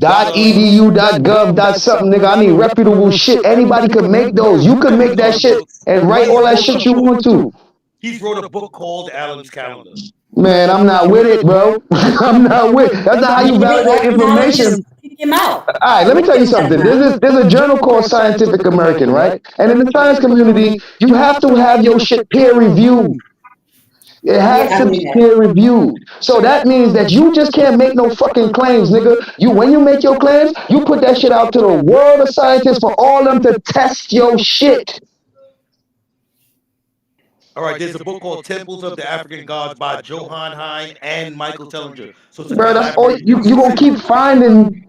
.edu, .gov, .something, nigga. I need reputable shit. Anybody could make those. You could make that shit and write all that shit you want to. He's wrote a book called Adam's Calendar. Man, I'm not with it, bro. I'm not with it. That's not how you validate information. Kick him out. All right, let me tell you something. There's a journal called Scientific American, right? And in the science community, you have to have your shit peer reviewed. It has to be peer reviewed. So that means that you just can't make no fucking claims, nigga. When you make your claims, you put that shit out to the world of scientists for all them to test your shit. All right, there's a book called Temples of the African Gods by Johann Hein and Michael Tellinger. So it's a Bro, that's all you collaboration. gonna keep finding.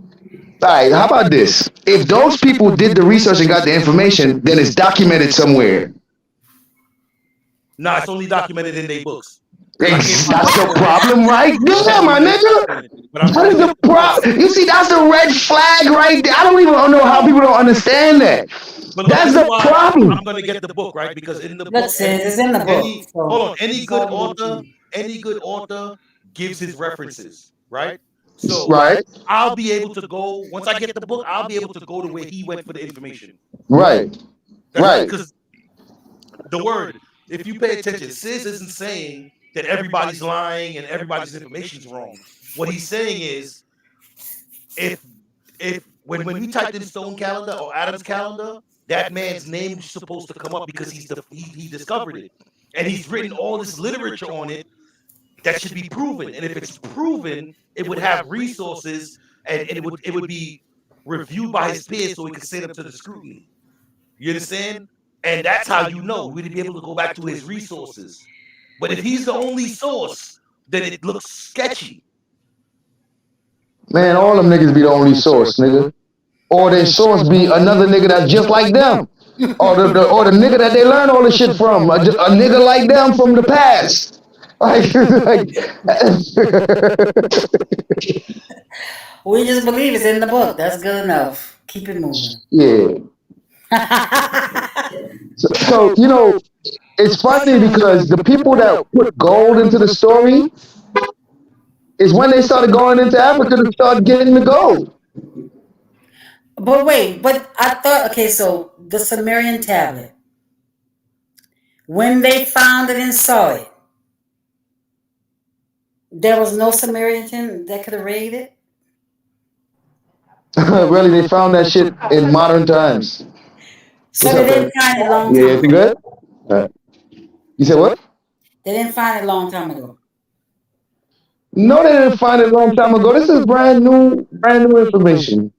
All right, how about this? If those people did the research and got the information, then it's documented somewhere. Nah, it's only documented in their books. That's the problem right there, my nigga. That is the problem. You see, that's the red flag right there. I don't even know how people don't understand that. That's the problem. I'm gonna get the book, right? Because in the book, Listen, it's in the book. hold on, any good author gives his references, right? So Right. I'll be able to go once I get the book. I'll be able to go to where he went for the information. Right. Right. Because the word, if you pay attention, Sis isn't saying that everybody's lying and everybody's information's wrong. What he's saying is, if when we typed in Stone Calendar or Adam's Calendar, that man's name is supposed to come up because he discovered it, and he's written all this literature on it that should be proven. And if it's proven, it would have resources and it would be reviewed by his peers so he could send them to the scrutiny. You understand? And that's how you know we'd be able to go back to his resources. But if he's the only source, then it looks sketchy. Man, all them niggas be the only source, nigga. Or their source be another nigga that's just like them. Or the nigga that they learn all the shit from. A nigga like them from the past. We just believe it's in the book. That's good enough. Keep it moving. Yeah. So, it's funny because the people that put gold into the story is when they started going into Africa to start getting the gold. But wait, I thought, okay, so the Sumerian tablet, when they found it and saw it, there was no Sumerian that could have read it? Really, they found that shit in modern times. So they didn't find it a long time ago. Yeah, you good? You said what? They didn't find it a long time ago. No, they didn't find it a long time ago. This is brand new information.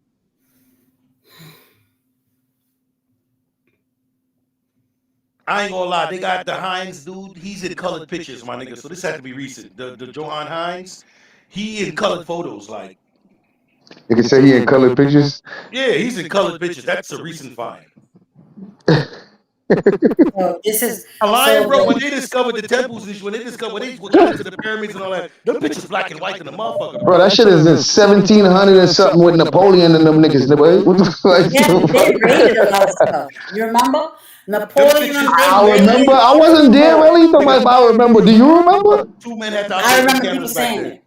I ain't gonna lie, they got the Hines dude. He's in colored pictures, my nigga. So this had to be recent. The Johann Hines, he in colored photos, like. You can say he in colored pictures. Yeah, he's in colored pictures. That's a recent find. This is a lion, bro. When they discovered the temples, when they got into the pyramids and all that, them pictures black and white than the motherfucker. Bro, that shit is in 1700 and something with Napoleon and them niggas. What the fuck? Yeah, they raided a lot of stuff. You remember? Napoleon. I remember. I wasn't there really. You talking about if I remember? Do you remember? I remember people saying it.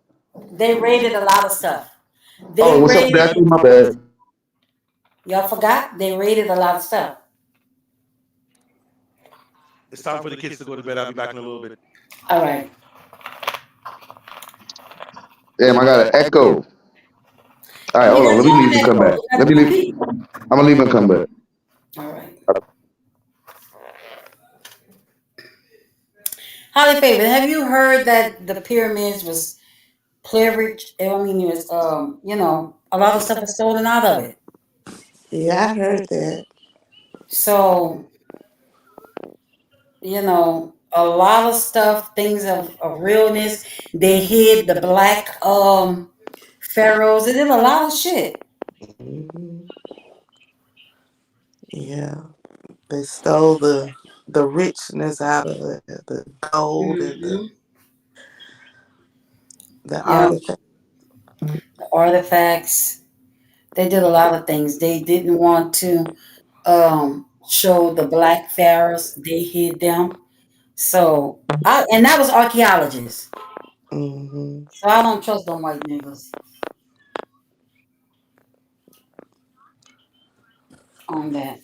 They raided a lot of stuff. What's up, Dad? My bad. Y'all forgot? They raided a lot of stuff. It's time for the kids to go to bed. I'll be back in a little bit. All right. Damn, I got an echo. All right, You hold on. got Let me long leave and come echo. back. You got Let me two leave. people. I'm gonna leave and come back. All right. Holly Favorite, have you heard that the pyramids was privilege? I mean, it was a lot of stuff was stolen out of it. Yeah, I heard that. So a lot of stuff, things of realness. They hid the black pharaohs. They did a lot of shit. Mhm. Yeah, they stole the richness out of it, the gold and Hmm. the Yeah, artifact. the artifacts. They did a lot of things. They didn't want to show the black pharaohs. They hid them. So and that was archaeologists. Hmm. So I don't trust them white niggas on that.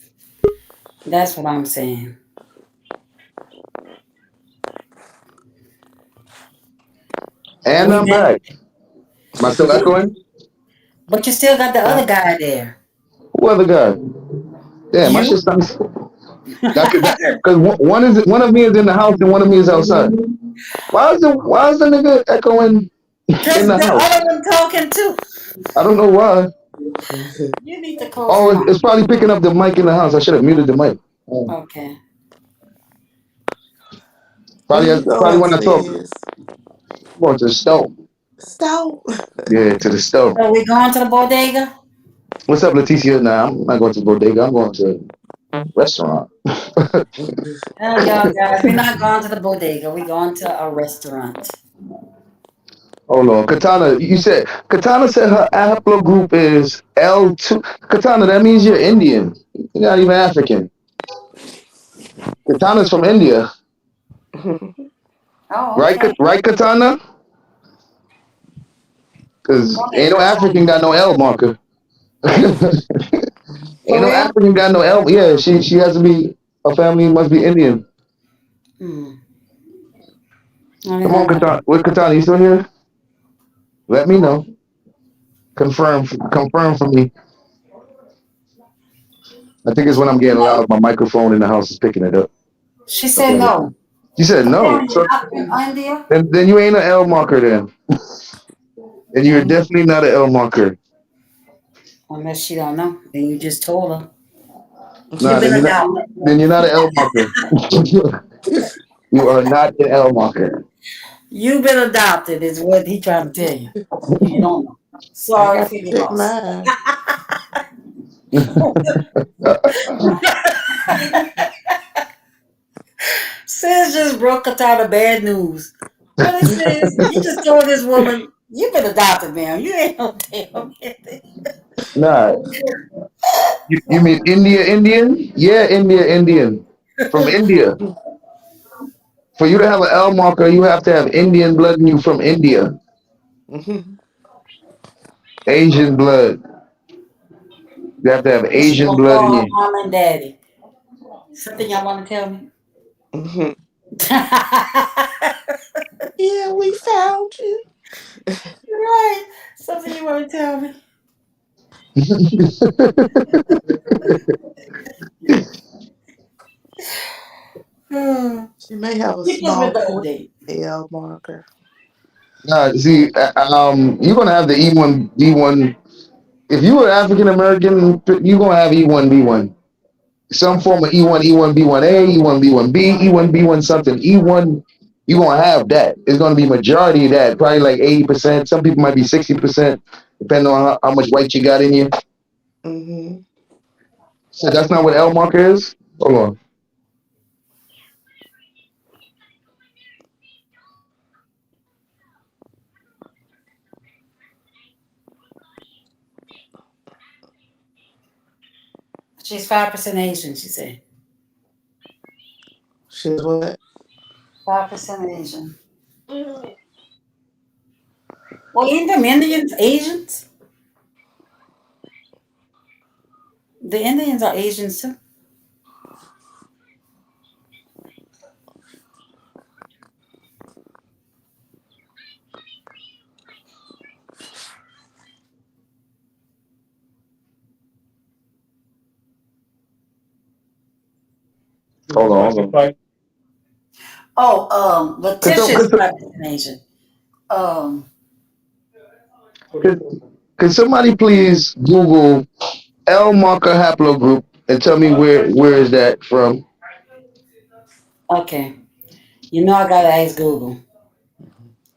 That's what I'm saying. And We I'm met, back. Am I still echoing? but you still got the other guy there. Who other guy? Damn, my shit You. sounds. Because one of me is in the house and one of me is outside. Why is the nigga echoing Because in the the house? other one talking too. I don't know why. You need to close Oh, your it's mouth. probably picking up the mic in the house. I should have muted the mic. Okay. Where you Probably going, when I talk. sis? I'm going to the stove. Stop. Yeah, to the stove. So we going to the bodega? What's up, Leticia? Nah, I'm not going to the bodega. I'm going to a restaurant. Oh, y'all guys, we're not going to the bodega. We're going to a restaurant. Hold on. Katana said her haplogroup is L2. Katana, that means you're Indian. You're not even African. Katana's from India. Oh, Right, okay. right, Katana? Because Go ain't ahead, no African Katana. got no L marker. For Ain't no real? African got no L. Yeah, she has to be, her family must be Indian. Hmm. I didn't Come on, know that. Katana. What, Katana, you still here? Let me know. Confirm for me. I think it's when I'm getting No. loud. My microphone in the house is picking it up. She Okay. said no. You said no. Apparently So not in India. then you ain't an L marker then. And you're Mm. definitely not an L marker. Unless she don't know. Then you just told her. You've Nah, been adopted. then you're not an L marker. You are not an L marker. You've been adopted is what he trying to tell you. You don't know. I Sorry got for to your check loss. mine. Sis just broke us out of bad news. What it says, you just told this woman, you've been adopted, man. You ain't no damn anything. Nah, you mean India Indian? Yeah, India Indian. From India. For you to have an L marker, you have to have Indian blood in you from India. Asian blood. You have to have And she Asian gonna blood in call her you. mom and daddy. Something y'all want to tell me? Yeah, we found you. Right. Something you want to tell me? Hmm. She may have a Keep us small with the queen update. L marker. Nah, see, you're gonna have the E1 B1. If you were African American, you're gonna have E1 B1. Some form of E1, E1 B1A, E1 B1B, E1 B1 something. E1, you're gonna have that. It's gonna be majority of that, probably like 80%. Some people might be 60%, depending on how much white you got in you. Hmm. So that's not what L marker is. Hold on. She's 5% Asian, she said. She's what? 5% Asian. Well, ain't them Indians Asians? The Indians are Asians too. Hold on, hold on. Oh, Could, some, Letitia's could, some- my destination. Um, could, could somebody please Google L marker haplogroup and tell me where is that from? okay. You know I gotta ask Google.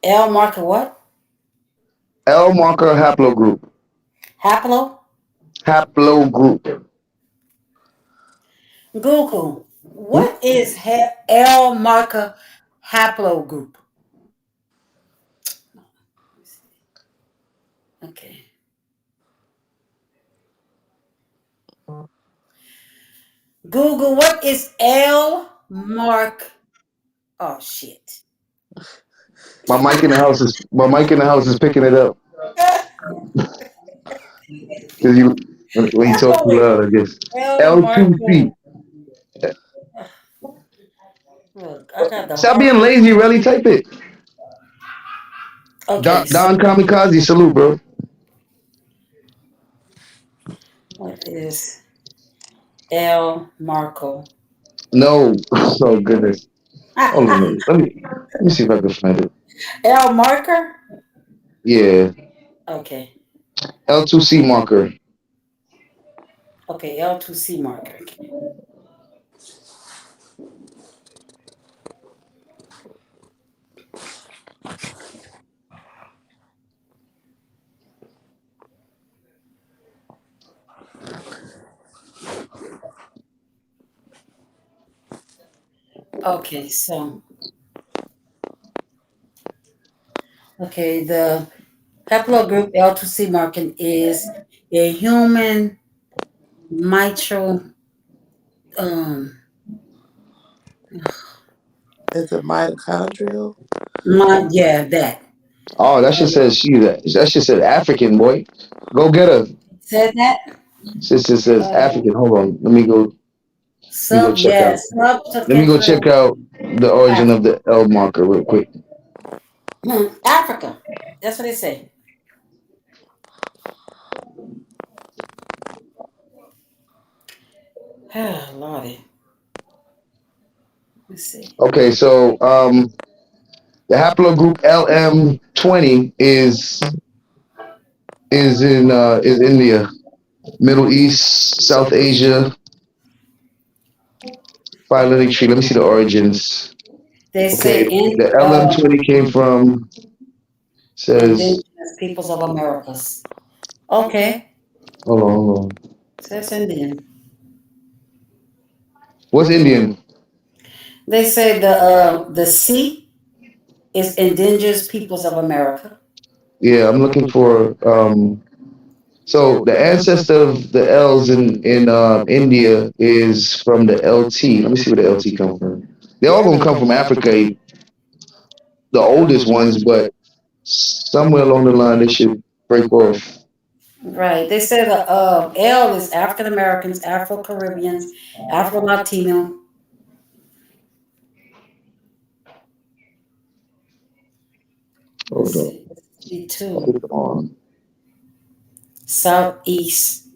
L marker what? L marker haplogroup. Haplo? Haplogroup. Google. Hmm? What is L marker haplogroup? Okay. Google, what is L mark? Oh shit. My mic in the house is picking it up because when you talk too Wait, loud, I guess. L marker. L2C. Look, I got the Stop being hardest. lazy, really. Type it. Okay, so Don Kamikaze, salute, bro. what is L Marco? No. Oh goodness. Hold on a minute. Let me see if I can find it. L marker? Yeah. Okay. L2C marker. Okay, L2C marker. Okay. Okay, so the haplogroup L2C marking is a human mitral um Is it mitochondrial? yeah, that. Oh, that shit says she that shit said African boy. Go get her. Said that? Sister says Uh, African. Hold on. Let me go check out. Let me go check subtropical out the origin of Africa. the L marker real quick. Africa. That's what they say. Lordy. Let's see. Okay, so the haplogroup LM20 is India, Middle East, South Asia, phyletic tree. Let me see the origins. They say Okay, the LM20 came from says indigenous peoples of Americas. Okay. hold on. Says Indian. What's Indian? They say the C is indigenous peoples of America. Yeah, I'm looking for so the ancestor of the L's in India is from the LT. Let me see where the LT come from. They all gonna come from Africa, the oldest ones, but somewhere along the line they should break off. Right. They say the L is African Americans, Afro Caribbeans, Afro Latino. Hold Let's on. see. C2, Hold on. Southeast.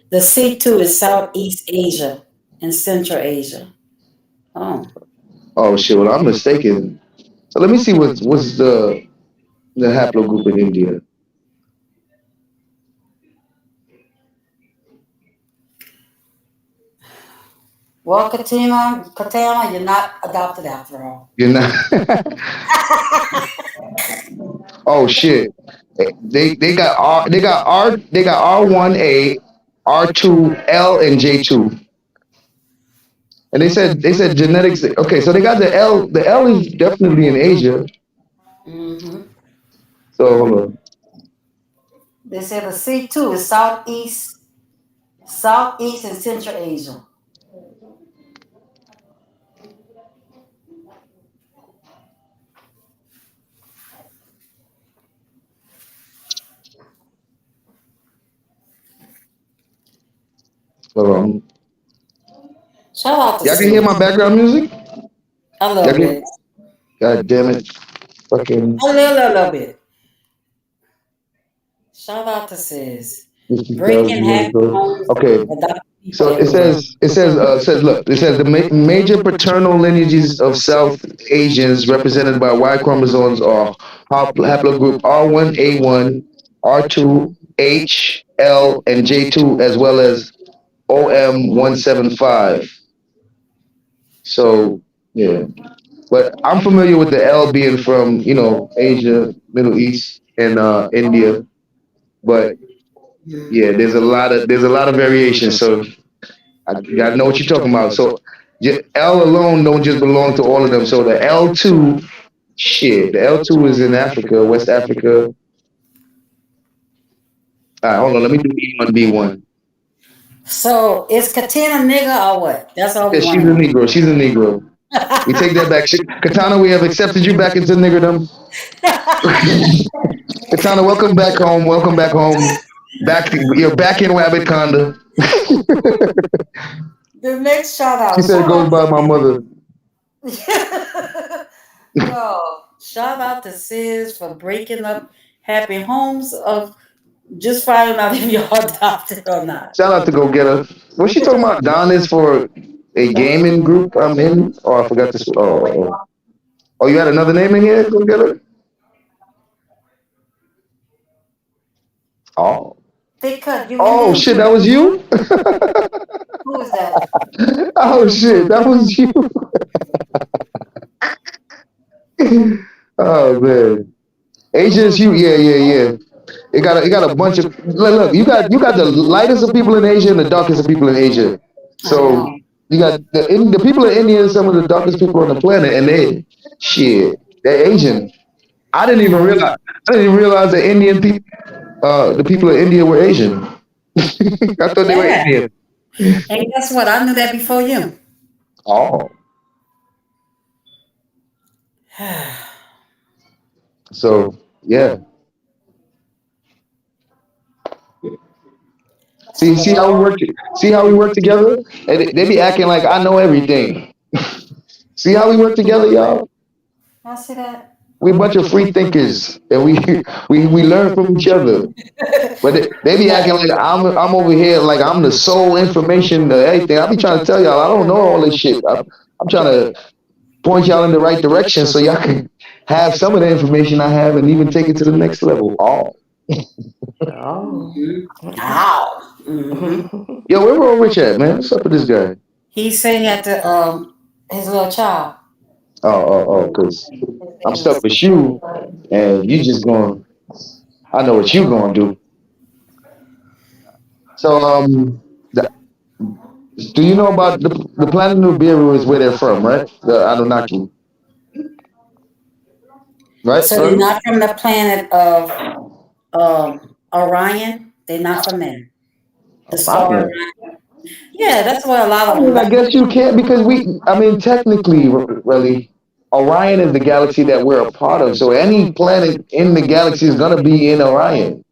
The C2 is Southeast Asia and Central Asia. Oh. Oh shit, well I'm mistaken. So let me see what's the haplogroup in India. Well, Katana, you're not adopted after all. You're not. Oh shit. They got R1A, R2L, and J2. And they said genetics. Okay, so they got the L. The L is definitely in Asia. Mm-hmm. So hold on. They say the C2 is Southeast and Central Asia. Hold on. Shout out to Y'all can hear Sue. my background music? A Y'all little can. bit. God damn it. Fucking. A little bit. Shout out to Sis. 50,000 Breaking years happy ago. homes. Okay. So it says look, it says the major paternal lineages of South Asians represented by Y chromosomes are haplogroup R1A1, R2, H, L, and J2, as well as OM175. So yeah, but I'm familiar with the L being from Asia, Middle East, and India. But yeah, there's a lot of variation. So you gotta know what you're talking about. So L alone don't just belong to all of them. So the L2, shit, the L2 is in Africa, West Africa. All right, hold on, let me do E1, B1. So is Katina nigga or what? That's all Yeah, we she's want a to know. Negro. She's a Negro. We take that back. Katana, we have accepted you back into niggerdom. Katana, welcome back home. Welcome back home. You're back in Wabiconda. The next shout She out. said it goes by my mother. Yo, shout out to Sis for breaking up happy homes of just finding out if y'all adopted or not. Shout out to Go Getter. What's she talking about? Don is for a gaming group I'm in. Oh, I forgot this. Oh, you had another name in here? Go Getter. Oh. Thick cut, you Oh Indian shit, too? that was you? Who was that? Oh shit, that was you. Oh man. Asia is huge. Yeah. It got a bunch of look. You got the lightest of people in Asia and the darkest of people in Asia. I So know. you got the people in India are some of the darkest people on the planet, and they're Asian. I didn't even realize. I didn't even realize that Indian people, the people of India were Asian. I thought they were Yeah. Indian. And guess what? I knew that before you. Oh, so yeah. See how we work. See how we work together. And they be acting like I know everything. See how we work together, y'all. I see that. We a bunch of free thinkers, and we learn from each other. But they be acting like I'm over here like I'm the sole information to everything. I be trying to tell y'all I don't know all this shit. I'm trying to point y'all in the right direction so y'all can have some of the information I have and even take it to the next level. Oh, Oh. Ow. Mm-hmm. yo, where Roll Rich at, man? What's up with this guy? He's saying at the his little child. Because I'm stuck with you, and you just going. I know what you gonna do. So do you know about the planet Nibiru is where they're from, right? The Anunnaki, right? So they're not from the planet of Orion. They're not from there. The star. Yeah. Yeah, that's where a lot I of mean, I them. guess you can't because technically, really, Orion is the galaxy that we're a part of. So any planet in the galaxy is gonna be in Orion.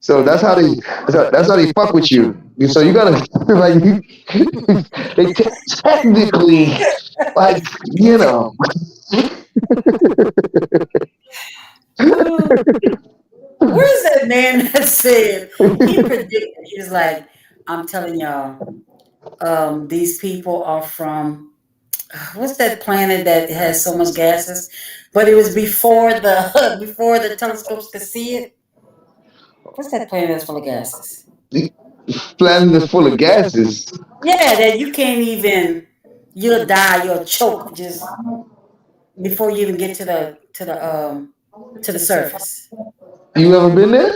So that's how they fuck with you. So you gotta like they technically like you know. Where's that man that said he predicted? He was like, I'm telling y'all, these people are from what's that planet that has so much gases? But it was before the before the telescopes could see it. What's that planet that's full of gases? Planet is full of gases. Yeah, that you can't even. You'll die. You'll choke just before you even get to the surface. You ever been there?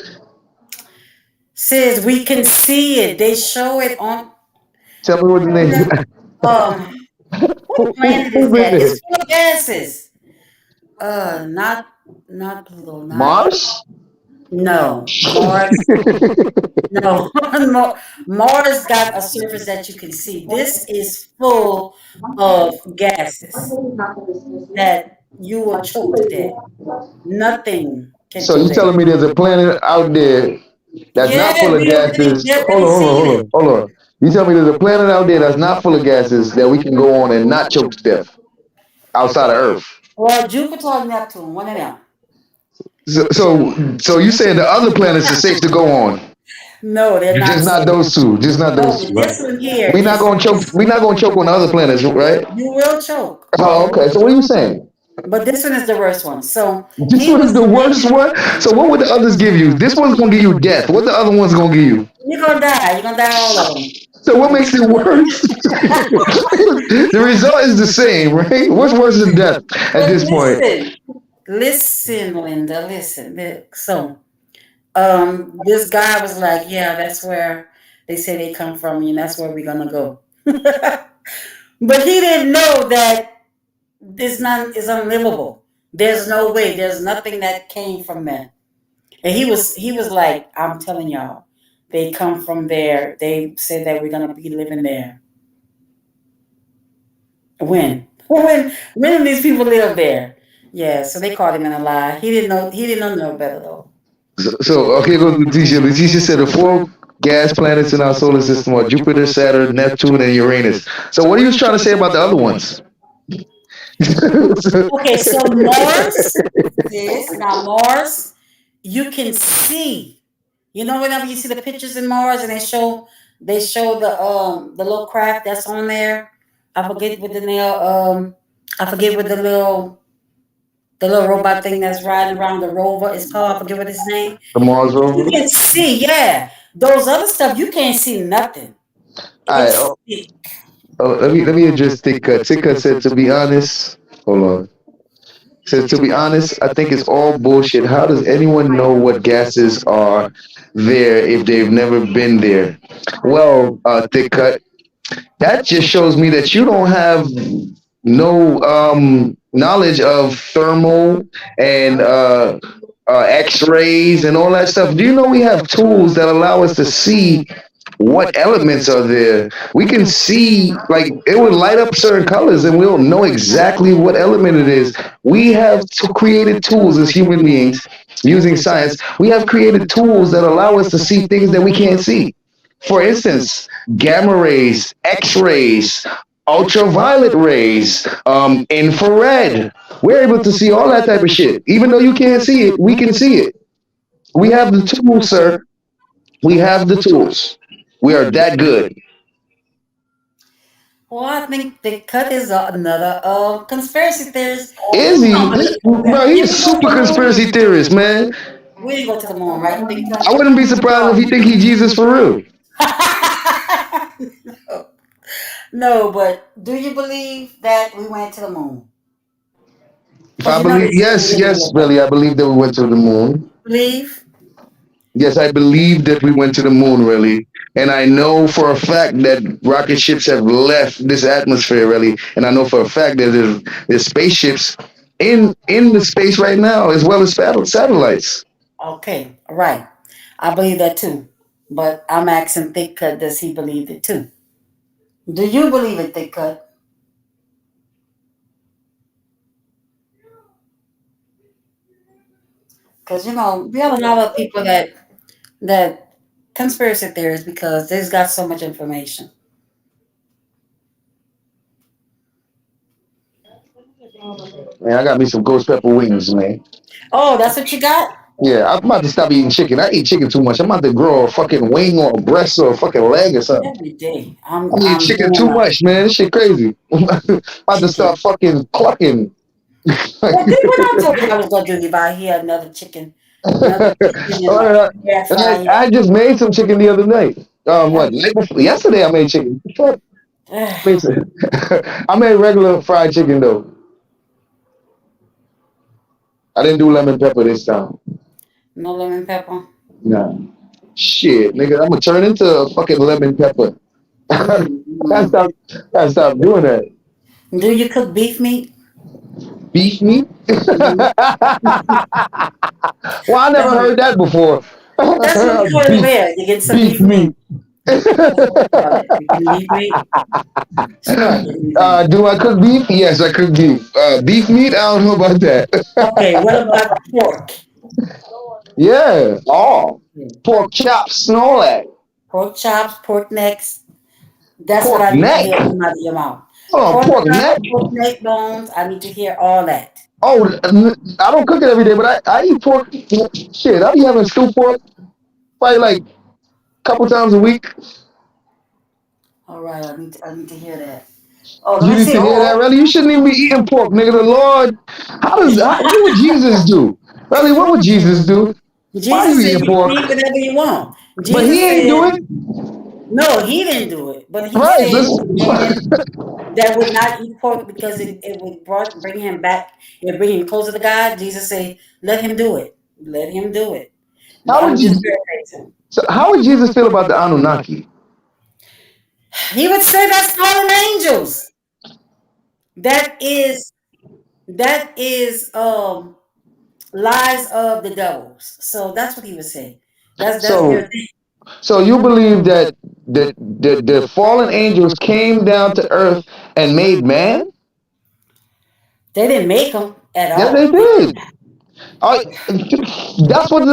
Says we can see it. They show it on. Tell me what the name is. What planet Who is been that? there? It's full of gases. Not Pluto. Not Mars? No, Mars. No, Mars got a surface that you can see. This is full of gases that you will choke to death. Nothing can So you compare. telling me there's a planet out there that's not full of gases? Hold on. You tell me there's a planet out there that's not full of gases that we can go on and not choke to death outside of Earth. Well, Jupiter or Neptune, one of them. So you saying the other planets are safe to go on? No, they're not Just not safe. those two. Just not No, those but two, right? this one here We not is gonna choke. We not gonna choke on the other planets, right? you will choke. Oh, okay. So what are you saying? But this one is the worst one. So This he one is was the worst one. So what would the others give you? This one's gonna give you death. What the other one's gonna give you? you're gonna die. You're gonna die all of them. So what makes it worse? The result is the same, right? What's worse than death at But this point? listen, Linda, listen. So this guy was like, yeah, that's where they say they come from, and that's where we're gonna go. But he didn't know that this not is unlivable. There's no way. There's nothing that came from there. And he was like, I'm telling y'all, they come from there. They said that we're gonna be living there. When? When did these people live there? Yeah, so they called him in a lie. He didn't know no better though. So okay, go to Letitia. Letitia said the four gas planets in our solar system are Jupiter, Saturn, Neptune, and Uranus. So what are you trying to say about the other ones? Okay, so Mars is now Mars, you can see. You know, whenever you see the pictures in Mars and they show the little craft that's on there. I forget what the nail I forget what the little robot thing that's riding around the rover is called. I forget what its name. The Mars You rover. can see, yeah. Those other stuff you can't see nothing. All right. It's Let me address Thick Cut. Thick Cut said, to be honest, hold on. Says, to be honest, I think it's all bullshit. How does anyone know what gases are there if they've never been there? Well, Thick Cut, that just shows me that you don't have no knowledge of thermal and X-rays and all that stuff. Do you know we have tools that allow us to see what elements are there? We can see, like, it would light up certain colors and we'll know exactly what element it is. We have created tools as human beings using science. We have created tools that allow us to see things that we can't see. For instance, gamma rays, X-rays, ultraviolet rays, infrared. We're able to see all that type of shit. Even though you can't see it, we can see it. We have the tools, sir. We have the tools. We are that good. well, I think the cut is another conspiracy theorist. Is he? Bro, Did he's we a go to super the moon? conspiracy theorist, man. We didn't go to the moon, right? Big cut? I wouldn't be surprised if he think he Jesus for real. No, but do you believe that we went to the moon? If Because I you know believe, they say we yes, didn't yes, do it. really, I believe that we went to the moon. Believe? Yes, I believe that we went to the moon, really. And I know for a fact that rocket ships have left this atmosphere, really. And I know for a fact that there's spaceships in the space right now, as well as satellites. Okay, all right. I believe that too. But I'm asking Thick Cut, does he believe it too? Do you believe it, Thick Cut? Because we have a lot of people that conspiracy theories because they've got so much information. Man, I got me some ghost pepper wings, man. Oh, that's what you got? Yeah, I'm about to stop eating chicken. I eat chicken too much. I'm about to grow a fucking wing or a breast or a fucking leg or something. Every day. I'm I eat I'm chicken doing too that. much, man. This shit crazy. I'm about to Chicken. start fucking clucking. Well, did what I told you I was gonna do if I hear another chicken in my Alright, air fryer. I just made some chicken the other night. What? Yesterday I made chicken. Fuck. I made regular fried chicken though. I didn't do lemon pepper this time. No lemon pepper. Nah. Shit, nigga, I'm gonna turn into a fucking lemon pepper. Gotta Mm. stop, gotta stop doing that. Do you cook beef meat? Beef meat? Mhm. Well, I never That's heard that before. what we call it beef, there. You get some beef beef meat. meat. That's what we call it. You can beef meat. Sure, you can beef meat. Do I cook beef? Yes, I cook beef. Beef meat? I don't know about that. Okay, what about pork? Yeah. Oh, pork chops and all that. Pork chops, pork necks. That's what Pork I need to neck. hear come out of your mouth. Hold on, Pork pork chops, neck. pork neck bones. I need to hear all that. Oh, I don't cook it every day, but I eat pork. Shit, I be having stew pork probably like couple times a week. All right, I need to hear that. Oh, let You me need see. to hear that, really. You shouldn't even be eating pork, nigga. The Lord, what would Jesus do? Really, what would Jesus do? Why are you Jesus said eating you can pork? eat whatever you want. But he Jesus ain't do said, it. no, he didn't do it. But he Right, said listen. a man that would not eat pork because it would bring him back and bring him closer to God. Jesus said, let him do it. Let him do it. How would I'm just you? paraphrasing. So how would Jesus feel about the Anunnaki? He would say that's fallen angels. That is that is lies of the devils. So that's what he would say. That's So, their thing. so you believe that the fallen angels came down to earth and made man? They didn't make them at Yeah, they all. did. I, that's what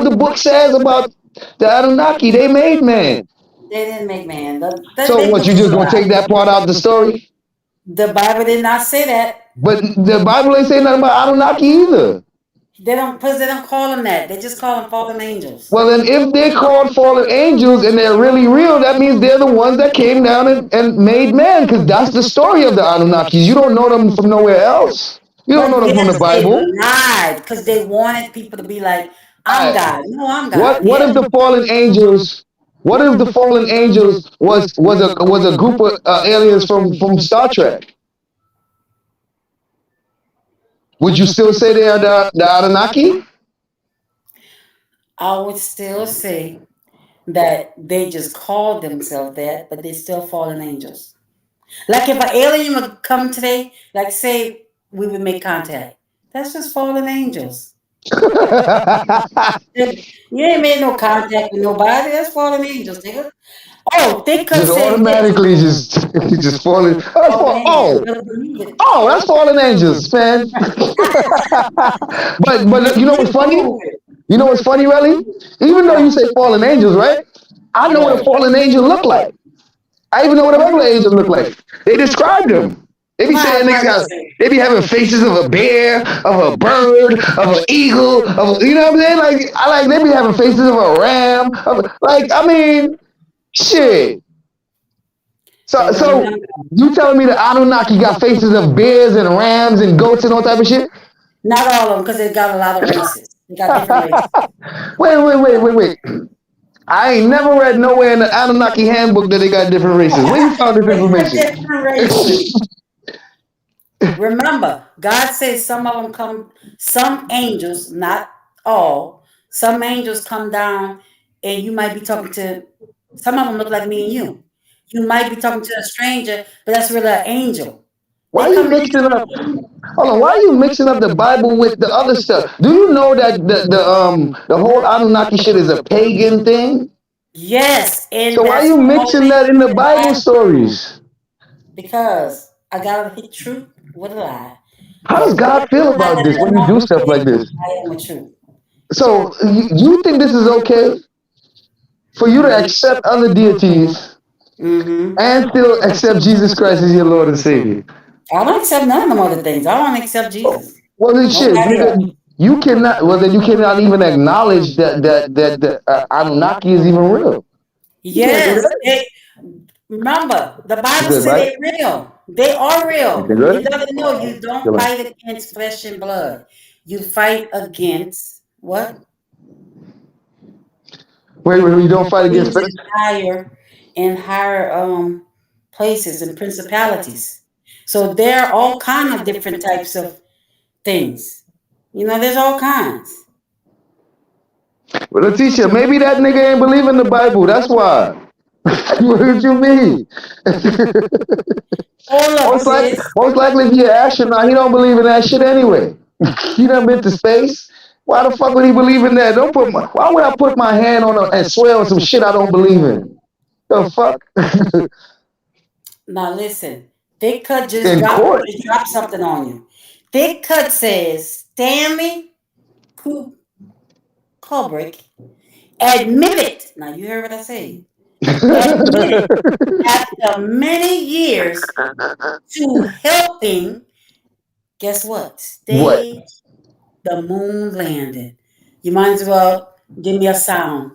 the book says about the Anunnaki. They made man. They didn't make man. So They what? You believe just a gonna lie. take that part out of the story? The Bible did not say that. But the Bible ain't saying nothing about Anunnaki either. They don't call them that. They just call them fallen angels. Well, then if they're called fallen angels and they're really real, that means they're the ones that came down and made man, because that's the story of the Anunnakis. You don't know them from nowhere else. You don't know But them from the yes, they Bible. lied because they wanted people to be like, All I'm right. God. No, I'm What God. what Yeah. if the fallen angels? What if the fallen angels was a group of aliens from Star Trek? Would you still say they are the Anunnaki? I would still say that they just called themselves that, but they still fallen angels. Like if an alien would come today, like say we would make contact, that's just fallen angels. You ain't made no contact with nobody. That's fallen angels, nigga. Oh, they could Just say this. automatically just falling. Oh, that's Fallen angels. You oh, better believe it. that's fallen angels, man. But you know what's You funny? prove it. You know what's funny, really? Even though you say fallen angels, right? I know what a Right. fallen angel look like. I even know what a regular angel look like. They describe them. They be saying Right, niggas right. got. They be having faces of a bear, of a bird, of an eagle, you know what I'm saying? Like they be having faces of a ram. I mean, shit. So But so remember, you telling me the Anunnaki got faces of bears and rams and goats and all type of shit? not all of them, because they got a lot of races. They got different races. Wait. I ain't never read nowhere in the Anunnaki handbook that they got different races. Where you found this They got information? different races. Remember, God says some of them come, some angels, not all, some angels come down and you might be talking to, some of them look like me and you. You might be talking to a stranger, but that's really an angel. Why They you come. mixing up? Hold on. Why are you mixing up the Bible with the other stuff? Do you know that the whole Anunnaki shit is a pagan thing? Yes, So and why are that's you the whole mixing thing that in the in the Bible Bible. stories? Because I gotta hit truth with a lie. How does And God feel every lie about this that when come you out do of stuff me, like this? I am a truth. So you think this is okay for you to accept other deities Mm-hmm. and still accept Jesus Christ as your Lord and Savior? I don't accept none of them other things. I don't accept Jesus. Well, then shit, Nobody else. nigga, you cannot. Well, then you cannot even acknowledge that the Anunnaki is even real. You can't do Yes, that. they remember the You Bible good, said right? they're real. They are You real. good? You gotta know you don't Chilling. fight against flesh and blood. You fight against what? Wait, you don't fight against Things flesh? in higher places and principalities. So there are all kind of different types of things. You know, there's all kinds. Well, Letitia, maybe that nigga ain't believe in the Bible. That's why. What you mean? All of us is. Most likely, if you're an astronaut, he don't believe in that shit anyway. He done been to space. Why the fuck would he believe in that? Why would I put my hand on and swear on some shit I don't believe in? The fuck? Now listen, Thick Cut In court. just dropped something on you. Thick Cut says Stanley Kubrick admitted. Now you heard what I said. Admitted after many years to helping. Guess what? What? Stage the moon landing. You might as well give me a sound.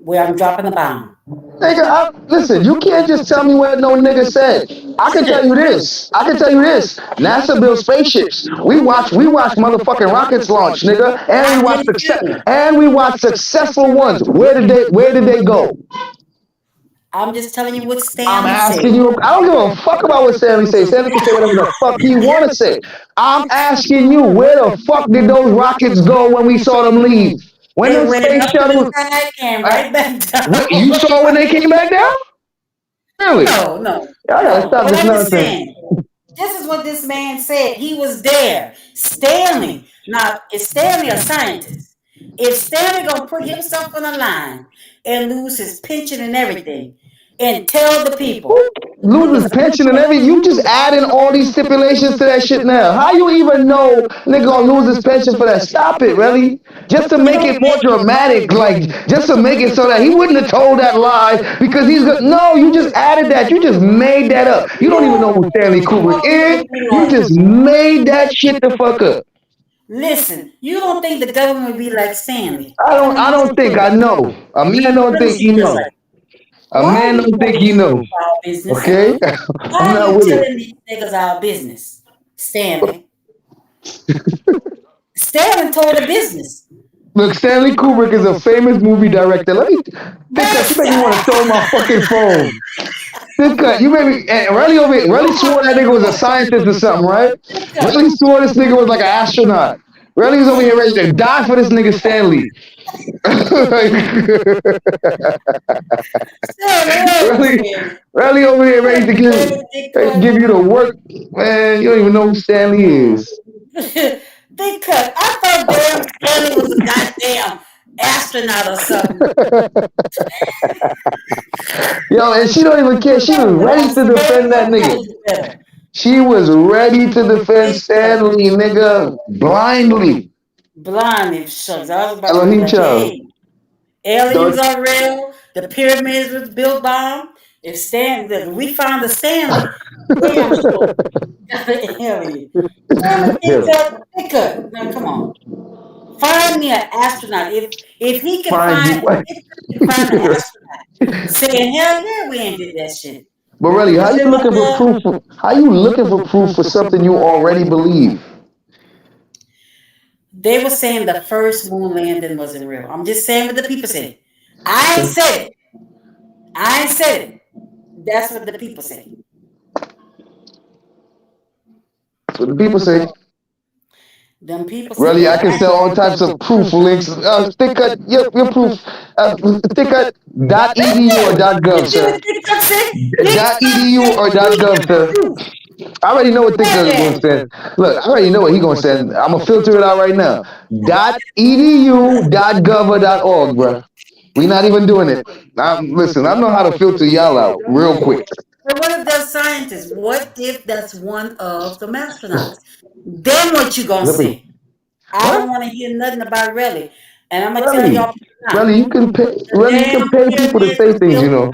where I'm dropping a bomb. Nigga, listen, you can't just tell me what no nigga said. I can tell you this. I can tell you this. NASA built spaceships. We watch motherfucking rockets launch, nigga, and we I watch did too. successful ones. Where did they go? I'm just telling you what I'm Stanley said. asking you. I don't give a fuck about what Stanley say. Stanley can say whatever the fuck he want to say. I'm asking you, where the fuck did those rockets go when we saw them leave? When They the went space up to the shuttle, sky and uh, right back down. you saw when they came back down? Really? No, no, I gotta no. stop But this I'm just nonsense. saying, this is what this man said. He was there. Stanley. Now, is Stanley a scientist? If Stanley gonna put himself on the line and lose his pension and everything, and tell the people, Loses pension and everything. You just adding all these stipulations to that shit now. How you even know nigga gonna lose his pension for that? Stop it, really. Just to you make don't it more dramatic, like just to make it so that he wouldn't have told that lie because he's good. No, you just added that. You just made that up. You don't even know who Stanley Kubrick is. You just made that shit the fuck up. listen. You don't think the government would be like Stanley? I don't think I know. A man don't Let me think see he this know. right. A Why are man you don't think telling he these know. niggas our business? Okay? I'm Why are not you with it. telling these niggas our business, Stanley? Stanley told the business. Look, Stanley Kubrick is a famous movie director. Let me think cut. You make me want to throw my fucking phone. Think cut. You made me. And Relly swore that nigga was a scientist or something, right? Relly swore this nigga was like an astronaut. Relly was over here ready to die for this nigga Stanley. Relly over here ready to give you the work, man. You don't even know who Stanley is. They cut. I thought damn Stanley was a goddamn astronaut or something. Yo, and she don't even care. She was ready to defend that nigga. She was ready to defend Stanley, nigga, blindly. Blindly, shucks. I was about to be Elohim like, child. hey, aliens are real. The pyramids was built by them. If we found the Stanley, damn sure. Got an alien. Damn it, they cut. Now come on. Find me an astronaut. If he can Find you. find, if he can find an astronaut saying, hell yeah, we ain't did that shit. But really, how you looking for proof? How you looking for proof for something you already believe? They were saying the first moon landing wasn't real. I'm just saying what the people said. I ain't said it. I ain't said it. That's what the people say. That's what the people say. Them people say. Really, I can sell all types of proof links. Stick at your proof. Stick at .edu or .gov, sir. .edu or .gov, sir. I already know what Thinker is going to send. Look, I already know what he's going to send. I'm going to filter it out right now. .edu, .gov, or .org, bro. We're not even doing it. Listen, I know how to filter y'all out real quick. But what if they're scientists? What if that's one of the astronauts? Then what you gonna say? I don't want to hear nothing about Relly. And I'm gonna tell y'all now. Relly, you can pay people to say things, you know.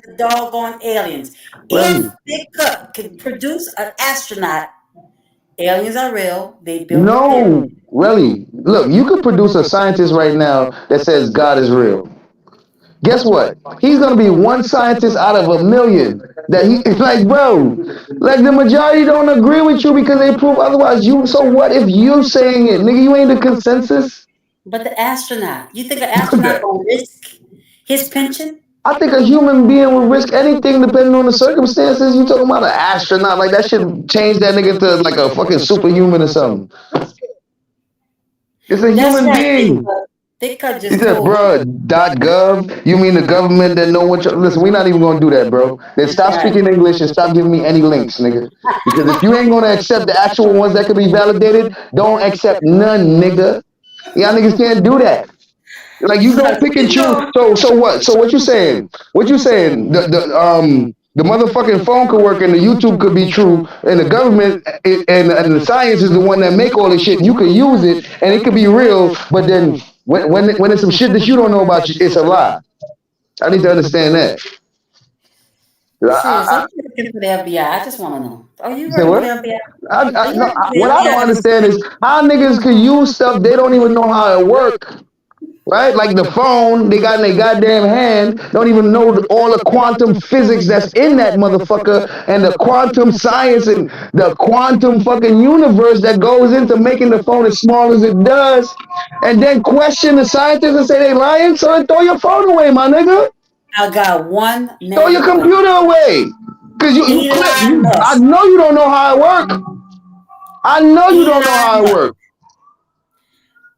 The doggone aliens. If they could produce an astronaut, aliens are real. They built No, really. Look, you could produce a scientist right now that says God is real. Guess what? He's gonna be one scientist out of a million. That he like, bro. Like the majority don't agree with you because they prove otherwise. So what if you saying it, nigga? You ain't the consensus. But the astronaut, you think an astronaut gonna risk his pension? I think a human being would risk anything depending on the circumstances. You talking about an astronaut? Like that should change that nigga to like a fucking superhuman or something. It's a human being. He said, bro, .gov, you mean the government that know what listen, we're not even going to do that, bro. Then stop speaking English and stop giving me any links, nigga. Because if you ain't going to accept the actual ones that can be validated, don't accept none, nigga. Y'all niggas can't do that. Like, you don't pick and choose. So what? So what you saying? What you saying? The motherfucking phone could work and the YouTube could be true and the government and the science is the one that make all this shit. You could use it and it could be real, but then when it's some shit that you don't know about, it's a lie. I need to understand that. I'm looking for the FBI. I just want to know. Are you working for the FBI? What I don't understand is how niggas could use stuff they don't even know how it work. right? Like the phone they got in their goddamn hand, don't even know all the quantum physics that's in that motherfucker and the quantum science and the quantum fucking universe that goes into making the phone as small as it does. And then question the scientists and say they lying, so then throw your phone away, my nigga. I got one Throw your name for you. computer away. Cause Elon I Musk. know you don't know how it works. I know you don't know Elon how it Musk. works.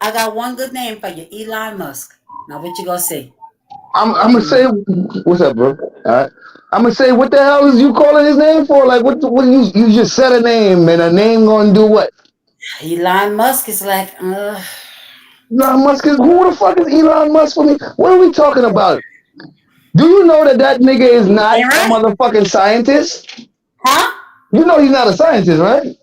I got one good name for you, Elon Musk. Now what you gonna say? I'm gonna say, what's up, bro? All right. I'm gonna say, what the hell is you calling his name for? Like, what you just said a name, and a name gonna do what? Elon Musk is like, Elon Musk is, who the fuck is Elon Musk for me? What are we talking about? Do you know that nigga is not ain't a right? motherfucking scientist? Huh? You know he's not a scientist, right?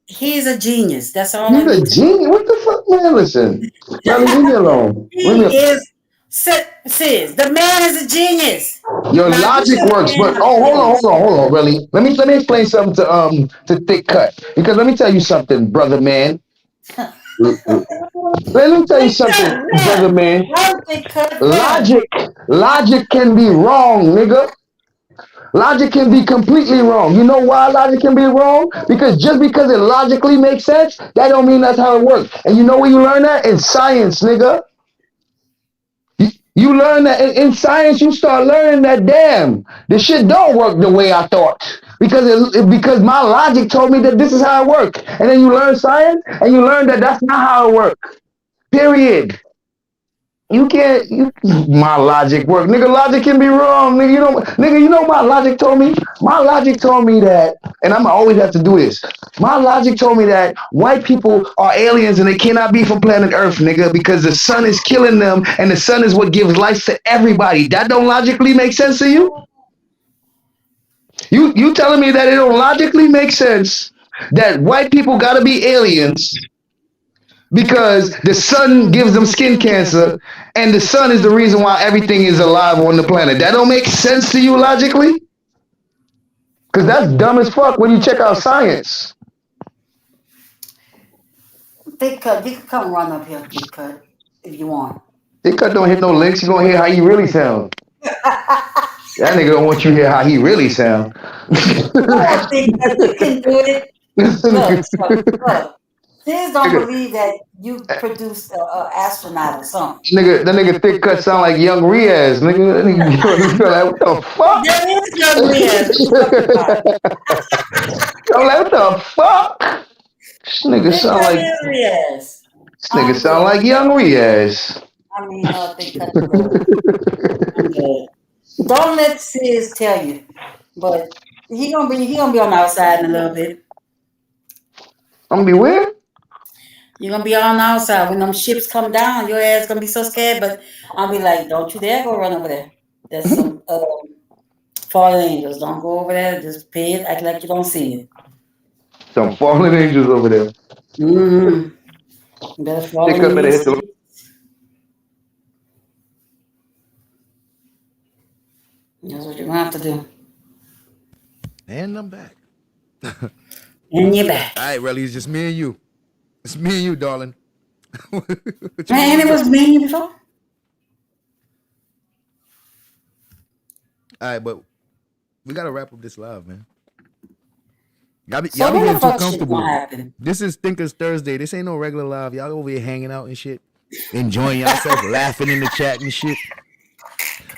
He's a genius. That's all I He's a need to know. genius. What the fuck, man? Listen, Melly, leave me alone. Leave me He is, sis, the man is a genius. Your Now you logic shut the works, man but up for genius. hold on, really. Let me explain something to Thick Cut. Because let me tell you something, brother man. Let me tell you They cut something, brother them. man. Once they cut them. Logic, logic can be wrong, nigga. Logic can be completely wrong. You know why logic can be wrong? Because just because it logically makes sense, that don't mean that's how it works. And you know where you learn that? In science, nigga. You learn that in science, you start learning that damn, this shit don't work the way I thought. Because my logic told me that this is how it works. And then you learn science and you learn that that's not how it works. Period. You can't. My logic work, nigga. Logic can be wrong, nigga. You know. My logic told me. My logic told me that, and I'm always have to do this. My logic told me that white people are aliens and they cannot be from planet Earth, nigga, because the sun is killing them, and the sun is what gives life to everybody. That don't logically make sense to you? You telling me that it don't logically make sense that white people gotta be aliens because the sun gives them skin cancer and the sun is the reason why everything is alive on the planet. That don't make sense to you logically? Because that's dumb as fuck when you check out science. They cut. You can come run up here, they cut, if you want. They cut don't hit no links. You gonna hear how he really sound. That nigga don't want you to hear how he really sound. No, they cut. You can do it. Look. Kids don't nigga, believe that you produced an astronaut or something. that nigga thick cut sound like young Riaz. Nigga, that nigga like, what the fuck? There is young Riaz. What you talking about? I'm like, what the fuck? This nigga They sound cut like is Riaz. this nigga I'm sound good. like young Riaz. I mean, they cut the good. I'm good. Don't let Sis tell you, but he gonna be on the outside in a little bit. I'm gonna be weird. You're gonna be on the outside when them ships come down. Your ass gonna be so scared, but I'll be like, don't you dare go run over there. There's some fallen angels. Don't go over there. Just pay it. Act like you don't see it. Some fallen angels over there. Mm-hmm. You better fall Thick in cut better these hit the. seats. That's what you're gonna have to do. And I'm back. And you're back. All right, Relly, it's just me and you. It's me and you, darling. Man, it was me before. All right, but we gotta wrap up this live, man. Y'all be So when the getting too fuck shit comfortable. gonna happen? This is Thinkers Thursday. This ain't no regular live. Y'all over here hanging out and shit, enjoying yourself, laughing in the chat and shit.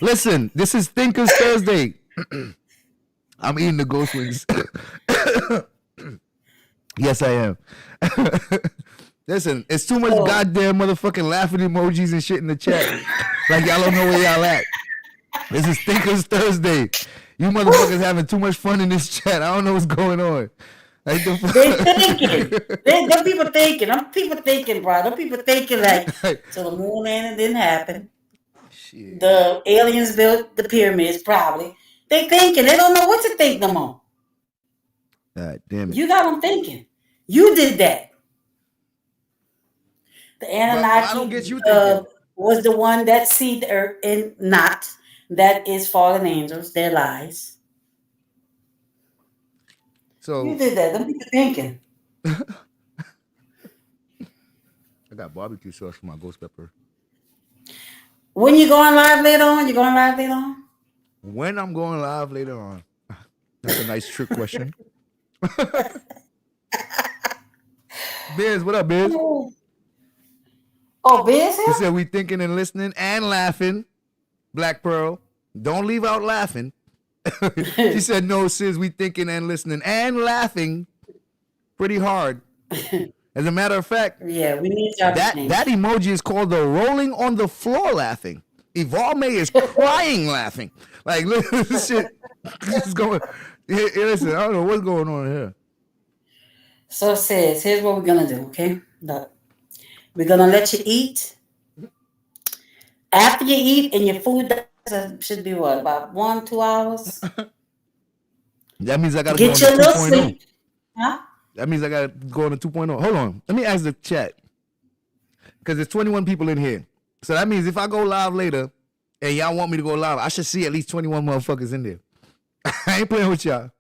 Listen, this is Thinkers Thursday. I'm eating the ghost wings. Yes, I am. Listen, it's too much goddamn motherfucking laughing emojis and shit in the chat. Like y'all don't know where y'all at. This is Thinkers Thursday. You motherfuckers having too much fun in this chat. I don't know what's going on. Like they thinking. Them people thinking. Them people thinking, bro. Them people thinking like, so the moon landing didn't happen. Shit. The aliens built the pyramids, probably. They thinking. They don't know what to think no more. God damn it. You got them thinking. You did that. The Anunnaki I don't get you thinking. was the one that see the earth and not. That is fallen angels, their lies. So you did that. Them people thinking. I got barbecue sauce for my ghost pepper. When you going live later on? You going live later on? When I'm going live later on. That's a nice trick question. Biz, what up, Biz? Oh, Biz He here? said we thinking and listening and laughing. Black Pearl, don't leave out laughing. She said no, sis, we thinking and listening and laughing pretty hard. As a matter of fact, Yeah, we need y'all to that change. emoji is called the rolling on the floor laughing. Evolve is crying laughing. Like, look, this shit is going. Hey, listen, I don't know what's going on here. So it says, here's what we're gonna do, okay? Look, we're gonna let you eat. After you eat and your food should be what, about 1-2 hours? That means I gotta Get go your on little the 2.0. sleep. Huh? That means I gotta go on the 2.0. Hold on, let me ask the chat because there's 21 people in here. So that means if I go live later and y'all want me to go live, I should see at least 21 motherfuckers in there. I ain't playing with y'all.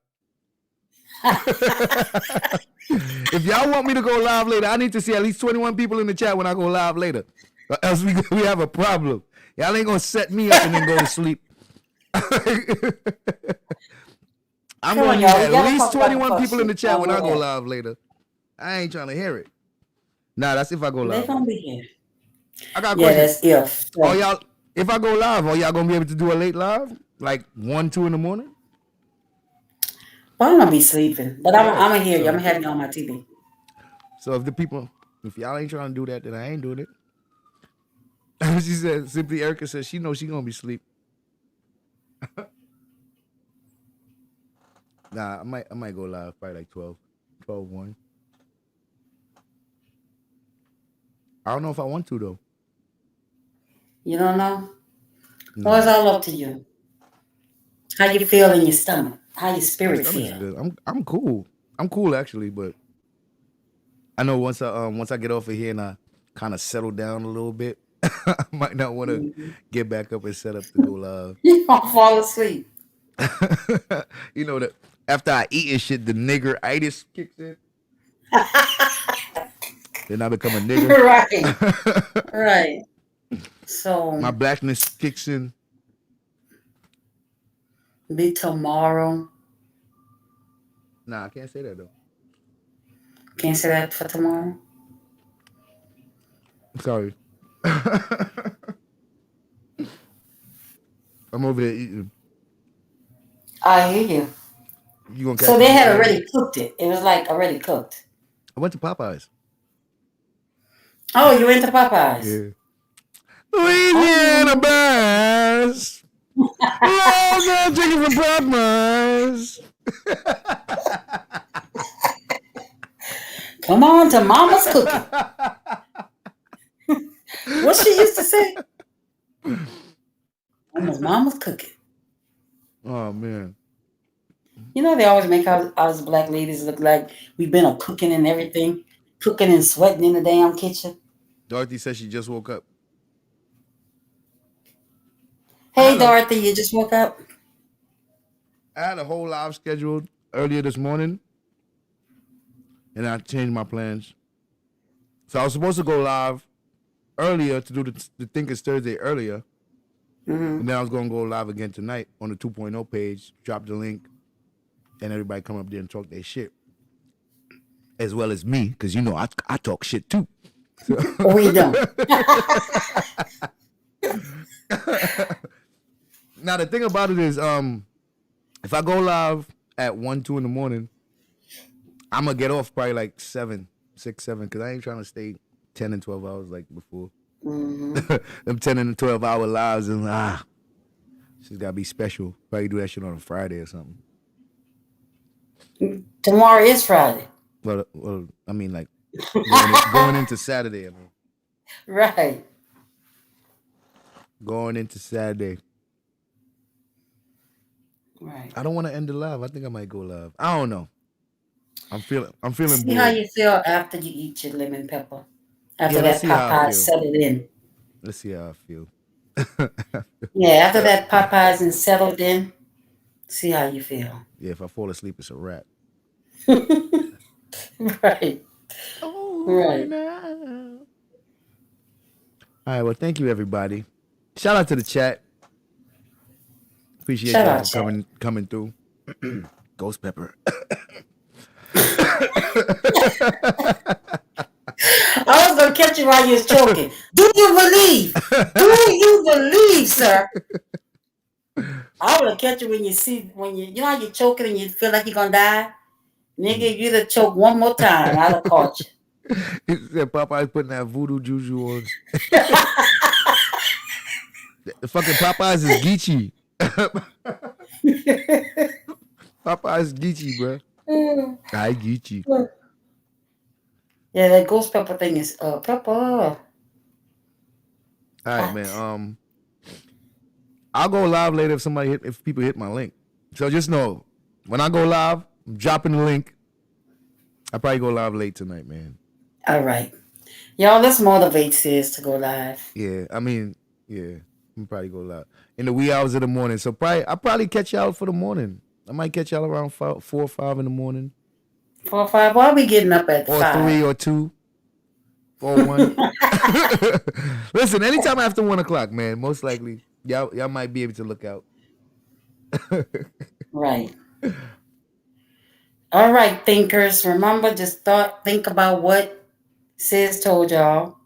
If y'all want me to go live later, I need to see at least 21 people in the chat when I go live later. Or else we have a problem. Y'all ain't gonna set me up and then go to sleep. I'm Come gonna on, need y'all. We at gotta least talk about 21 the people in the fuck chat shit. when I go that. live later. I ain't trying to hear it. Nah, that's if I go They're live. gonna be here. I got a Yeah, question. that's if. Oh, y'all, if I go live, are y'all gonna be able to do a late live? Like 1, 2 in the morning? Well, I'm gonna be sleeping, but I'm gonna hear you. So- I'm gonna have you on my TV. So if y'all ain't trying to do that, then I ain't doing it. She said, simply Erica says she knows she gonna be asleep. Nah, I might go live probably like 12, 1. I don't know if I want to though. You don't know? No. Well, it's all up to you. How you feel in your stomach? How your My spirit stomach's feel? good. I'm cool. I'm cool actually, but I know once I get off of here and I kind of settle down a little bit, I might not want to get back up and set up to go live. You gonna fall asleep. You know that after I eat and shit, the nigger-itis kicks in. Then I become a nigger. Right. Right. So My blackness kicks in. be tomorrow. Nah, I can't say that though. Can't say that for tomorrow. Sorry. I'm over there eating. I hear you. You gonna catch So me they in had the already cooked it. It was like already cooked. I went to Popeyes. Oh, you went to Popeyes? Yeah. Louisiana bass. Loves that chicken from Popeyes. Come on to Mama's cooking. What she used to say? Mama's cooking. Oh man. You know they always make us black ladies look like we've been a cooking and everything, cooking and sweating in the damn kitchen. Dorothy says she just woke up. Hey Dorothy, you just woke up? I had a whole live scheduled earlier this morning, and I changed my plans. So I was supposed to go live earlier to do the Thinkers Thursday earlier, and then I was going to go live again tonight on the 2.0 page, drop the link, and everybody come up there and talk their shit, as well as me, because you know I talk shit too. So. We don't. Now the thing about it is, if I go live at 1, 2 in the morning, I'm gonna get off probably like 7, 6, 7, because I ain't trying to stay 10 and 12 hours like before. Them 10 and 12 hour lives and she's gotta be special. Probably do that shit on a Friday or something. Tomorrow is Friday. Well, I mean like going into Saturday. I mean, Right. going into Saturday. Right. I don't want to end the live. I think I might go live. I don't know. I'm feeling See bored. how you feel after you eat your lemon pepper. After let's that see how I Popeye feel. settled in. Let's see how I feel. Yeah, after that Popeyes and settled in, see how you feel. Yeah, if I fall asleep, it's a wrap. Right. Oh, Right. no. All right, well, thank you, everybody. Shout out to the chat. Appreciate Shout y'all out, for chat. coming through. Ghost Pepper. I was gonna catch you while you was choking. Do you believe? Do you believe, sir? I would catch you when you know how you're choking and you feel like you're gonna die? Nigga, if you'd have choked one more time, I'd have caught you. He said Popeye's putting that voodoo juju on. The fucking Popeyes is Geechee. Popeyes Geechee, bro. I Geechee. Yeah, that ghost pepper thing is pepper. All right, man. I'll go live later if people hit my link. So just know when I go live, I'm dropping the link. I'll probably go live late tonight, man. All right. Y'all, let's motivate sis to go live. Yeah, I mean, yeah, I'm probably go live in the wee hours of the morning. So I'll probably catch y'all for the morning. I might catch y'all around 4 or 5 in the morning. 4 or 5. Why are we getting up at Or 5? 3 or 2 or 1. Listen, anytime after 1 o'clock, man, most likely y'all might be able to look out. Right. All right, thinkers. Remember, just think about what sis told y'all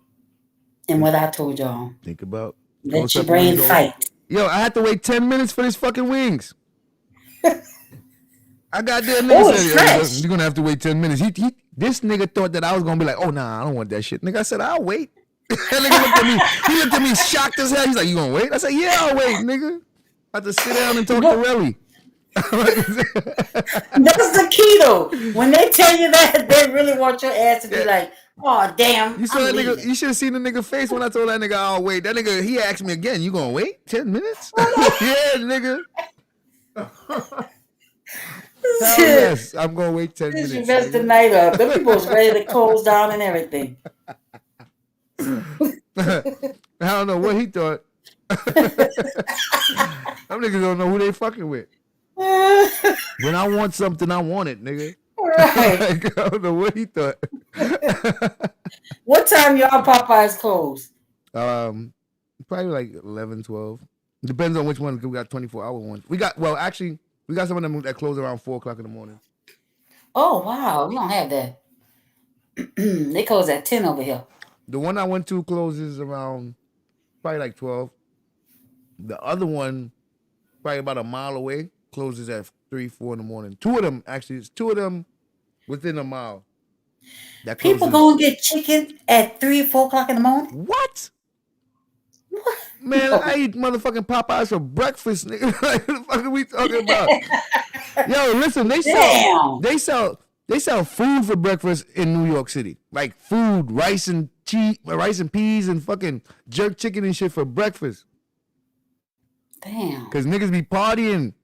and what I told y'all. Think about. Let your brain fight. Yo, I had to wait 10 minutes for this fucking wings. I got there, nigga said, you're gonna have to wait 10 minutes. This nigga thought that I was gonna be like, oh nah, I don't want that shit. Nigga, I said, I'll wait. That nigga looked at me. He looked at me shocked as hell. He's like, you gonna wait? I said, yeah, I'll wait, nigga. I have to sit down and talk to Relly. That's the key though. When they tell you that, they really want your ass to be like, oh damn. You saw that nigga, you should have seen the nigga face when I told that nigga I'll wait. That nigga, he asked me again, you gonna wait 10 minutes? Yeah, nigga. Hell yes, I'm gonna wait 10 minutes. You messed the night up. The people was ready to close down and everything. I don't know what he thought. Them niggas don't know who they fucking with. When I want something, I want it, nigga. Right. I don't know what he thought. What time y'all Popeyes close? Probably like 11, 12. Depends on which one. We got 24-hour ones. We got some of them that close around 4 o'clock in the morning. Oh wow, we don't have that. They close at 10 over here. The one I went to closes around probably like 12. The other one, probably about a mile away, closes at 3, 4 in the morning. Two of them within a mile. People go and get chicken at 3, 4 o'clock in the morning? What? Man, I eat motherfucking Popeyes for breakfast, nigga. Like, what the fuck are we talking about? Yo, listen, they sell food for breakfast in New York City. Like food, rice and peas and fucking jerk chicken and shit for breakfast. Damn. Cause niggas be partying.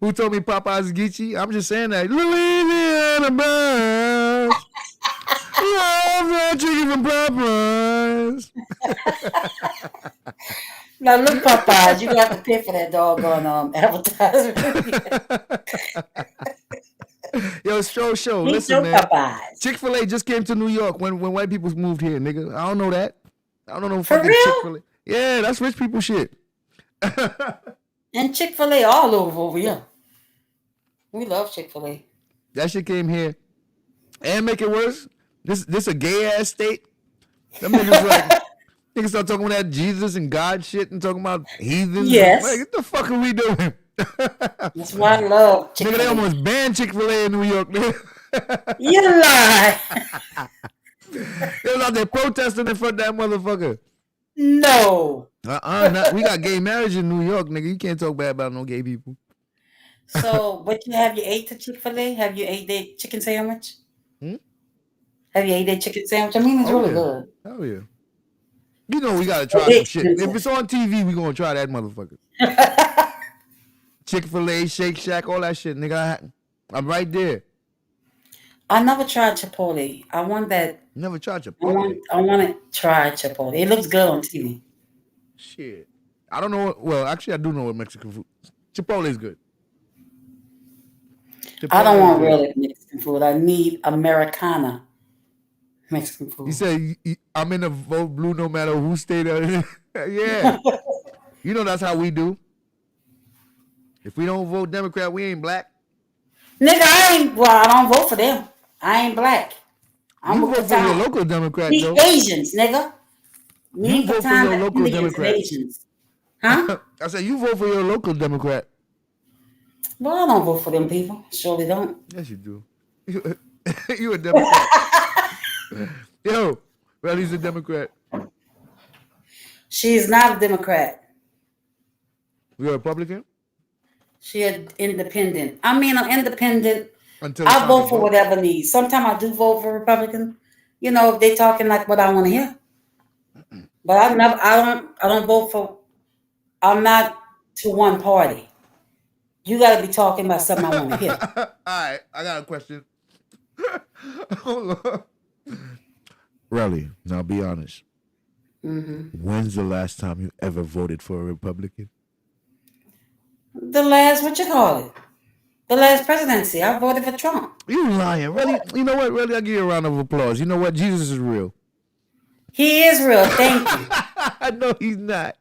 Who told me Popeyes is Geechee? I'm just saying that. Louisiana Browns. Love that chicken from Popeyes. Now look, Popeyes, you got to pay for that doggone advertisement. Yo, show. Listen, man. Chick-fil-A just came to New York when white people moved here, nigga. I don't know that. I don't know for fucking real? Chick-fil-A. Yeah, that's rich people shit. And Chick-fil-A all over here. We love Chick-fil-A. That shit came here. And make it worse, this a gay ass state. Them niggas like niggas start talking about that Jesus and God shit and talking about heathens. Yes. Like, what the fuck are we doing? That's why I love Chick-fil-A. Nigga, they almost banned Chick-fil-A in New York, nigga. You lie. They was out there protesting in front of that motherfucker. No. We got gay marriage in New York, nigga. You can't talk bad about no gay people. So, but have you ate the Chick-fil-A? Have you ate their chicken sandwich? Have you ate their chicken sandwich? I mean, it's really good. Hell yeah. You know we gotta try some shit. If it's on TV, we gonna try that motherfucker. Chick-fil-A, Shake Shack, all that shit, nigga. I'm right there. I never tried Chipotle. I want that. Never tried Chipotle. I want to try Chipotle. It looks good on TV. Shit. I don't know. Well, actually, I do know what Mexican food. Chipotle is good. I don't want real Mexican food. I need Americana. Mexican food. You said I'm in the vote blue no matter who state. Yeah. You know that's how we do. If we don't vote Democrat, we ain't black. Nigga, I don't vote for them. I ain't black. I'm You with vote for your Catan. local Democrat, We though. Asians, nigga. Me You vote for Catan, your local Indians and Democrat. Asians. Huh? I said you vote for your local Democrat. Well, I don't vote for them people. Surely don't. Yes, you do. You a Democrat. Yo, Relly's a Democrat. She is not a Democrat. You're a Republican? She an independent. I mean, I'm independent. Until it's I time vote to for whatever needs. Sometimes I do vote for Republican. You know, if they talking like what I want to hear. But I don't vote for. I'm not to one party. You got to be talking about something I want to hear. All right, I got a question. Hold on. Relly, now be honest. When's the last time you ever voted for a Republican? The last, what you call it? The last presidency, I voted for Trump. You lying, Relly. You know what, Relly? I'll give you a round of applause. You know what? Jesus is real. He is real. Thank you. I know he's not.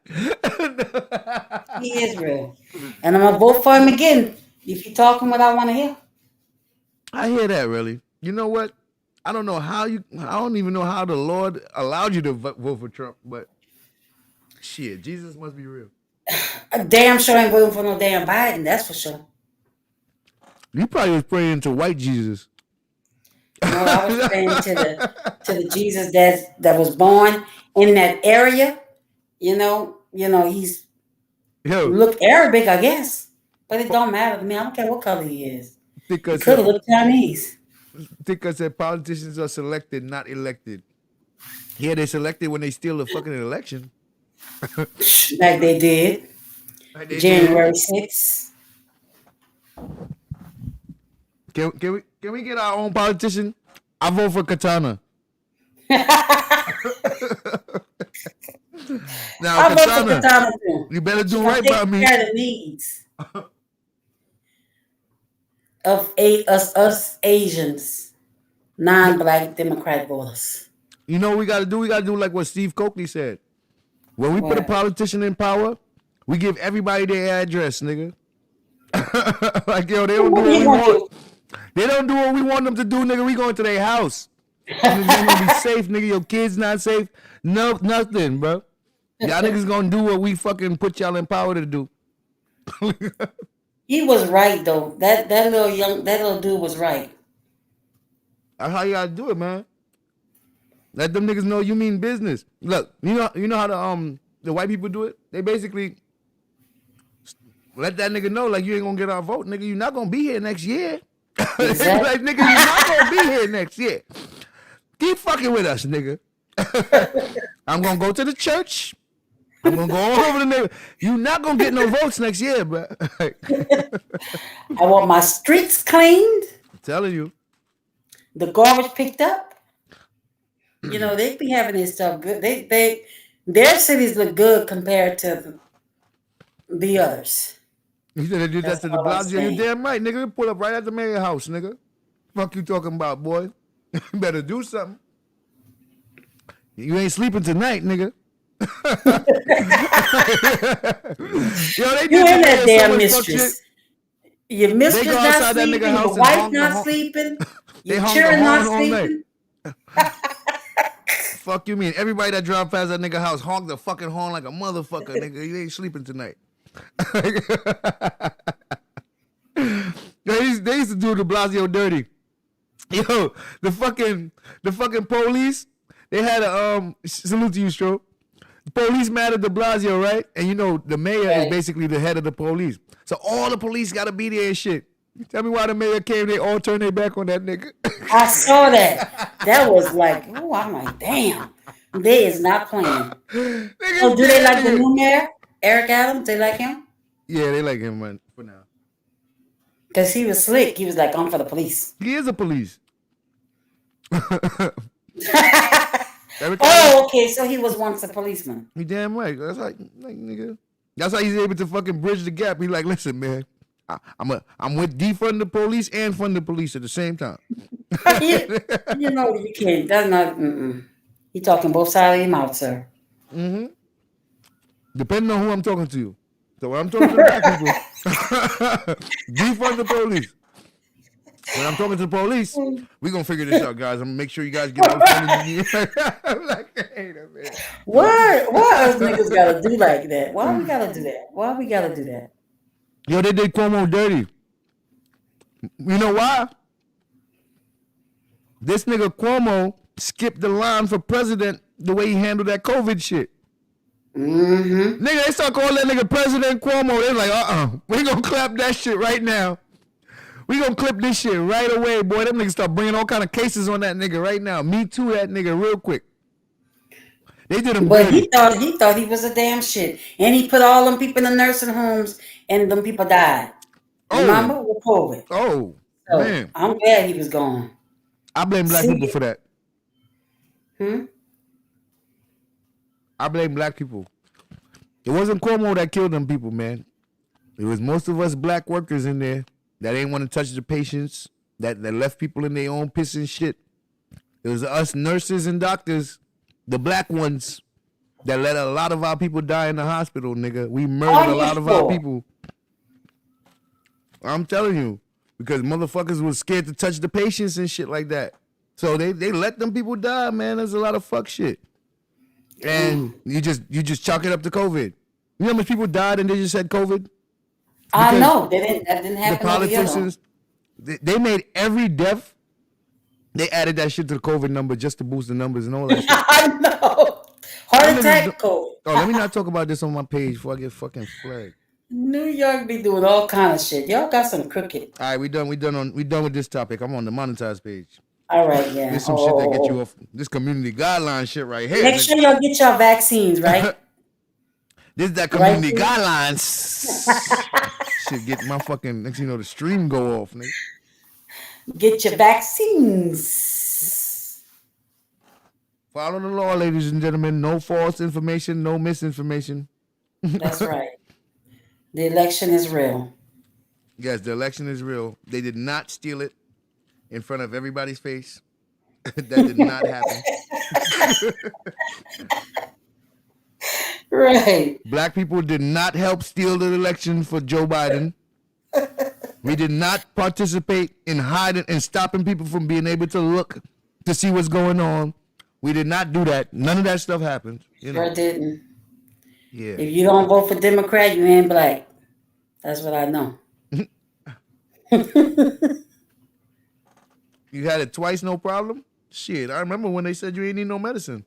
He is real. And I'm going to vote for him again if you're talking what I want to hear. I hear that, Relly. You know what? I don't know how I don't even know how the Lord allowed you to vote for Trump, but shit, Jesus must be real. A damn sure ain't voting for no damn Biden, that's for sure. You probably was praying to white Jesus. No, I was praying to the Jesus that was born in that area. You know, he's look Arabic, I guess. But it don't matter to me. I don't care what color he is. He could have looked Chinese. Because that politicians are selected, not elected. Yeah, they selected when they steal the fucking election. Like they did. January 6th. Can we get our own politician? I vote for Katana. Now, I vote for Katana too. You better do right by me. Care the needs of us Asians, non-black Democrat voters. You know what we gotta do? We gotta do like what Steve Coakley said. When we put a politician in power, we give everybody their address, nigga. Like, yo, they don't do what we want. They don't do what we want them to do, nigga. We going to their house. Niggas ain't gonna be safe, nigga. Your kids not safe. No, nothing, bro. Y'all niggas gonna do what we fucking put y'all in power to do. He was right though. That little dude was right. That's how you gotta do it, man. Let them niggas know you mean business. Look, you know how the white people do it? They basically let that nigga know like you ain't gonna get our vote, nigga. You're not gonna be here next year. Exactly. Like, nigga, you're not gonna be here next year. Keep fucking with us, nigga. I'm gonna go to the church. I'm gonna go all over the neighborhood. You're not gonna get no votes next year, bro. I want my streets cleaned. I'm telling you. The garbage picked up. You know, they be having this stuff good. Their cities look good compared to the others. You said they did that to the Blasio. You damn right, nigga. Pull up right at the mayor house, nigga. Fuck you talking about, boy. You better do something. You ain't sleeping tonight, nigga. Yo, they You ain't that damn so mistress. Your mistress not sleeping. Your wife not sleeping. Your children not sleeping. Fuck you mean? Everybody that drive past that nigga house honk the fucking horn like a motherfucker, nigga. You ain't sleeping tonight. They used to do the Blasio dirty. Yo, the fucking police, they had a salute to you, Stro. The police mad at de Blasio, right? And you know the mayor is basically the head of the police. So all the police gotta be there and shit. Tell me why the mayor came, they all turned their back on that nigga. I saw that. That was like, oh, I'm like, damn. They is not playing. So do they like the new mayor, Eric Adams? They like him? Yeah, they like him, man, for now. Because he was slick. He was like, I'm for the police. He is a police. Oh, okay. So he was once a policeman. You damn right. That's like nigga. That's how he's able to fucking bridge the gap. He's like, listen, man, I'm with defund the police and fund the police at the same time. you know you can't. That's not. You talking both sides of your mouth, sir. Depending on who I'm talking to. So when I'm talking to the black people, defund the police. When I'm talking to the police, we gonna figure this out, guys. I'm gonna make sure you guys get all the funding. I'm like, hey, man. Why us niggas gotta do like that? Why we gotta do that? Why we gotta do that? Yo, they did Cuomo dirty. You know why? This nigga Cuomo skipped the line for president the way he handled that COVID shit. Nigga, they start calling that nigga President Cuomo. They're like, we gonna clap that shit right now. We gonna clip this shit right away, boy. Them niggas start bringing all kind of cases on that nigga right now. Me too, that nigga, real quick. They did him But dirty. he thought he was a damn shit. And he put all them people in the nursing homes and them people died. Remember? With COVID. Oh, So, man. I'm glad he was gone. I blame black people for that. I blame black people. It wasn't Cuomo that killed them people, man. It was most of us black workers in there that ain't want to touch the patients, that left people in their own piss and shit. It was us nurses and doctors, the black ones, that let a lot of our people die in the hospital, nigga. We murdered a lot of our people. I'm telling you, because motherfuckers was scared to touch the patients and shit like that. So they let them people die, man. There's a lot of fuck shit. And you just chalk it up to COVID. You know how much people died and they just had COVID? I know. That didn't happen. The politicians, they made every death, they added that shit to the COVID number just to boost the numbers and all that shit. I know. Heart attack COVID. Oh, let me not talk about this on my page before I get fucking flagged. New York be doing all kind of shit. Y'all got some crooked. All right, we done with this topic. I'm on the monetized page. All right, yeah. There's some shit that get you off this community guideline shit right here. Make sure y'all get your vaccines, right? This is that community guidelines. Shit, get my fucking, next thing you know, the stream go off, nigga. Get your vaccines. Follow the law, ladies and gentlemen. No false information, no misinformation. That's right. The election is real. Yes, the election is real. They did not steal it in front of everybody's face. That did not happen. Right. Black people did not help steal the election for Joe Biden. We did not participate in hiding and stopping people from being able to look to see what's going on. We did not do that. None of that stuff happened. You know? Sure didn't. Yeah. If you don't vote for Democrat, you ain't black. That's what I know. You had it twice, no problem? Shit, I remember when they said you ain't need no medicine.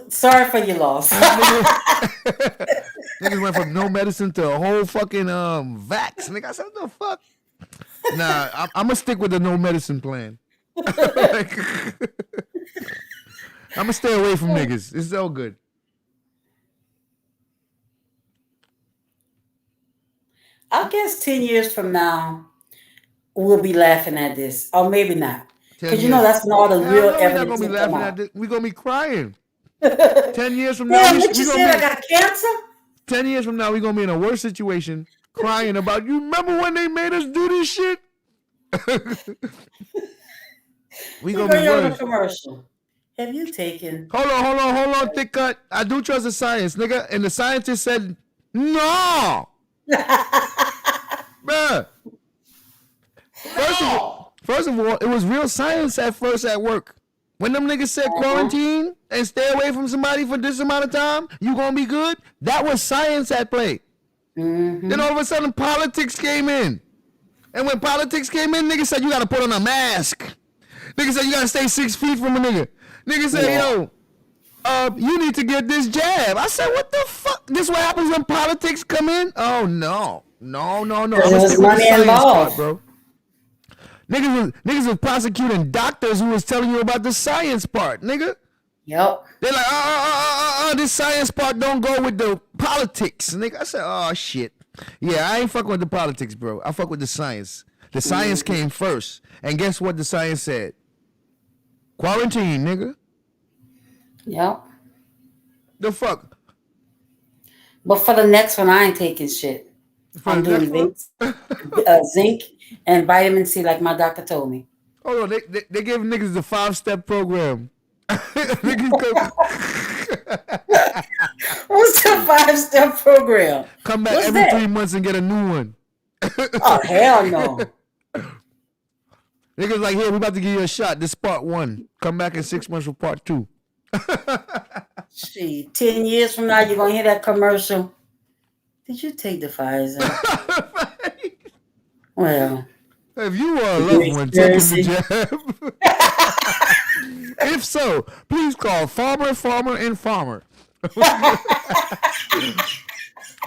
Sorry for your loss. Niggas went from no medicine to a whole fucking vax. Nigga, I said, what the fuck? Nah, I'm gonna stick with the no medicine plan. I'm gonna stay away from niggas. It's so good. I guess 10 years from now, we'll be laughing at this. Or maybe not. Because you know that's when all the real evidence we're not gonna be laughing at this. We're gonna be crying. 10 years from now, Damn, what you said? I got cancer? 10 years from now, we're gonna be in a worse situation, crying about, you remember when they made us do this shit? we gonna be worse. Commercial. Have you taken? Hold on, thick cut. I do trust the science, nigga. And the scientist said, no. Bruh. First of all, it was real science at first at work. When them niggas said quarantine and stay away from somebody for this amount of time, you gonna be good, that was science at play. Then all of a sudden, politics came in. And when politics came in, niggas said you gotta put on a mask. Niggas said you gotta stay 6 feet from a nigga. Niggas said, yo, you need to get this jab. I said, what the fuck? This what happens when politics come in? Oh, no. I'm gonna stick with the science part, bro. Niggas was prosecuting doctors who was telling you about the science part, nigga. Yep. They're like, this science part don't go with the politics. Nigga, I said, oh, shit. Yeah, I ain't fucking with the politics, bro. I fuck with the science. The science came first. And guess what the science said? Quarantine, nigga. Yep. The fuck? But for the next one, I ain't taking shit. For I'm the doing next one? zinc and vitamin C, like my doctor told me. Hold on, they gave niggas the 5-step program. Niggas What's the 5-step program? come back What's every that? 3 months and get a new one. Oh, hell no. Niggas like, here, we about to give you a shot. This part 1. Come back in 6 months for part 2. Gee, 10 years from now, you're going to hear that commercial. Did you take the Pfizer? Well, if you are a loved one taking the jab, if so, please call Farmer, and Farmer.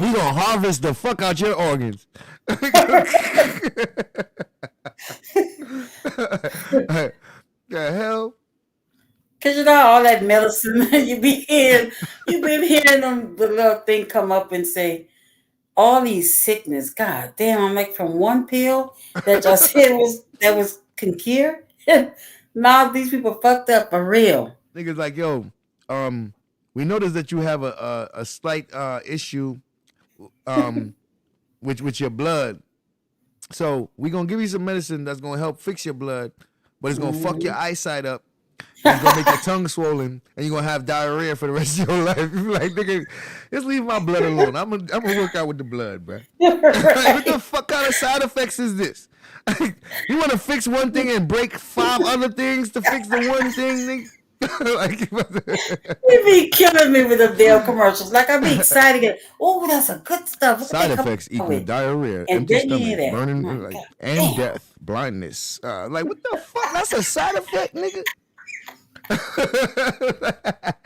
We gonna harvest the fuck out your organs. The hell? Cause you know all that medicine you've been hearing them, the little thing come up and say, all these sickness. God damn, I'm like, from one pill that y'all said can cure. Now these people fucked up for real. Niggas like, yo, we noticed that you have a slight issue with your blood. So we gonna give you some medicine that's gonna help fix your blood, but it's gonna fuck your eyesight up. And it's gonna make your tongue swollen, and you're gonna have diarrhea for the rest of your life. Like, nigga, just leave my blood alone. I'm gonna work out with the blood, bro. Like, what the fuck kind of side effects is this? You want to fix one thing and break 5 other things to fix the one thing, nigga? Like, You be killing me with the damn commercials. Like, I be excited. Oh, that's a good stuff. Side effects equal diarrhea, and empty then you stomach, hear that. burning, Oh, like, God and damn. death, blindness. Like, what the fuck? That's a side effect, nigga.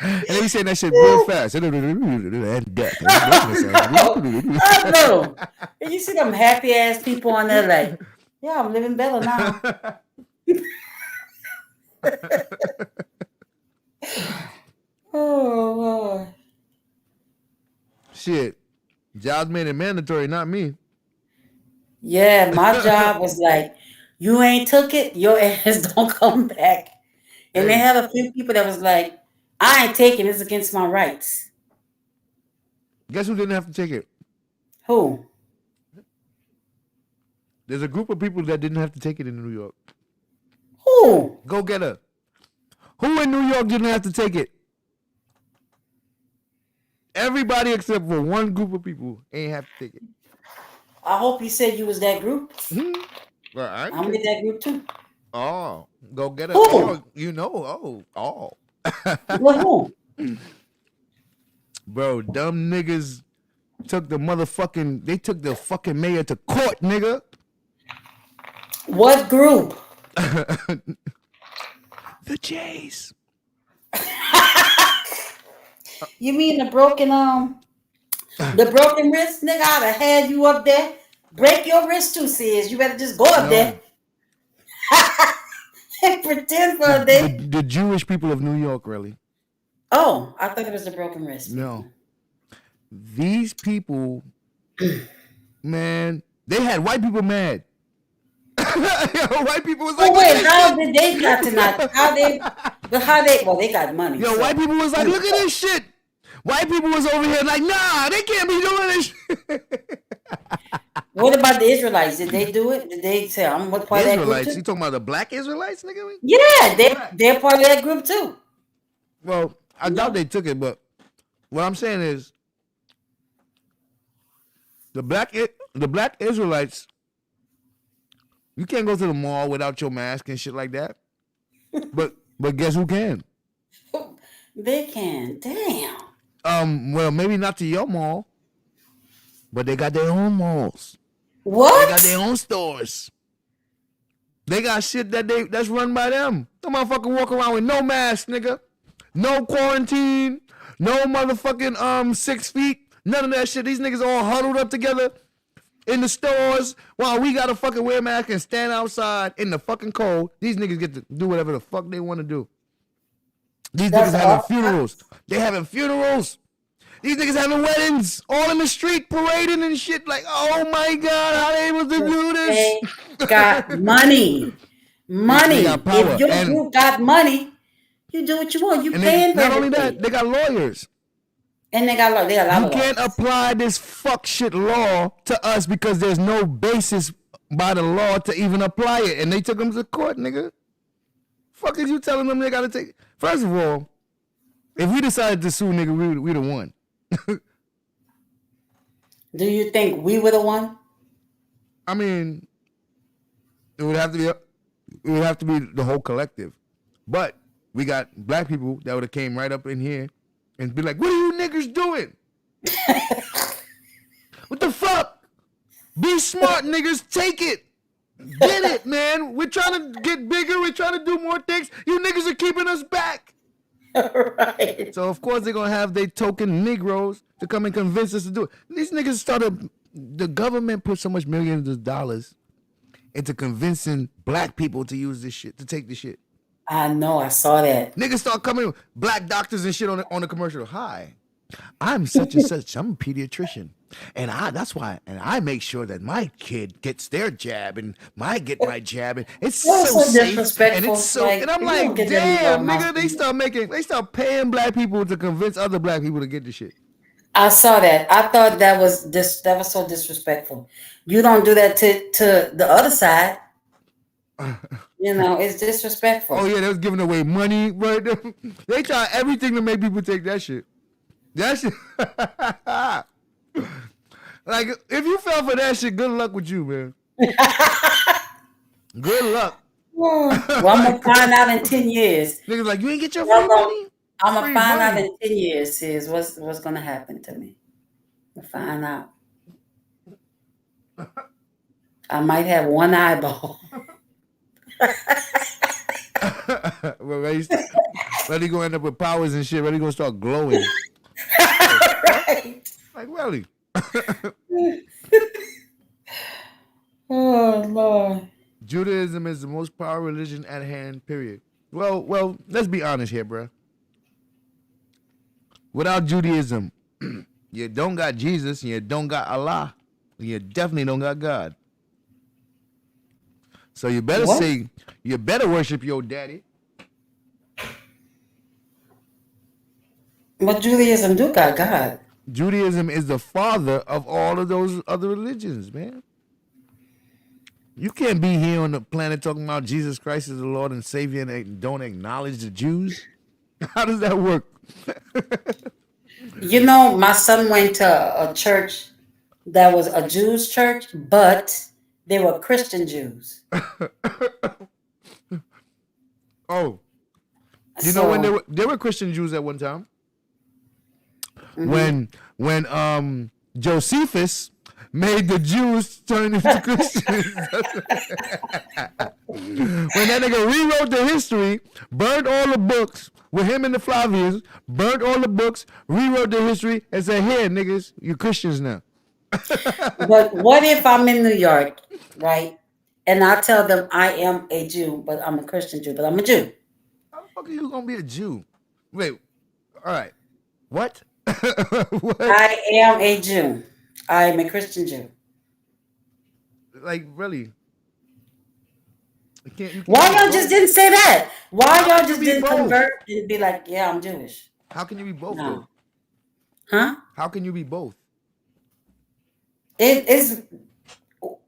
And they saying that shit real fast. And death. I know. And you see them happy ass people on there like, yeah, I'm living better now. Oh Lord. Shit. Jobs made it mandatory, not me. Yeah, my job was like, you ain't took it, your ass don't come back. And they had a few people that was like, I ain't taking this against my rights. Guess who didn't have to take it? Who? There's a group of people that didn't have to take it in New York. Who? Go get her. Who in New York didn't have to take it? Everybody except for one group of people ain't have to take it. I hope you said you was that group. Well, I'm with that group too. Oh, go get her. Who? Oh, you know. Oh. What who? Bro, dumb niggas took the fucking mayor to court, nigga. What group? The Jays. You mean the broken wrist, nigga? I'd have had you up there. Break your wrist too, sis. You better just go up there and pretend for a day. The Jewish people of New York, really. Oh, I thought it was the broken wrist. No. These people, man, they had white people mad. White people was like, Oh wait, how did they got to not? Well, they got money. Yo, so. white people was like, look at this shit. White people was over here like, nah, they can't be doing this shit. What about the Israelites? Did they do it? Did they say I'm what part of that group Israelites? too? You talking about the black Israelites, nigga? Yeah, they're part of that group too. Well, I doubt they took it, but what I'm saying is the black Israelites, you can't go to the mall without your mask and shit like that. But guess who can? They can. Damn. Well, maybe not to your mall, but they got their own malls. What? They got their own stores. They got shit that's run by them. The motherfucker walk around with no mask, nigga. No quarantine. No motherfucking 6 feet. None of that shit. These niggas all huddled up together in the stores while we gotta fucking wear masks and stand outside in the fucking cold. These niggas get to do whatever the fuck they want to do. These niggas having funerals. They having funerals. These niggas having weddings, all in the street, parading and shit. Like, oh my God, how they able to do this? They got money. Money. They got power. If your group got money, you do what you want. You paying for Not only everything. that, they got lawyers. And they got a lot You of can't laws. apply this fuck shit law to us because there's no basis by the law to even apply it. And they took them to court, nigga. Fuck is you telling them they gotta take? First of all, if we decided to sue, nigga, we'd have won. Do you think we would have won? I mean, it would have to be the whole collective. But we got black people that would have came right up in here and be like, "What are you niggas doing? What the fuck? Be smart, niggas. Take it. Get it, man. We're trying to get bigger. We're trying to do more things. You niggas are keeping us back." Right. So of course they're gonna have their token Negroes to come and convince us to do it. These niggas started. The government put so much millions of dollars into convincing black people to use this shit, to take this shit. I know. I saw that. Niggas start coming, black doctors and shit on the commercial. "Hi, I'm such and such. I'm a pediatrician, and that's why. And I make sure that my kid gets their jab, and I get my jab, and it's That's so so safe, disrespectful. and it's so." Like, And I'm you like, don't get damn, that nigga. They start paying black people to convince other black people to get this shit. I saw that. I thought that was so disrespectful. You don't do that to the other side. You know, it's disrespectful. Oh yeah, they was giving away money, right? They try everything to make people take that shit. That shit. Like, if you fell for that shit, good luck with you, man. Good luck. Well, I'm gonna find out in 10 years. Niggas like, you ain't get your free money? I'm gonna Free find out money. in 10 years, sis, what's gonna happen to me. I'm gonna find out. I might have one eyeball. Well, ready gonna end up with powers and shit. Ready gonna start glowing. Right. Like, really? Oh Lord. Judaism is the most powerful religion at hand, period. Well, let's be honest here, bro. Without Judaism, you don't got Jesus, you don't got Allah, you definitely don't got God. So you better What? say, you better worship your daddy. But Judaism do got God. Judaism is the father of all of those other religions, man. You can't be here on the planet talking about Jesus Christ as the Lord and Savior and don't acknowledge the Jews. How does that work? You know, my son went to a church that was a Jews church, but they were Christian Jews. Oh, you know when they were Christian Jews at one time. When Josephus made the Jews turn into Christians. When that nigga rewrote the history, burned all the books with him and the Flavians, burnt all the books, rewrote the history, and said, "Here, niggas, you Christians now." But what if I'm in New York, right? And I tell them I am a Jew, but I'm a Christian Jew, but I'm a Jew. How the fuck are you gonna be a Jew? Wait, all right, what? What? I am a Jew. I am a Christian Jew. Like, really? You can't Why be y'all both. just didn't say that? Why How y'all can you just be didn't both? convert and be like, yeah, I'm Jewish? How can you be both? No. Though? Huh? How can you be both? It is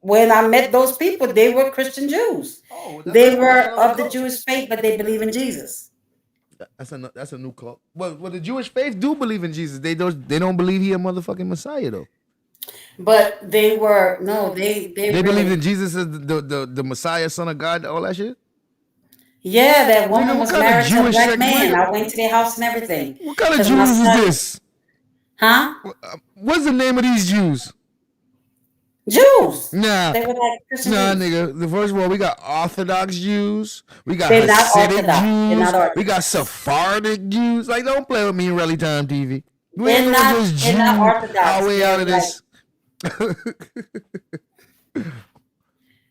when I met those people, they were Christian Jews. Oh, They were that's of the cult. Jewish faith, but they believe in Jesus. That's a new cult. Well, the Jewish faith do believe in Jesus. They don't believe he a motherfucking Messiah though. But they were they They really, believe in Jesus as the Messiah, Son of God, all that shit. yeah, that woman Nigga, what was kind of married to a Jewish black sect- man. what- I went to their house and everything. What kind of 'Cause my Jews is son- this? Huh? What's the name of these Jews? Jews. Nah, They were like Christian nah, Jews. nigga. The first of all, we got Orthodox Jews. We got They're not Hasidic Orthodox. They're Jews. not Orthodox. We got Sephardic Jews. Like, don't play with me in Rally Time TV. We They're ain't not- gonna just they're not Jew Orthodox. our way out of They're this.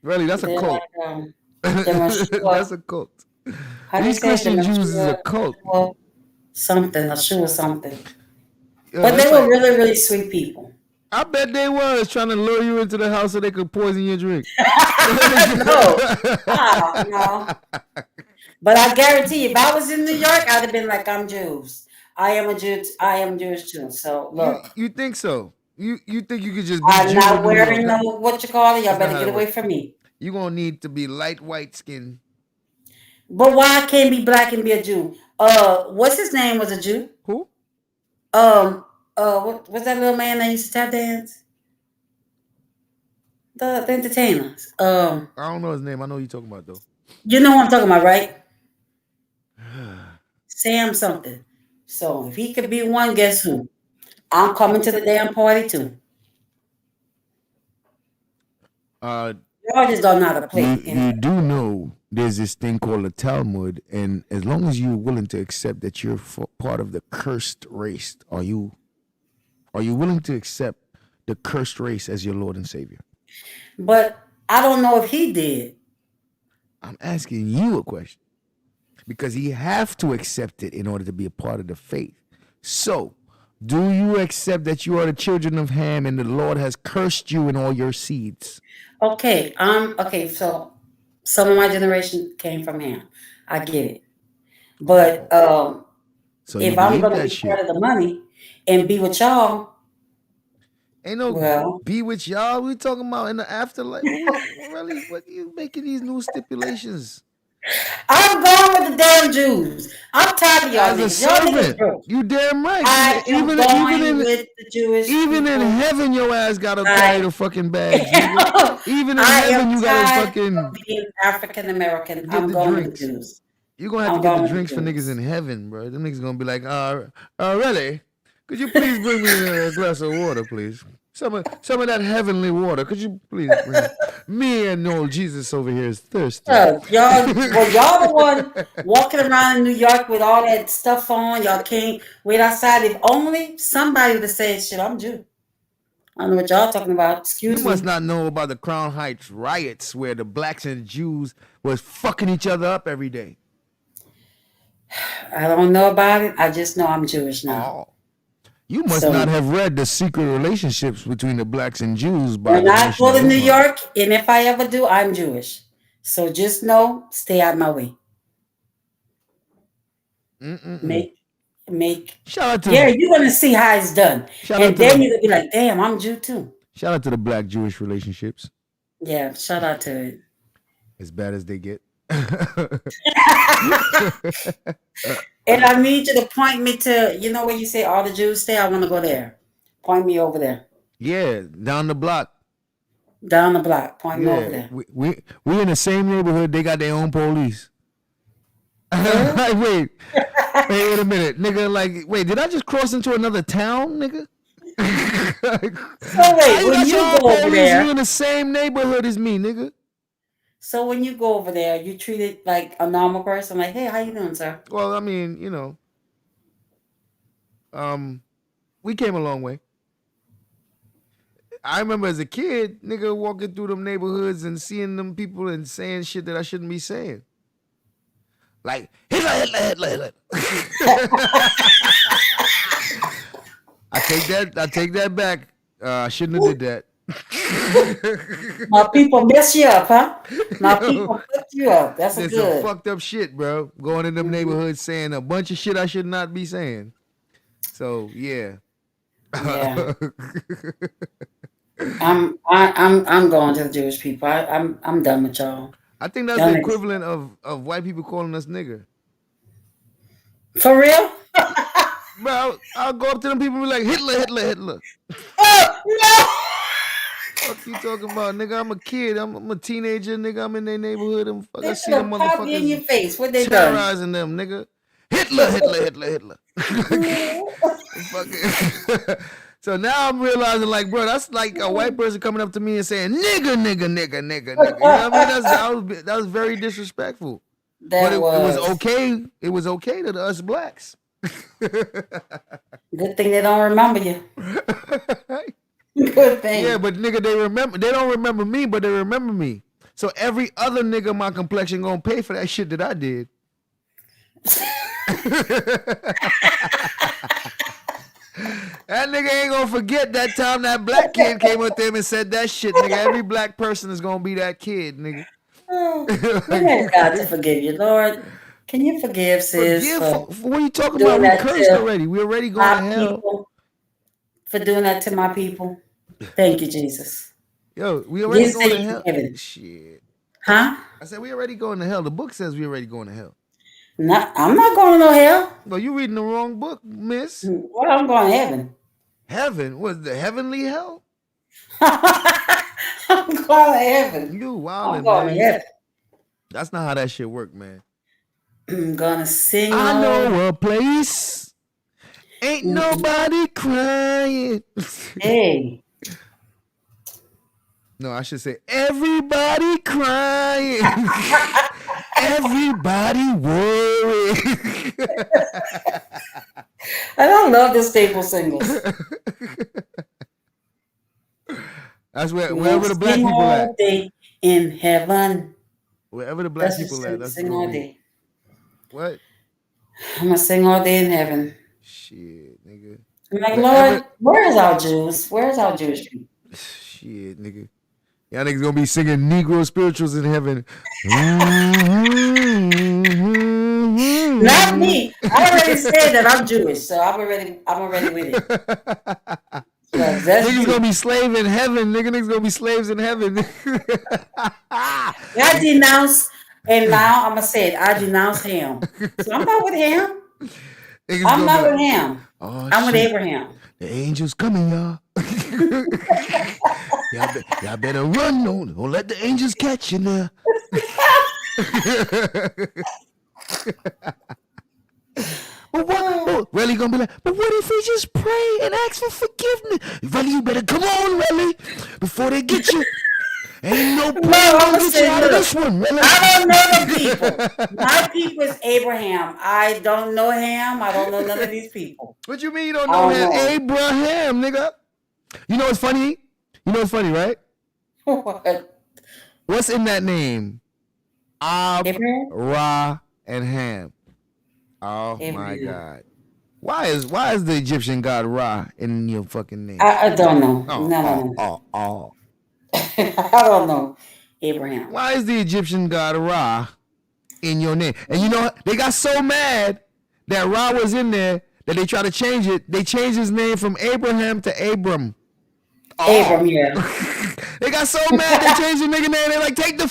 Really, that's a They're cult. like, Yeshua. That's a cult. How do you These say it? Christian Jews is a Yeshua- cult. Yeshua something, a shoe or something. Yeah, But they that's were like- really, really sweet people. I bet they was trying to lure you into the house so they could poison your drink. No. No. But I guarantee you, if I was in New York, I'd have been like, I'm Jews. I am a Jew. I am Jewish too. So look, You think so? You think you could just be I'm Jew in not New York? wearing no what you call it. Y'all That's not better how get that away works. from me. You gonna need to be light white skin. But why I can't be black and be a Jew? What's his name was a Jew? Who? What was that little man that used to tap dance? The entertainers. I don't know his name. I know who you talking about though. You know what I'm talking about, right? Sam something. So if he could be one, guess who? I'm coming to the damn party too. Y'all just don't know how to play. You do know there's this thing called a Talmud, and as long as you're willing to accept that you're part of the cursed race, are you willing to accept the cursed race as your Lord and Savior? But I don't know if he did. I'm asking you a question because you have to accept it in order to be a part of the faith. So, do you accept that you are the children of Ham and the Lord has cursed you and all your seeds? Okay, okay, so some of my generation came from him. I get it. But So if you I'm believe gonna that be shit? part of the money and be with y'all, Ain't no well, be with y'all. We talking about in the afterlife. What you making these new stipulations? I'm going with the damn Jews. I'm tired of y'all As a niggas. Y'all niggas servant, broke. you damn right. I am Even going with the Jewish even in people. heaven, your ass gotta carry the fucking bags, nigga. Even in I heaven, am you gotta tired fucking of being African American. get I'm the going with the drinks. Jews. You're gonna have I'm to get the going with drinks the for niggas Jews. in heaven, bro. Them niggas gonna be like, really? Could you please bring me a glass of water, please? Some of that heavenly water. Could you please bring me and old Jesus over here is thirsty. Y'all the one walking around in New York with all that stuff on. Y'all can't wait outside. If only somebody would have said, shit, I'm Jew. I don't know what y'all talking about. You Excuse must me. not know about the Crown Heights riots where the blacks and Jews was fucking each other up every day. I don't know about it. I just know I'm Jewish now. Oh. You must not have read the secret relationships between the blacks and Jews by When the I nation go of to New Islam. York, and if I ever do, I'm Jewish. So just know, stay out of my way. Make. Shout out to Yeah, you're gonna see how it's done, and then you're gonna be like, "Damn, I'm Jew too." Shout out to the black Jewish relationships. Yeah, shout out to it. As bad as they get. And I need you to point me to, you know where you say all the Jews stay? I want to go there. Point me over there. Yeah, down the block. Down the block. Point me over there. We in the same neighborhood. They got their own police. Like, wait a minute, nigga. Like, wait, did I just cross into another town, nigga? So wait, when you go over there, you in the same neighborhood as me, nigga. So when you go over there, you treat it like a normal person, like, hey, how you doing, sir? Well, I mean, we came a long way. I remember as a kid, nigga, walking through them neighborhoods and seeing them people and saying shit that I shouldn't be saying. Like, Hitler. I take that back. I shouldn't have did that. My people mess you up, huh? My people fuck you up. That's Some fucked up shit, bro. Going in them neighborhoods saying a bunch of shit I should not be saying. So yeah. Yeah. I'm going to the Jewish people. I'm done with y'all. I think that's the equivalent of white people calling us nigger. For real? Bro, I'll go up to them people and be like, Hitler. Oh, no! What you talking about, nigga? I'm a kid. I'm a teenager, nigga. I'm in their neighborhood. I see them motherfuckers in your face. What they terrorizing them, nigga. Hitler. So now I'm realizing, like, bro, that's like a white person coming up to me and saying, nigga. You know what I mean? That was very disrespectful. It was okay. It was okay to us blacks. Good thing they don't remember you. Good thing. Yeah, but nigga, they don't remember me, but they remember me. So every other nigga my complexion gonna pay for that shit that I did. That nigga ain't gonna forget that time that black kid came up to him and said that shit, nigga. Every black person is gonna be that kid, nigga. We ain't got to forgive you, Lord. Can you forgive sis Forgive. for What are you talking doing about? We that cursed to already. We already going my to hell. people? For doing that to my people? Thank you, Jesus. Yo, we already Jesus going said to you hell. forgiven. Shit. Huh? I said we already going to hell. The book says we already going to hell. I'm not going to no hell. Well, you reading the wrong book, miss. Well, I'm going to heaven. Heaven? Was the heavenly hell? I'm going to heaven. You I'm wildin', going to man. heaven. That's not how that shit work, man. I'm going to sing I all. know a place. Ain't nobody crying. Hey. No, I should say everybody crying. Everybody worried. I don't love the staple singles. That's wherever the black people all at. day in heaven. Wherever the black That's people what at. That's sing gonna all be. day. What? I'm gonna sing all day in heaven. Shit, nigga. I'm like, Wherever- Lord, where's our Jews? Where's our Jewish people? Shit, nigga. Y'all niggas gonna be singing Negro spirituals in heaven. Not me. I already said that I'm Jewish, so I'm already with it. So that's Niggas you. gonna be slave in heaven. Niggas gonna be slaves in heaven. I denounce, and now I'm gonna say it. I denounce him. So I'm not with him. Niggas I'm gonna not be with like, him. oh, I'm with shit. Abraham. The angel's coming, y'all. y'all better run. Don't let the angels catch you now. But what? Relly gonna be like, but what if we just pray and ask for forgiveness? Relly, you better come on, Relly, before they get you. Ain't no prayer I'm gonna gonna get say, you out of look, this one, Relly. I don't know the people. My people is Abraham. I don't know him. I don't know none of these people. What you mean you don't know him? Abraham, nigga. You know what's funny? You know what's funny, right? What? What's in that name? Ab, Abraham? Ra, and Ham. Oh my Abraham. God. Why is the Egyptian god Ra in your fucking name? I don't know. Oh, No. I don't know. Abraham. Why is the Egyptian god Ra in your name? And you know what? They got so mad that Ra was in there that they tried to change it. They changed his name from Abraham to Abram. Abram, yeah. They got so mad they changed the nigga name. They're like, take that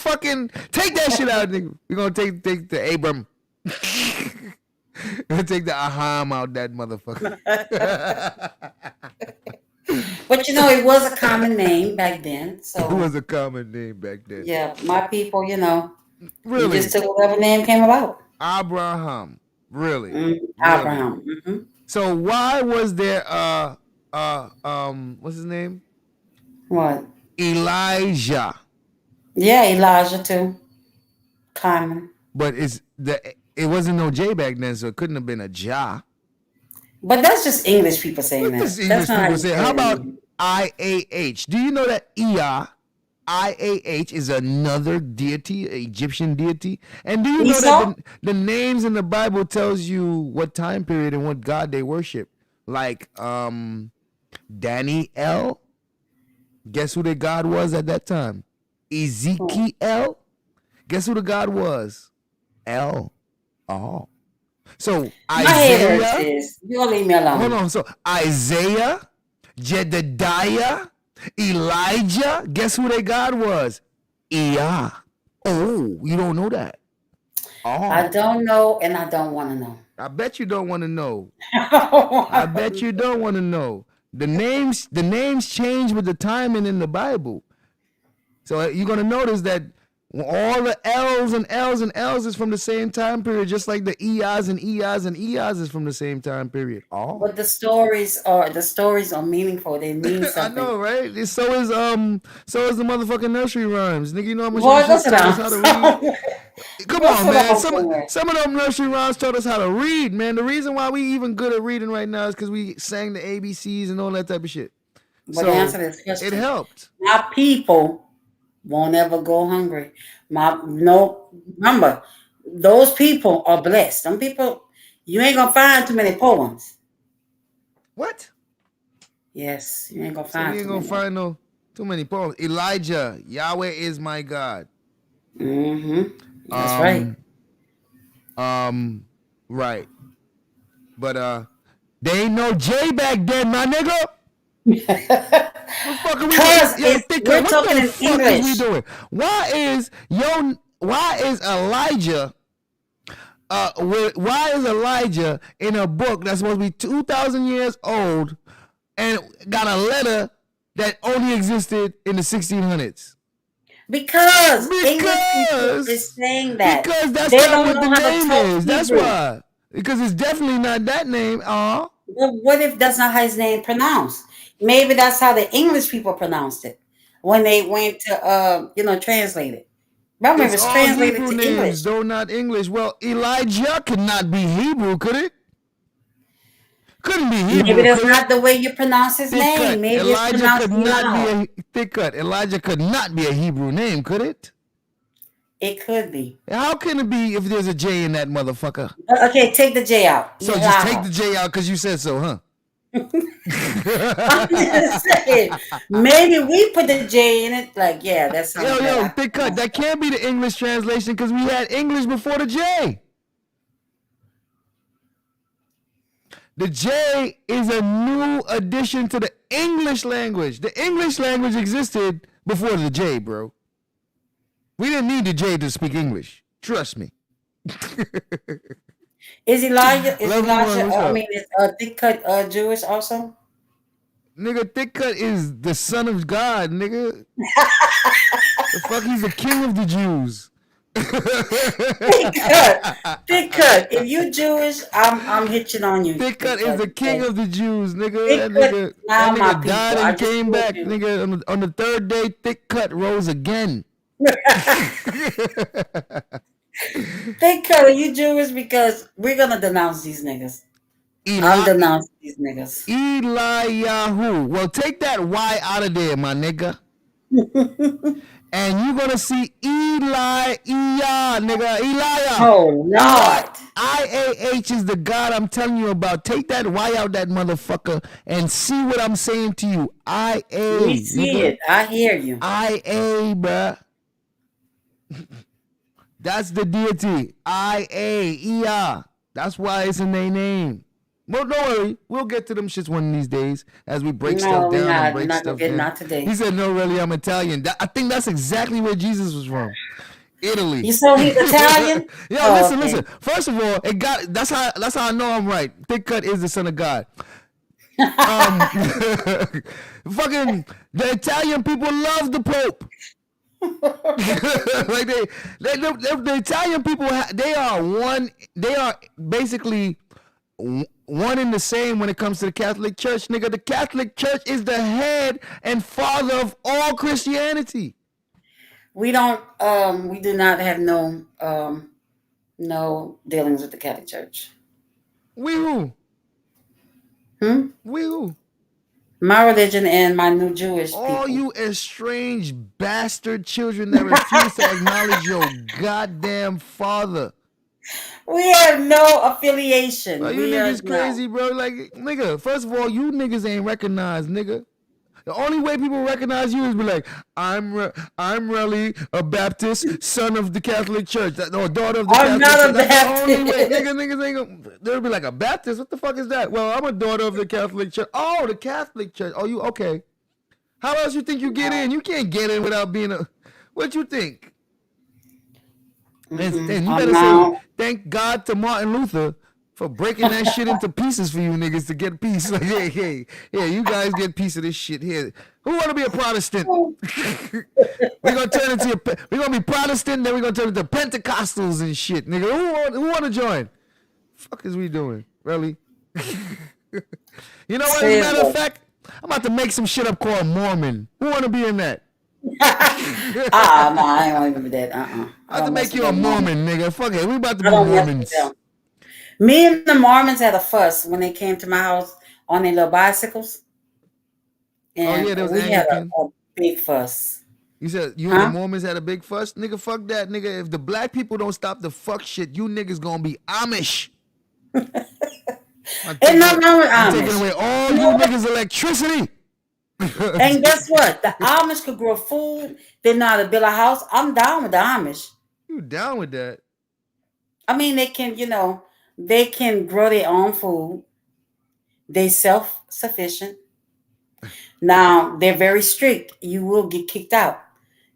shit out, nigga. We're gonna take the Abram. We're gonna take the Aham out that motherfucker. But you know, it was a common name back then. So It was a common name back then. yeah, my people, you know, Really? you just took whatever name came about. Abraham. Really? Abraham. So why was there what's his name? What? Elijah. Yeah, Elijah too. Common. But it wasn't no J back then, so it couldn't have been a Ja. But that's just English people saying that. English That's not people say. How about it. IAH? Do you know that IAH is another deity, Egyptian deity? And do you know that the names in the Bible tells you what time period and what god they worship? Like Daniel. Guess who the god was at that time? Ezekiel. Guess who the god was? El. Oh. So Isaiah. You gonna leave me alone. Hold on. So Isaiah, Jedediah, Elijah. Guess who their God was? Ea. Oh, you don't know that. Oh. I don't know, and I don't want to know. I bet you don't want to know. I bet you don't want to know. The names change with the timing in the Bible. So you're gonna notice that all the L's and L's and L's is from the same time period, just like the EIs and EIs and EIs is from the same time period. Oh. But the stories are meaningful. They mean something. I know, right? So is the motherfucking nursery rhymes. Nigga, you know how much Boy, shit taught us how to read? Come on, man. Some of them nursery rhymes taught us how to read, man. The reason why we even good at reading right now is because we sang the ABCs and all that type of shit. But so answer this question. It helped. My people won't ever go hungry. Remember, those people are blessed. Some people, you ain't gonna find too many poor ones. What? Yes, you ain't gonna find. You ain't gonna find too many poems. Elijah, Yahweh is my God. That's right. Right. But they ain't no J back then, my nigga. What the fuck are we doing? Because Yo, think we're what talking the in fuck is we English. doing? Why is Elijah why is Elijah in a book that's supposed to be 2,000 years old and got a letter that only existed in the 1600s? Because English people is saying that. Because that's They not don't what know the how to name talk is. That's Hebrew. why. Because it's definitely not that name. Well, what if that's not how his name pronounced? Maybe that's how the English people pronounced it when they went to translate it. Remember, it It's was all translated Hebrew to names, English. though not English. Well, Elijah could not be Hebrew, could it? Couldn't be Maybe Hebrew, that's could it? not the way you pronounce his Thick name. cut. Maybe it's Elijah pronounced could not be Eli. a thick cut. Elijah could not be a Hebrew name, could it? It could be. How can it be if there's a J in that motherfucker? Okay, take the J out. So just take the J out because you said so, huh? I'm just saying. Maybe we put the J in it. Like, yeah, that sounds better. Thick cut. That can't be the English translation because we had English before the J. The J is a new addition to the English language. The English language existed before the J, bro. We didn't need the J to speak English. Trust me. Is Elijah? Is Thick cut Jewish also? Nigga, thick cut is the son of God, nigga. The fuck, he's the king of the Jews. Thick cut. If you Jewish, I'm hitching on you. Thick cut is the king of the Jews, nigga. Thick cut, That my nigga died people. and came back, nigga. On the third day, thick cut rose again. Thick cut, are you Jewish? Because we're gonna denounce these niggas. I'm denouncing these niggas. Eliyahu. Well, take that Y out of there, my nigga. And you're gonna see nigga. Elijah. Oh Lord. IAH is the God I'm telling you about. Take that Y out that motherfucker and see what I'm saying to you. We see it. I hear you. IA, bruh. That's the deity. IA. That's why it's in their name. Well, don't worry. We'll get to them shits one of these days as we break stuff down and break stuff down. Not today. He said, no, really, I'm Italian. I think that's exactly where Jesus was from. Italy. You saw he's Italian? Listen. First of all, that's how I know I'm right. Thick cut is the son of God. Fucking the Italian people love the Pope. Like the Italian people, they are basically one and the same when it comes to the Catholic Church, nigga. The Catholic Church is the head and father of all Christianity. We do not have no dealings with the Catholic Church. We who? We who? My religion and my new Jewish people. All you estranged bastard children that refuse to acknowledge your goddamn father. We have no affiliation. Bro, you niggas crazy, bro. Like, nigga, first of all, you niggas ain't recognized, nigga. The only way people recognize you is be like, I'm really a Baptist, son of the Catholic Church, or daughter of the Catholic Church. I'm not a Baptist. The only way. Niggas ain't gonna, they'll be like, a Baptist? What the fuck is that? Well, I'm a daughter of the Catholic Church. Oh, the Catholic Church. Oh, you, okay. How else you think you get in? You can't get in without being a, what you think? And you better say, thank God to Martin Luther for breaking that shit into pieces for you niggas to get peace. Like, hey, you guys get a piece of this shit here. Who want to be a Protestant? We're gonna be Protestant, then we're gonna turn into Pentecostals and shit, nigga. Who want to join? Fuck is we doing? Really? You know what? As a matter of fact, I'm about to make some shit up called Mormon. Who want to be in that? No, I ain't want to be that. I'm about to make you a Mormon, nigga. Fuck it. We about to be Mormons. Me and the Mormons had a fuss when they came to my house on their little bicycles. And we had a big fuss. You said you and the Mormons had a big fuss? Nigga, fuck that, nigga. If the black people don't stop the fuck shit, you niggas gonna be Amish. Ain't nothing wrong with Amish. I'm taking away all you niggas' electricity. And guess what? The Amish could grow food. They know how to build a house. I'm down with the Amish. You down with that? I mean, they can grow their own food. They self-sufficient. Now they're very strict. You will get kicked out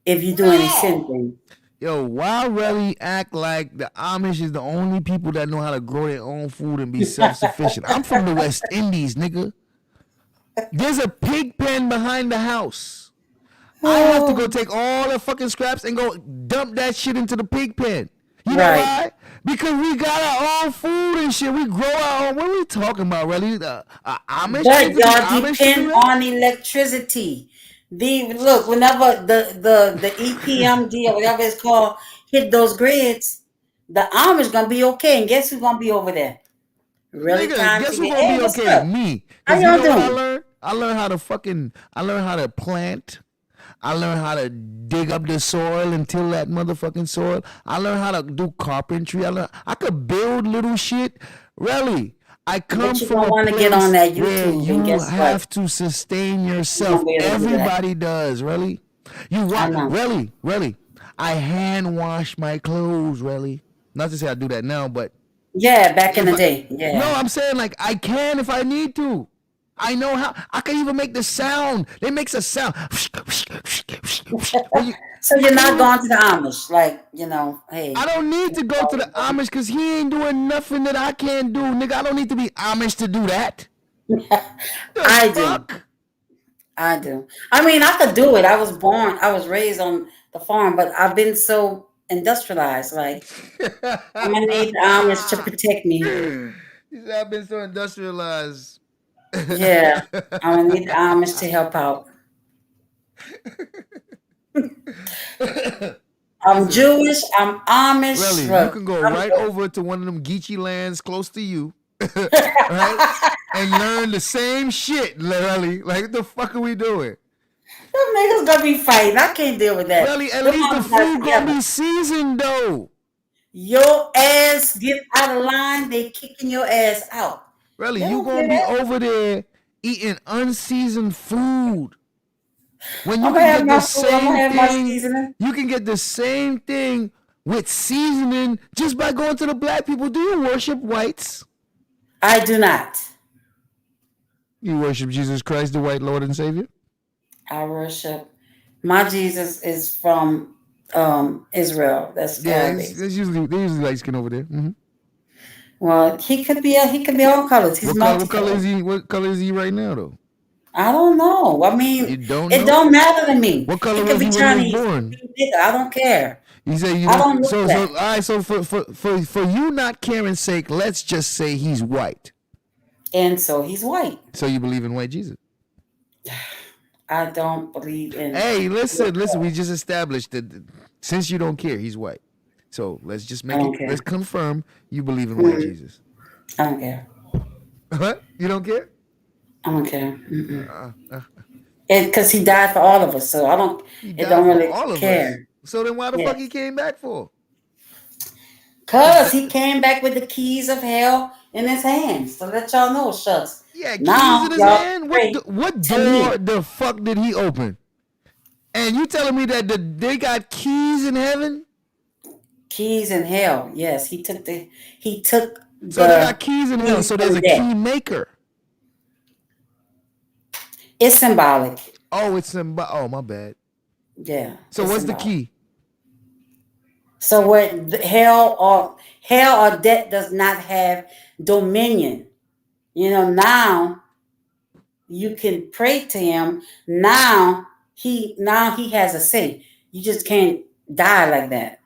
if you do any sin thing. Yo, why really act like the Amish is the only people that know how to grow their own food and be self-sufficient? I'm from the West Indies, nigga. There's a pig pen behind the house. I have to go take all the fucking scraps and go dump that shit into the pig pen. You know Right. why? Because we got our own food and shit. We grow our own. What are we talking about, really? Amish? But People y'all Amish to do depend that? on electricity. Look, whenever the EPMD or whatever it's called hit those grids, the Amish gonna be okay. And guess who's gonna be over there? Really Nigga, trying to guess who's figure, gonna hey, be what's okay? up? Me. How Because you y'all know what I doing? learned? I learned how to plant. I learned how to dig up the soil and till that motherfucking soil. I learned how to do carpentry. I could build little shit. Really. I come But you're from gonna a want to get on place that where YouTube, and you guess what? have to sustain You're yourself. gonna be able to do that. Everybody does, really. You I what? know. Really. I hand wash my clothes, really. Not to say I do that now, but Yeah, back in if the I, day. no, Yeah. I'm saying like I can if I need to. I know how. I can even make the sound. It makes a sound. When you, So I you're can not even. going to the Amish, like, hey. I don't need to go to the Amish because he ain't doing nothing that I can't do, nigga. I don't need to be Amish to do that. The I do. fuck? I do. I mean, I could do it. I was raised on the farm, but I've been so industrialized. Like, I'm gonna need the Amish to protect me. He said I've been so industrialized. Yeah, I'm gonna need the Amish to help out. I'm Listen, Jewish. I'm Amish. really, you Look, can go I'm right over to one of them Geechee lands close to you, right? And learn the same shit, literally. Like, what the fuck are we doing? Them niggas gonna be fighting. I can't deal with that. Really, at Them least the Amish guys food gonna together. be seasoned, though. Your ass get out of line, they kicking your ass out. Really, They you don't gonna care be that. over there eating unseasoned food. When you I'm gonna can have get my the food. I'm gonna same have my thing, seasoning. you can get the same thing with seasoning just by going to the black people. Do you worship whites? I do not. You worship Jesus Christ, the white Lord and Savior? I worship. My Jesus is from Israel. That's Yeah, Arabic. they usually light skin over there. Well, he could be all colors. He's What color multicolored. is he? What color is he right now, though? I don't know. I You mean, don't it know? don't matter to me. What He color could was be he when he was Chinese. He born? could be nigga. I don't care. You say you I don't. don't look So that. all right. So for you not caring's sake, let's just say he's white. And so he's white. So you believe in white Jesus? I don't believe in. Hey, listen. We just established that since you don't care, he's white. So let's just I make don't it. care. Let's confirm you believe in white Mhm. Jesus. I don't care. What? You don't care? I don't care. Because he died for all of us, so I don't. He It died don't for really all of us. care. So then why the fuck Yes. he came back for? Cause he came back with the keys of hell in his hands to let y'all know, shucks. Yeah, keys in Now his y'all hand. pray What to me. door the fuck did he open? And you telling me that they got keys in heaven? Keys in hell. Yes, he took So they got keys in hell. keys So there's from a death. key maker. It's symbolic. Oh, it's oh my bad. Yeah. So it's what's the symbolic. key? So what hell or death does not have dominion. Now you can pray to him. Now he has a say. You just can't die like that.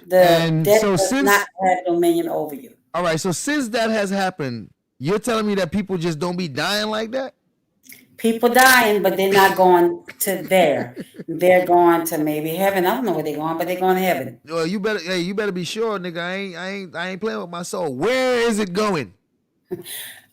The And death so does not have dominion over you. all right, so since that has happened, you're telling me that people just don't be dying like that? People dying, but they're not going to there. They're going to maybe heaven. I don't know where they're going, but they're going to heaven. Well, you better be sure, nigga. I ain't playing with my soul. Where is it going?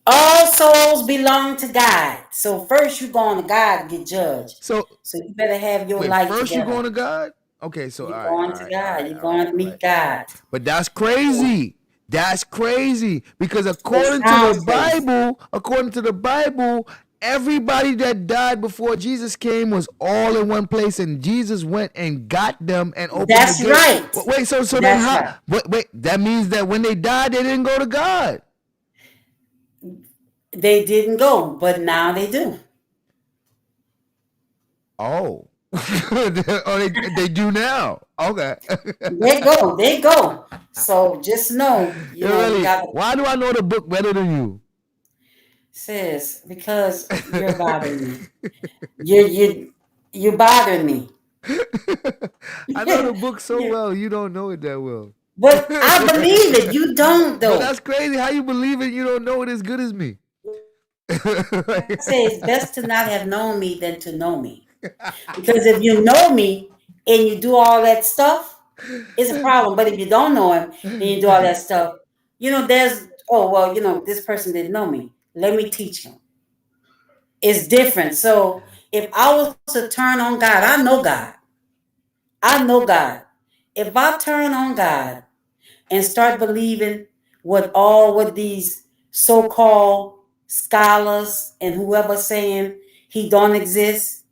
All souls belong to God. So first you going to God to get judged. So So you better have your wait, life first you together. going to God? Okay, so You're all going to God. You're going to meet God. But that's crazy. That's crazy because It sounds crazy. according to the Bible, everybody that died before Jesus came was all in one place, and Jesus went and got them and opened That's the gate. right. Wait, so then That's how? right. Wait, that means that when they died, they didn't go to God. They didn't go, but now they do. Oh. Oh, they do now. Okay. They go. So just know, you know, Really, you got why do I know the book better than you? sis, because you're bothering me. You bothering me. I know the book so well, you don't know it that well. But I believe it. You don't But though. that's crazy. How you believe it? You don't know it as good as me. I say it's best to not have known me than to know me. Because if you know me and you do all that stuff, it's a problem. But if you don't know him and you do all that stuff, you know, this person didn't know me. Let me teach him. It's different. So if I was to turn on God, I know God. I know God. If I turn on God and start believing what these so-called scholars and whoever saying he don't exist,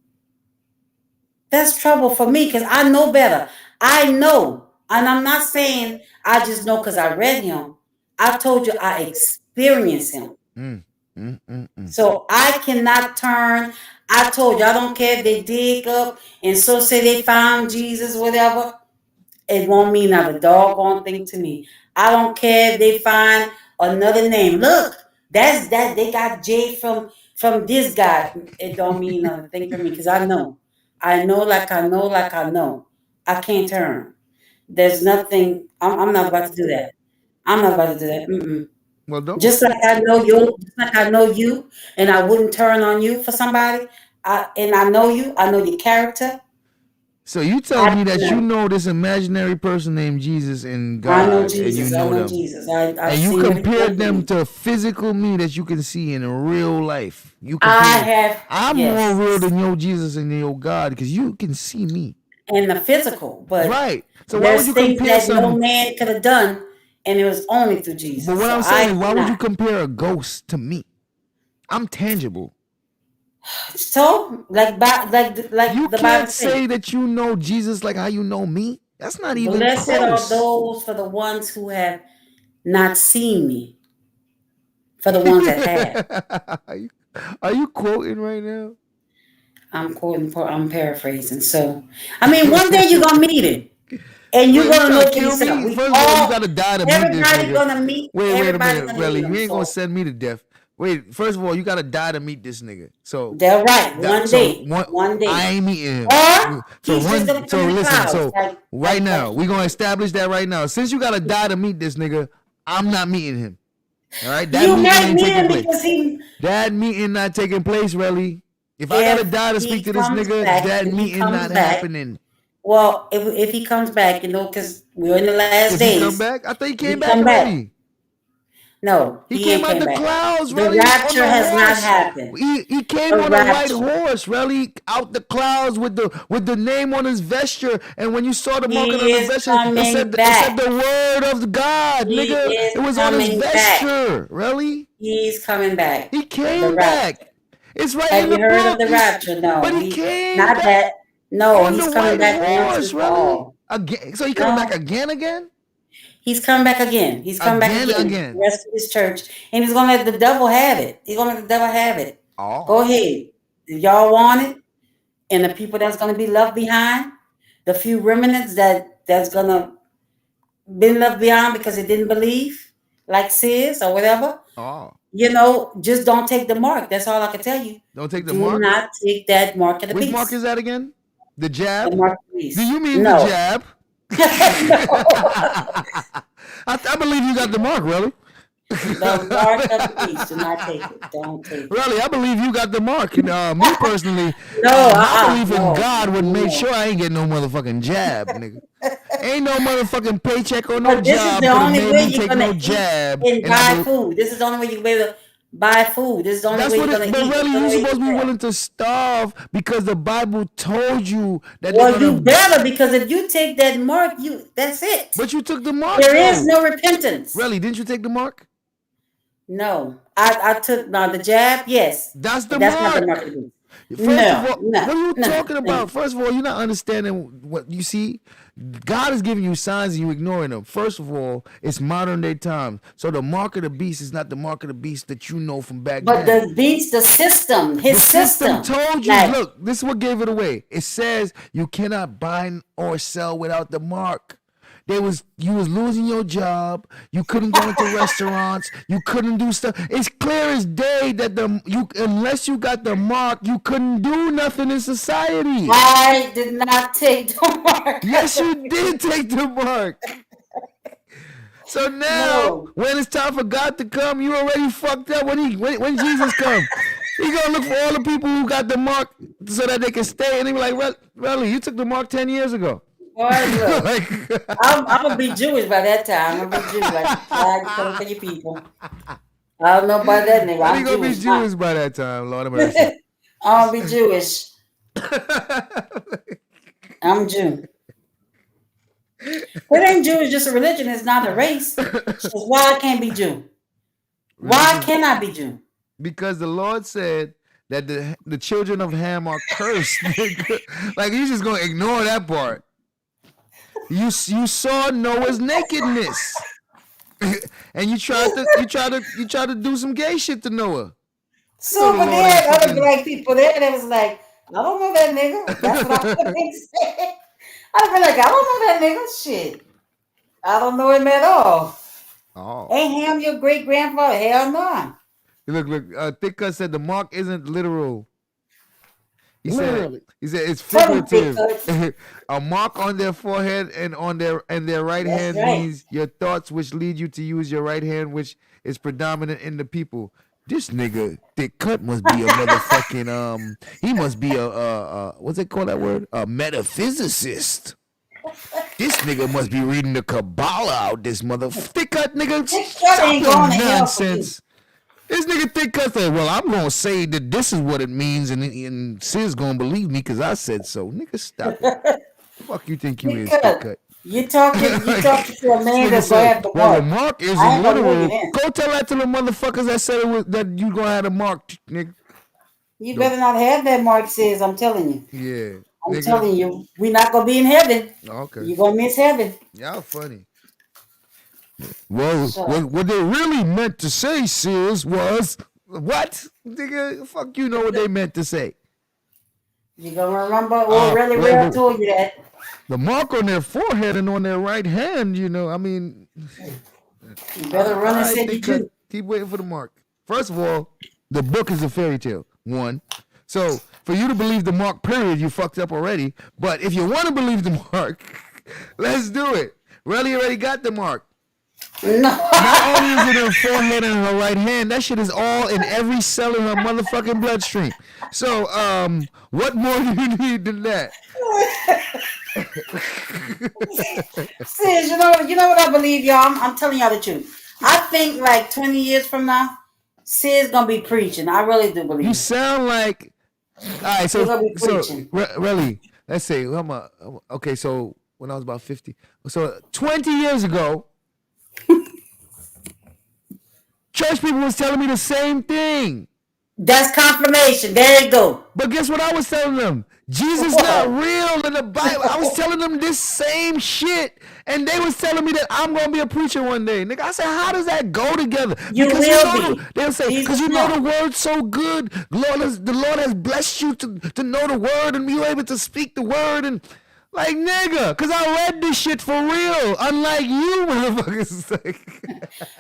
that's trouble for me because I know better. I know, and I'm not saying I just know because I read him. I told you I experienced him. So I cannot turn. I told you I don't care if they dig up and so say they found Jesus, whatever. It won't mean not a doggone thing to me. I don't care if they find another name. Look, that's that they got J from this guy. It don't mean nothing thing for me because I know. I know like I know like I know. I can't turn. There's nothing. I'm not about to do that. I'm not about to do that. Mm-mm. Well, don't. Just like I know you, and I wouldn't turn on you for somebody. And I know you. I know your character. So you telling me that you know this imaginary person named Jesus and God, I know and you Jesus. know I know them, Jesus. I've and you seen compared them everything. to physical me that you can see in real life. You I compared. have, I'm more yes, real than your Jesus and your God because you can see me. in the physical, but Right. So why would there's you things compare that no some? man could have done, and it was only through But Jesus. what So I'm saying I is, why would you cannot. compare a ghost to me? I'm tangible. So, like You the Bible can't says, say that you know Jesus like how you know me. That's not even blessed are close. those for the ones who have not seen me, for the ones that have. Are you quoting right now? I'm paraphrasing. So, I mean, one day you're gonna meet him, and you're Wait, you gonna trying know to for kill yourself. me? First of all, you gotta die to meet this Everybody nigga. gonna meet. Wait a Everybody minute, gonna really? meet You him. ain't gonna So send me to death. Wait, first of all, you gotta die to meet this nigga. So they're right. that One so day. one One I day. ain't meeting Or him. So he's just one gonna come so in the listen, clouds, so right now, we gonna establish that right now. Since you gotta die to meet this nigga, I'm not meeting him. All right? That you meeting might ain't meet taking him place. because That meeting not taking place, really. If I gotta if die to he speak to this comes nigga, back, that when he meeting comes not back, happening. well, if he comes back, you know, because we're in the last Does he come days, back? I thought he if came he back come back. already. No, He he came ain't out came the back. clouds, The really, on rapture the has not horse. happened. He came The on a white rapture. horse, really, out the clouds with the name on his vesture. And when you saw the marking on He the is vesture, coming it said back. the word of God, He nigga. is It was on his coming back. vesture, really. He's coming back. He The came rapture. back. It's right in Have the you heard of book. the rapture? But No, he came not back that. No, on the he's coming white back once horse, and for really. all. Again, so he coming back No, again? he's coming back again. He's coming back again. The Again. rest of his church, and he's gonna let the devil have it. He's gonna let the devil have it. Go Oh. ahead. If y'all want it, and the people that's gonna be left behind, the few remnants that's gonna been left behind because they didn't believe, like sis or whatever. Oh. You know, just don't take the mark. That's all I can tell you. Don't take the Do mark? not take that mark of the Which mark is beast. that again? The The jab? mark of the Do beast. you mean the No. jab? No. I believe you got the mark, really. The mark of the beast. Do not take it. Don't take it. Really, I believe you got the mark. And, me personally, No, my belief in no, God would make no. sure I ain't getting no motherfucking jab, nigga. Ain't no motherfucking paycheck or no But this is job the could have only made way me you're take gonna no eat jab. and And I buy believe food. This is the only way you be able to buy food. This is the only that's way what you're it. gonna But eat. This really, is the only you're way you supposed to can be live. willing to starve because the Bible told you that they're Well, you gonna. better, because if you take that mark, that's it. But you took the mark There is though. no repentance. Really, didn't you take the mark? No, I took the jab. Yes, That's the but that's not the mark mark. of the beast. First of No, all, no, what are you no. talking about? First of all, you're not understanding what you see. God is giving you signs and you ignoring them. First of all, it's modern day times. So the mark of the beast is not the mark of the beast that you know from back But then. the beast, the system, The his system system. told you, Like, look, this is what gave it away. It says you cannot buy or sell without the mark. You was losing your job. You couldn't go into restaurants. You couldn't do stuff. It's clear as day that unless you got the mark, you couldn't do nothing in society. I did not take the mark. Yes, you did take the mark. So now, No. when it's time for God to come, you already fucked up. When Jesus come, he gonna look for all the people who got the mark so that they can stay. And he be like, really, you took the mark 10 years ago. Boy, look, Like, I'm gonna be Jewish by that time. I'm gonna be Jewish like flag coming for your people. I don't know about that nigga. when I'm he gonna Jewish. be Jewish by that time, Lord have mercy. I'm gonna be Jewish. I'm Jew. It ain't Jew, it's just a religion, it's not a race. So why I can't be Jew? Why can't I be Jew? Because the Lord said that the children of Ham are cursed. Like, you just gonna ignore that part. You saw Noah's nakedness, and you tried to do some gay shit to Noah. So, the but Lord they had ain't other fucking- black people there that was like, I don't know that nigga. That's what I would say. I'd be like, I don't know that nigga. Shit. I don't know him at all. Oh, Ain't him your great grandfather? Hell no. look. Thick Cut said the mark isn't literal. He Literally. said it's Tell him, Thick figurative. A mark on their forehead and on their right That's hand right. means your thoughts, which lead you to use your right hand, which is predominant in the people. This nigga Thick Cut must be a motherfucking he must be a what's it called, that word? A metaphysicist. This nigga must be reading the Kabbalah out this mother. Thick Cut nigga, Thick Cut stop ain't your going to hell for you. nonsense. This nigga Thick Cut said, well, I'm gonna say that this is what it means, and Sis gonna believe me because I said so. Nigga, stop it. Fuck you think you Thick is, Cut. Thick Cut? You talking to a man Nigga that's gonna have the well, the mark. mark I isn't ain't gonna look literal. at him. Go tell that to the motherfuckers that said that you gonna have a mark, nigga. You better not have that mark, says I'm telling you. Yeah, I'm nigga. telling you, we not gonna be in heaven. Okay, You're gonna miss heaven. y'all funny. Well, So- what they really meant to say, Sis, was what? Nigga, fuck you know what they meant to say. You're gonna remember really wait, well wait. told you that. The mark on their forehead and on their right hand, you know, I mean, You better run and alright, say you Thick Cut, Jew. keep waiting for the mark. First of all, the book is a fairy tale. One. So for you to believe the mark, period, you fucked up already. But if you want to believe the mark, let's do it. Relly already got the mark. No. Not only is it in her forehead and her right hand, that shit is all in every cell in her motherfucking bloodstream. So, what more do you need than that? Sis, you know what I believe, y'all? I'm telling y'all the truth. I think like 20 years from now, Sis gonna be preaching. I really do believe. You sound like, all right. So, You're gonna be preaching. Relly, let's say okay. So when I was about 50, so 20 years ago, church people was telling me the same thing. That's confirmation. There you go. But guess what I was telling them? Jesus not real in the Bible. I was telling them this same shit, and they was telling me that I'm gonna be a preacher one day. Nigga, I said, how does that go together? You Because will know be. They'll say, Jesus because you know not. the word so good. The Lord has blessed you to know the word, and you're able to speak the word, and like, nigga, because I read this shit for real, unlike you motherfuckers.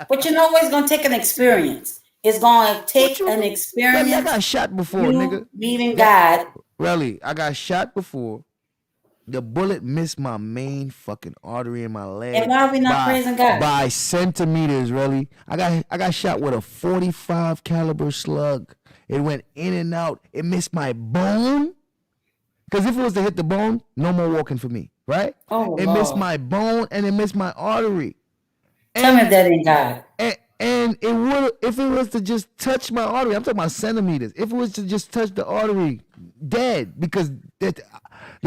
But you know what? It's gonna take an experience. It's gonna take an Relly, I experience. got shot before, You nigga. meeting God. Relly, I got shot before. The bullet missed my main fucking artery in my leg. And why are we not praising God? By centimeters, really. I got shot with a 45 caliber slug. It went in and out. It missed my bone. Because if it was to hit the bone, no more walking for me, right? Oh, it missed Lord. my bone and it missed my artery. Tell me that ain't God. And it would, if it was to just touch my artery, I'm talking about centimeters. If it was to just touch the artery, dead. Because the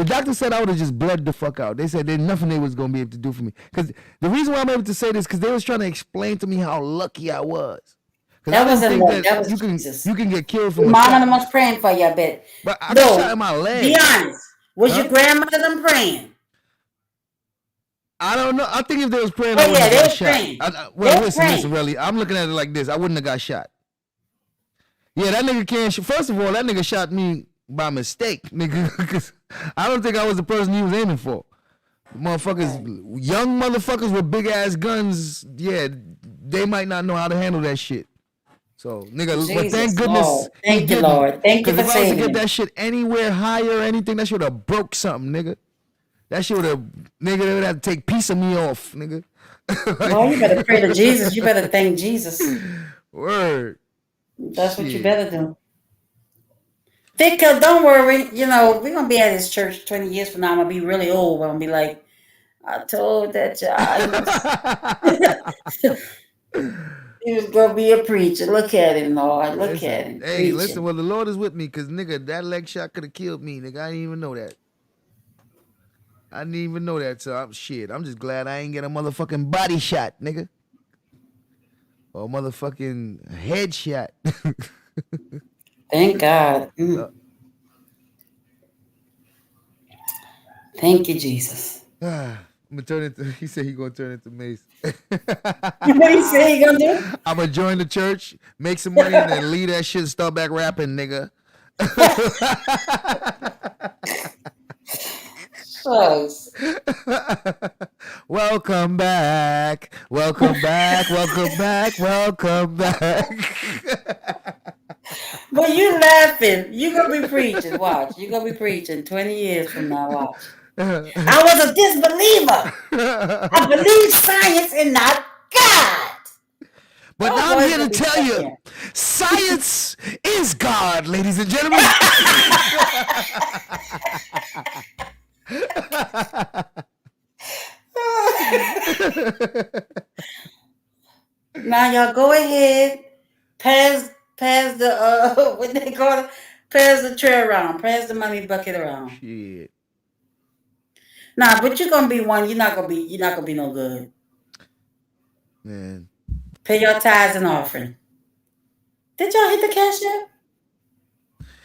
doctor said I would have just bled the fuck out. They said there's nothing they was gonna be able to do for me. Because the reason why I'm able to say this, because they was trying to explain to me how lucky I was. Because I didn't think that that was you Jesus. can get killed from a Mama shot. was praying for you, I bet. But I got shot in my Be leg. honest. Was Huh? your grandmother them praying? I don't know. I think if they was praying, Oh, I wouldn't yeah, have they got was shot. praying. Well, They was listen, praying. really. I'm looking at it like this. I wouldn't have got shot. Yeah, that nigga can't. First of all, that nigga shot me by mistake, nigga. Because I don't think I was the person he was aiming for. Motherfuckers, young motherfuckers with big ass guns, yeah, they might not know how to handle that shit. So, nigga, but Jesus, thank goodness Lord. he Thank you, didn't. Lord. Thank you Because for if I was to saving get him. that shit anywhere higher or anything, that shit would have broke something, nigga. That shit would have, nigga, they would have to take a piece of me off, nigga. Well, you better pray to Jesus. You better thank Jesus. Word. That's what you Shit. better do. Because don't worry, we're going to be at this church 20 years from now. I'm going to be really old. I'm going to be like, I told that child he was going to be a preacher. Look at him, Lord. Look at him. Hey, preaching. listen, well, the Lord is with me because, nigga, that leg shot could have killed me, nigga. I didn't even know that. So I'm just glad I ain't get a motherfucking body shot, nigga. Or a motherfucking head shot. Thank God. Thank you, Jesus. I'm gonna turn into. He said he gonna turn into Mace. What he say he gonna do? I'm gonna join the church, make some money, and then leave that shit and start back rapping, nigga. Close. Welcome back. Welcome back. Welcome back. Welcome back. But you laughing. You gonna be preaching. Watch. You gonna be preaching 20 years from now. Watch. I was a disbeliever. I believe science and not God. But Oh, I'm boy, here to it's tell gonna be you, stuck science is God, ladies and gentlemen. Now y'all go ahead, pass the what they call it, pass the tray around, pass the money bucket around. Shit. Nah, but you're gonna be one. You're not gonna be no good. Man. Pay your tithes and offering. Did y'all hit the cash app?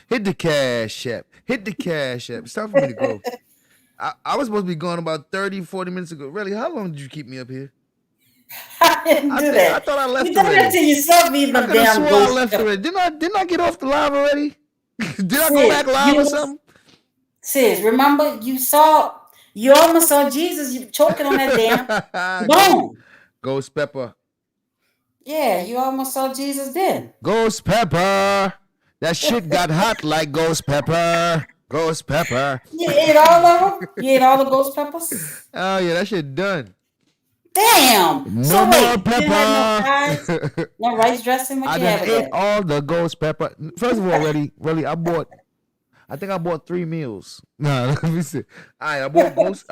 Hit the cash app. Hit the cash app. It's time for me to go. I was supposed to be gone about 30, 40 minutes ago. Really, how long did you keep me up here? I didn't do that. I thought I left You done that already. to yourself, even I could have damn swore I ghost. left already. Didn't I get off the live already? Did I go back live or something? Sis, remember you almost saw Jesus. You choking on that damn bone. Ghost Pepper. Yeah, you almost saw Jesus then. Ghost Pepper. That shit got hot like Ghost Pepper. Ghost Pepper. You ate all of them? You ate all the ghost peppers? Oh, yeah, that shit done. Damn. No So more wait, pepper. you didn't have no fries? No rice dressing? What I you have done with ate that? all the Ghost Pepper. First of all, really, I think I bought 3 meals. Nah, let me see. All right, I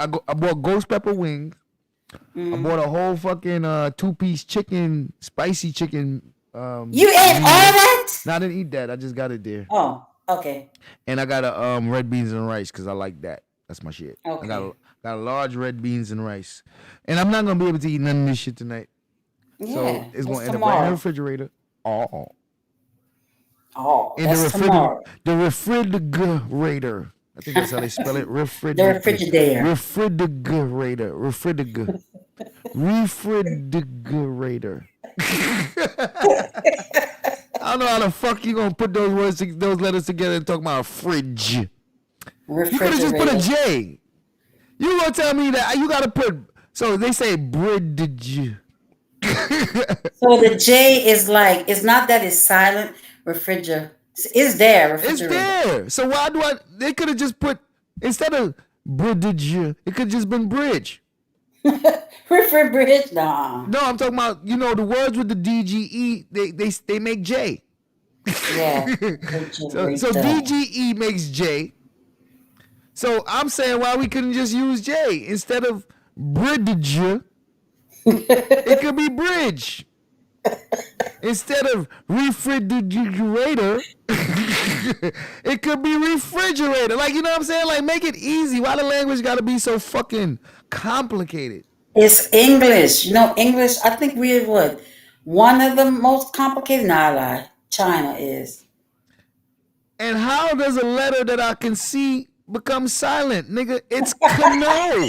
bought Ghost Pepper wings. I bought a whole fucking 2-piece chicken, spicy chicken. You ate all that? No, I didn't eat that. I just got it there. Oh, okay. And I got a red beans and rice because I like that. That's my shit. Okay. I got a large red beans and rice. And I'm not gonna be able to eat none of this shit tonight. Yeah, So it's gonna end up right in tomorrow. the refrigerator. Oh, In that's tomorrow. the refrigerator. I think that's how they spell it. The refrigerator. Refrigerator. Refrigerator. I don't know how the fuck you gonna put those letters together and talk about fridge. You could have just put a J. You gonna tell me that you gotta put? So they say bridge. So the J is like, it's not that it's silent. Refrigerator. It's there. Refrigerator. It's there. So why do I? They could have just put instead of bridge. It could just been bridge. Refrigerator? Nah. No, I'm talking about the words with the DGE. They make J. Yeah. So DGE makes J. So I'm saying why we couldn't just use J instead of bridge. It could be bridge. Instead of refrigerator, it could be refrigerator. Like, you know what I'm saying? Like, make it easy. Why the language got to be so fucking complicated? It's English. English, I think we're One of the most complicated. Nah, I lie. China is. And how does a letter that I can see become silent, nigga? It's Kano.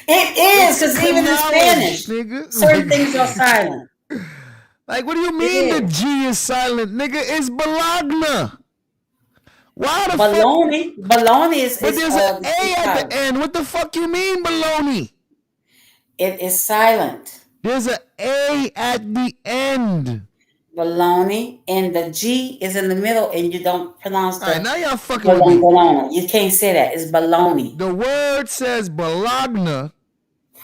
It is, because even in Spanish, nigga. certain things are silent. Like, what do you mean the G is silent, nigga? It's Bologna. Why the Baloney. fuck? Baloney is. But there's an A at the end. What the fuck you mean, baloney? It is silent. There's an A at the end. Baloney, and the G is in the middle, and you don't pronounce the. All right, now y'all fucking with me. Baloney. You can't say that. It's baloney. The word says Bologna.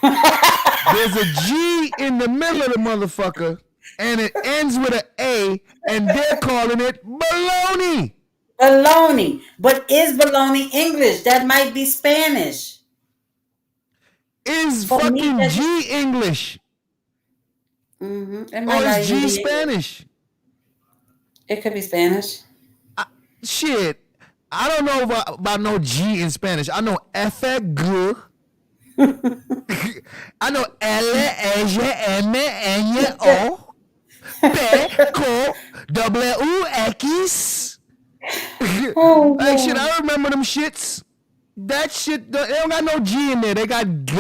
There's a G in the middle of the motherfucker, and it ends with an A, and they're calling it baloney. Baloney. But is baloney English? That might be Spanish. Is fucking G English? Mm-hmm. Or is G Spanish? It could be Spanish. Shit. I don't know about no G in Spanish. I know F-G. I know L-E-G-M-N-O. P-C-O. W-X. Like shit, I remember them shits. That shit, they don't got no G in there. They got G.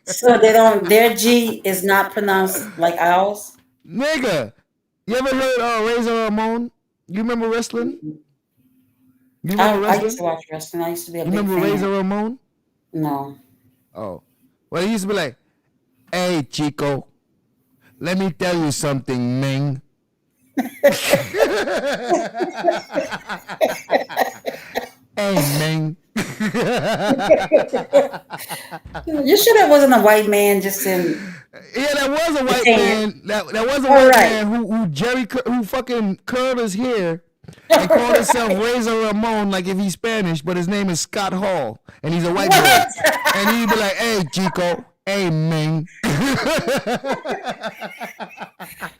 So they don't. Their G is not pronounced like ours. Nigga, you ever heard Razor Ramon? You remember wrestling? You remember I used to watch wrestling. I used to be a big fan. You remember Razor Ramon? No. Oh, well, he used to be like, "Hey, Chico, let me tell you something, Ming." Hey, Ming. You sure that wasn't a white man just in? Yeah, that was a white man. That was a white man who fucking curled his hair and called himself Razor Ramon, like if he's Spanish, but his name is Scott Hall, and he's a white boy. And he'd be like, "Hey, Chico. Hey, Ming."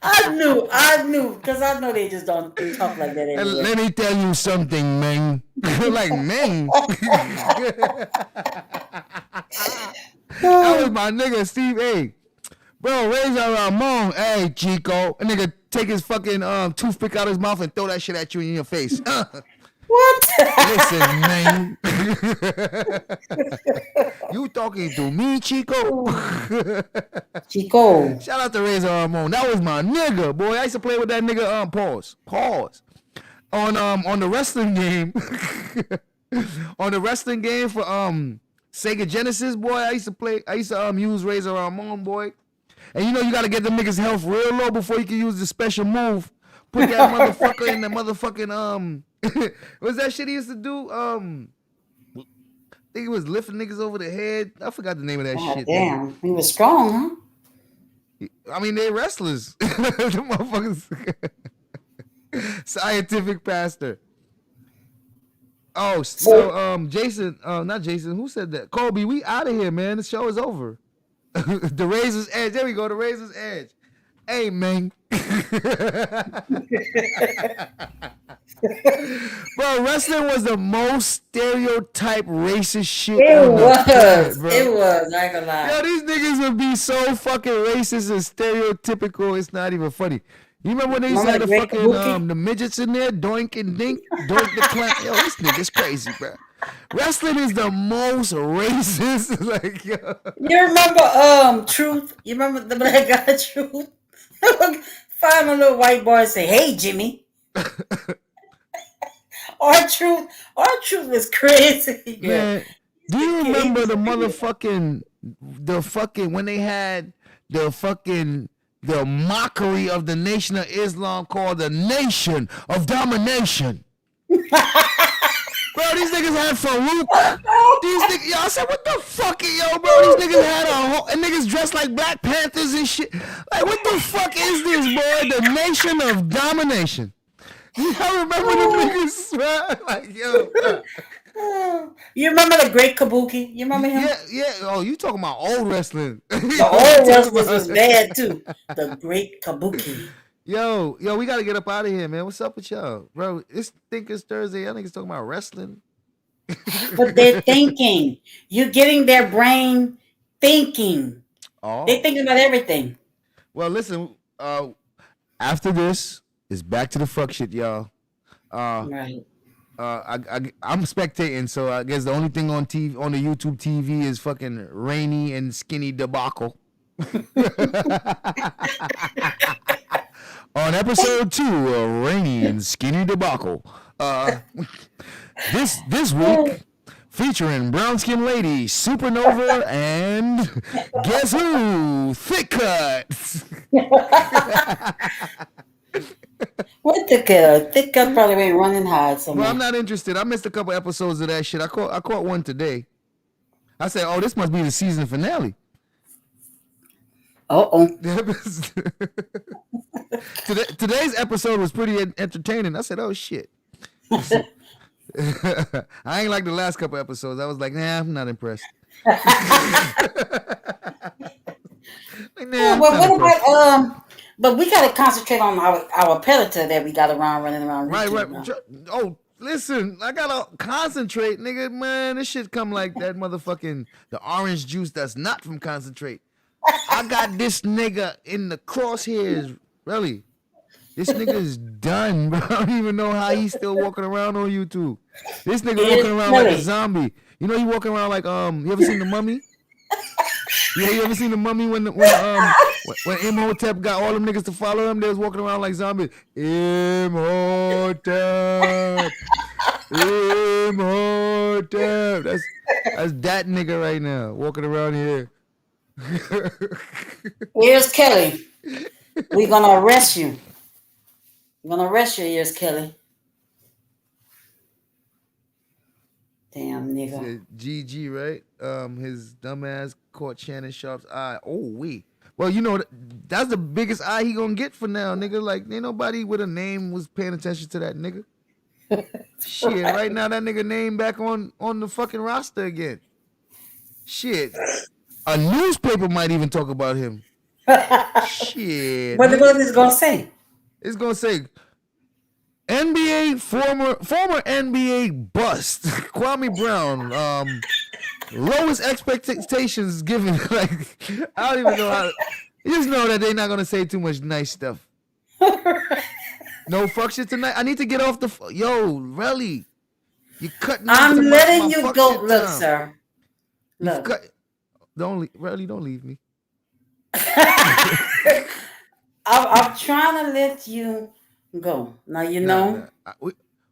I knew, because I know they just don't talk like that anymore. Let me tell you something, Ming. Like, Ming. That was my nigga, Steve A. Bro, Razor Ramon. Hey, Chico. A nigga take his fucking toothpick out of his mouth and throw that shit at you in your face. What? Listen, man. You talking to me, Chico? Chico. Shout out to Razor Ramon. That was my nigga, boy. I used to play with that nigga. Pause. On the wrestling game. On the wrestling game for Sega Genesis, boy. I used to use Razor Ramon, boy. And you know you gotta get the niggas' health real low before you can use the special move. Put that motherfucker in the motherfucking what's that shit he used to do? I think he was lifting niggas over the head. I forgot the name of that shit. Damn, man. He was strong, huh? I mean, they wrestlers. The motherfuckers. Scientific pastor. Oh, so Jason, not Jason. Who said that? Kobe, we out of here, man. The show is over. The Razor's Edge. There we go. The Razor's Edge. Hey, man. Bro, wrestling was the most stereotype racist shit It was. Planet, bro. It was. I ain't gonna lie. Yo, these niggas would be so fucking racist and stereotypical. It's not even funny. You remember when they used to have the fucking the midgets in there, doink and dink, doink the clown? Yo, this nigga's crazy, bro. Wrestling is the most racist. Like, yo. You remember Truth? You remember the black guy Truth? Find a little white boy and say, "Hey, Jimmy." Our truth was crazy. Man, do you remember the motherfucking when they had the mockery of the Nation of Islam called the Nation of Domination? Bro, these niggas had Farouk. These niggas, yo, I said, what the fuck, yo, bro? These niggas had and niggas dressed like Black Panthers and shit. Like, what the fuck is this, boy? The Nation of Domination. Y'all remember the niggas, bro? Like, yo. You remember the Great Kabuki? You remember him? Yeah. Oh, you talking about old wrestling? The old wrestlers was bad too. The Great Kabuki. Yo, we gotta get up out of here, man. What's up with y'all, bro? It's Thinkers Thursday. Y'all niggas talking about wrestling. But they're thinking. You're getting their brain thinking. Oh. They're thinking about everything. Well, listen. After this, it's back to the fuck shit, y'all. Right. I'm spectating, so I guess the only thing on TV on the YouTube TV is fucking rainy and skinny debacle. On episode 2 of Rainy and Skinny Debacle. This week featuring brown skin lady, Supernova, and guess who? Thick Cut. What Thick Cut? Thick Cut probably went running hard somewhere. Well, I'm not interested. I missed a couple episodes of that shit. I caught one today. I said, oh, this must be the season finale. Today's episode was pretty entertaining. I said, oh, shit. I ain't like the last couple episodes. I was like, nah, I'm not impressed. Like, nah, but we gotta concentrate on our predator that we got running around. Right. Oh, listen, I gotta concentrate, nigga. Man, this shit come like that motherfucking the orange juice that's not from concentrate. I got this nigga in the crosshairs. Really, this nigga is done, bro. I don't even know how he's still walking around on YouTube. This nigga walking around like a zombie. You know, he walking around like you ever seen The Mummy? Yeah, you ever seen The Mummy when Imhotep got all them niggas to follow him? They was walking around like zombies. Imhotep. That's that nigga right now walking around here. Here's Kelly. We're gonna arrest you. We're gonna arrest you. Here's Kelly. Damn nigga. GG, right? His dumbass caught Shannon Sharp's eye. Oh, wait. Well, you know, that's the biggest eye he gonna get for now, nigga. Like, ain't nobody with a name was paying attention to that nigga. Shit, right now that nigga name back on the fucking roster again. Shit. A newspaper might even talk about him. Shit. What is it gonna say? It's gonna say NBA former NBA bust Kwame Brown. Lowest expectations given. Like, I don't even know how. You just know that they're not gonna say too much nice stuff. No fuck shit tonight. I need to get off the. Yo, really? You cutting? I'm letting you go. Look, sir. Look. Don't leave me. I'm trying to let you go. Now you know.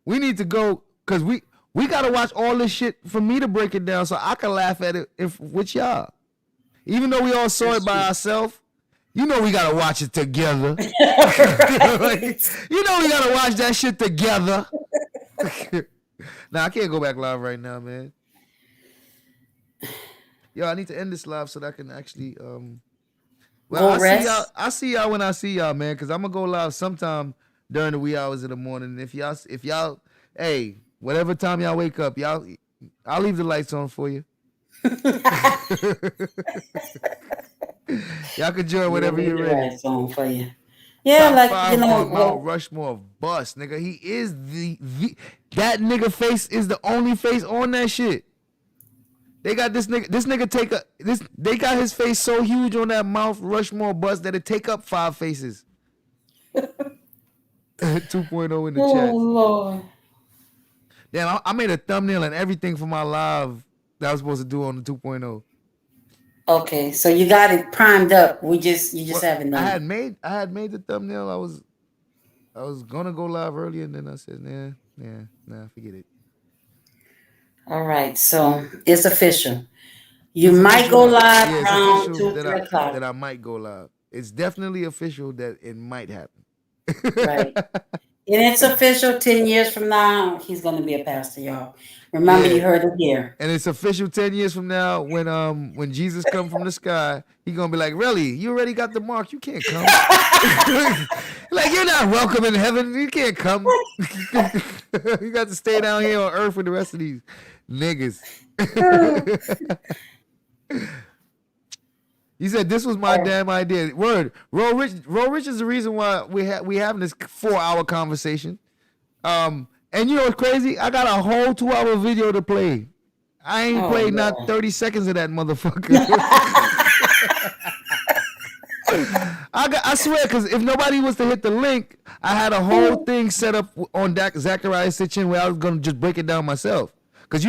We need to go because we gotta watch all this shit for me to break it down so I can laugh at it with y'all. Even though we all saw it by ourselves, you know we gotta watch it together. Like, you know we gotta watch that shit together. Nah, I can't go back live right now, man. Yo, I need to end this live so that I can actually well, I see y'all when I see y'all, man, because I'm gonna go live sometime during the wee hours of the morning. If y'all, hey, whatever time y'all wake up, I'll leave the lights on for you. Y'all can join whenever you're ready. Lights on for you. Yeah, Top like five you know, Mount Rushmore of bust, nigga. He is the that nigga face is the only face on that shit. They got this nigga they got his face so huge on that Mount Rushmore bust that it take up 5 faces. 2.0 in the chat. Oh Lord. Damn, I made a thumbnail and everything for my live that I was supposed to do on the 2.0. Okay, so you got it primed up. You just haven't done. I had made the thumbnail. I was gonna go live earlier and then I said, nah, forget it. All right, so it's official. You might go live around 2-3 o'clock. That I might go live. It's definitely official that it might happen. Right. And it's official 10 years from now, he's going to be a pastor, y'all. Remember, you heard it here. And it's official 10 years from now when Jesus comes from the sky, he's going to be like, really? You already got the mark. You can't come. Like, you're not welcome in heaven. You can't come. You got to stay down here on earth with the rest of these niggas. He said this was my damn idea. Word. Roll Rich is the reason why we having this 4-hour conversation. And you know what's crazy? I got a whole 2-hour video to play. I ain't played not 30 seconds of that motherfucker. I swear, because if nobody was to hit the link, I had a whole thing set up on Zachariah Sitchin where I was gonna just break it down myself. Because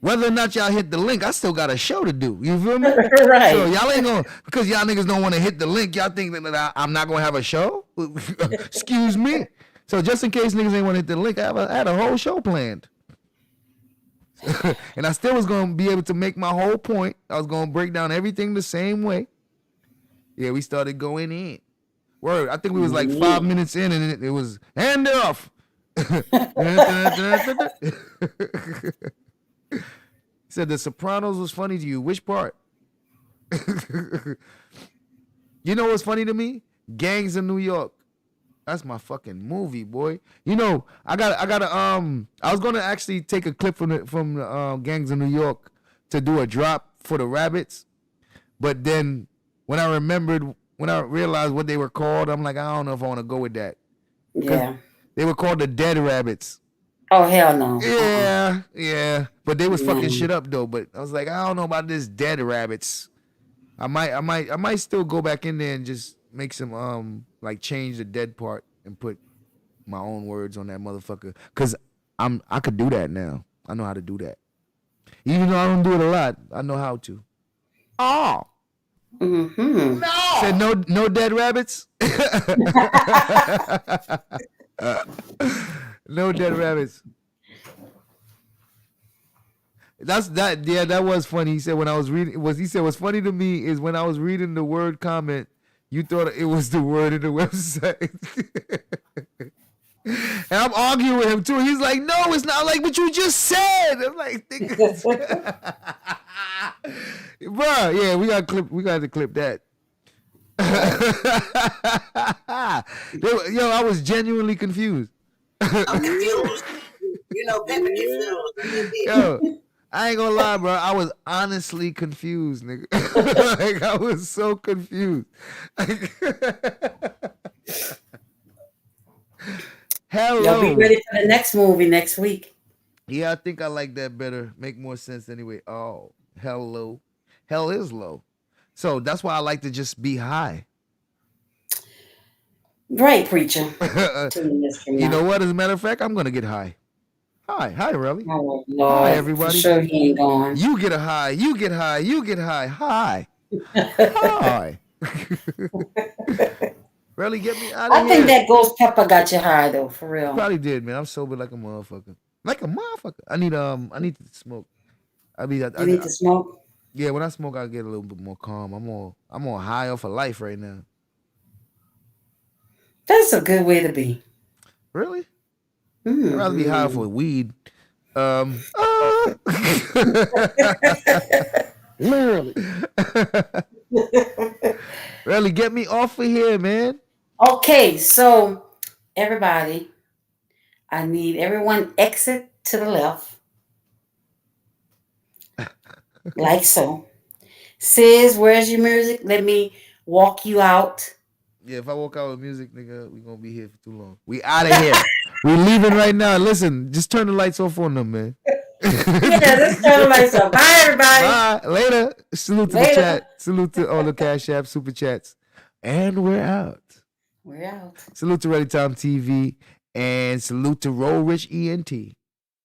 whether or not y'all hit the link, I still got a show to do. You feel me? Right. So y'all ain't gonna, because y'all niggas don't want to hit the link. Y'all think that I'm not gonna have a show? Excuse me. So just in case niggas ain't want to hit the link, I had a whole show planned. And I still was gonna be able to make my whole point. I was gonna break down everything the same way. Yeah, we started going in. Word, I think we was like 5 minutes in, and it was hand off. Said The Sopranos was funny to you. Which part? You know what's funny to me? Gangs of New York. That's my fucking movie, boy. You know, I was gonna actually take a clip from the Gangs of New York to do a drop for the rabbits, but then when I realized what they were called, I'm like, I don't know if I want to go with that. Yeah. They were called the Dead Rabbits. Oh hell no. Yeah. But they was fucking shit up though. But I was like, I don't know about this Dead Rabbits. I might still go back in there and just make some like change the dead part and put my own words on that motherfucker. Cause I could do that now. I know how to do that. Even though I don't do it a lot, I know how to. Oh. Mm-hmm. No. Said no dead rabbits. No dead rabbits. That was funny. He said when I was reading what's funny to me is when I was reading the word comment, you thought it was the word in the website. And I'm arguing with him too. He's like, no, it's not like what you just said. I'm like, bruh, yeah, we got to clip that. Yo, I was genuinely confused. I'm confused. You know, Pepper confused. Yo, I ain't gonna lie, bro. I was honestly confused, nigga. Like, I was so confused. Hello. Y'all be ready for the next movie next week. Yeah, I think I like that better. Make more sense anyway. Oh, hello. Hell is low. So that's why I like to just be high. Great, preacher. You know what? As a matter of fact, I'm gonna get high. Hi, Relly. Oh Lord. Hi, everybody. For sure he ain't going. You get a high. You get high. You get high. Hi. Hi. Relly, get me out of here. I think that ghost pepper got you high though, for real. Probably did, man. I'm sober like a motherfucker. Like a motherfucker. I need to smoke. I need to smoke? Yeah, when I smoke, I get a little bit more calm. I'm on high off of life right now. That's a good way to be. Really? Mm-hmm. I'd rather be high off of weed. Literally. Really, get me off of here, man. Okay, so everybody, I need everyone exit to the left. Like so. Sis, where's your music? Let me walk you out. Yeah, if I walk out with music, nigga, we gonna be here for too long. We out of here. We leaving right now. Listen, just turn the lights off on them, man. Yeah, let's turn the lights off. Bye, everybody. Bye. Later. Salute to the chat. Salute to all the Cash App Super Chats. And we're out. We're out. Salute to Ready Time TV. And salute to Roll Rich ENT.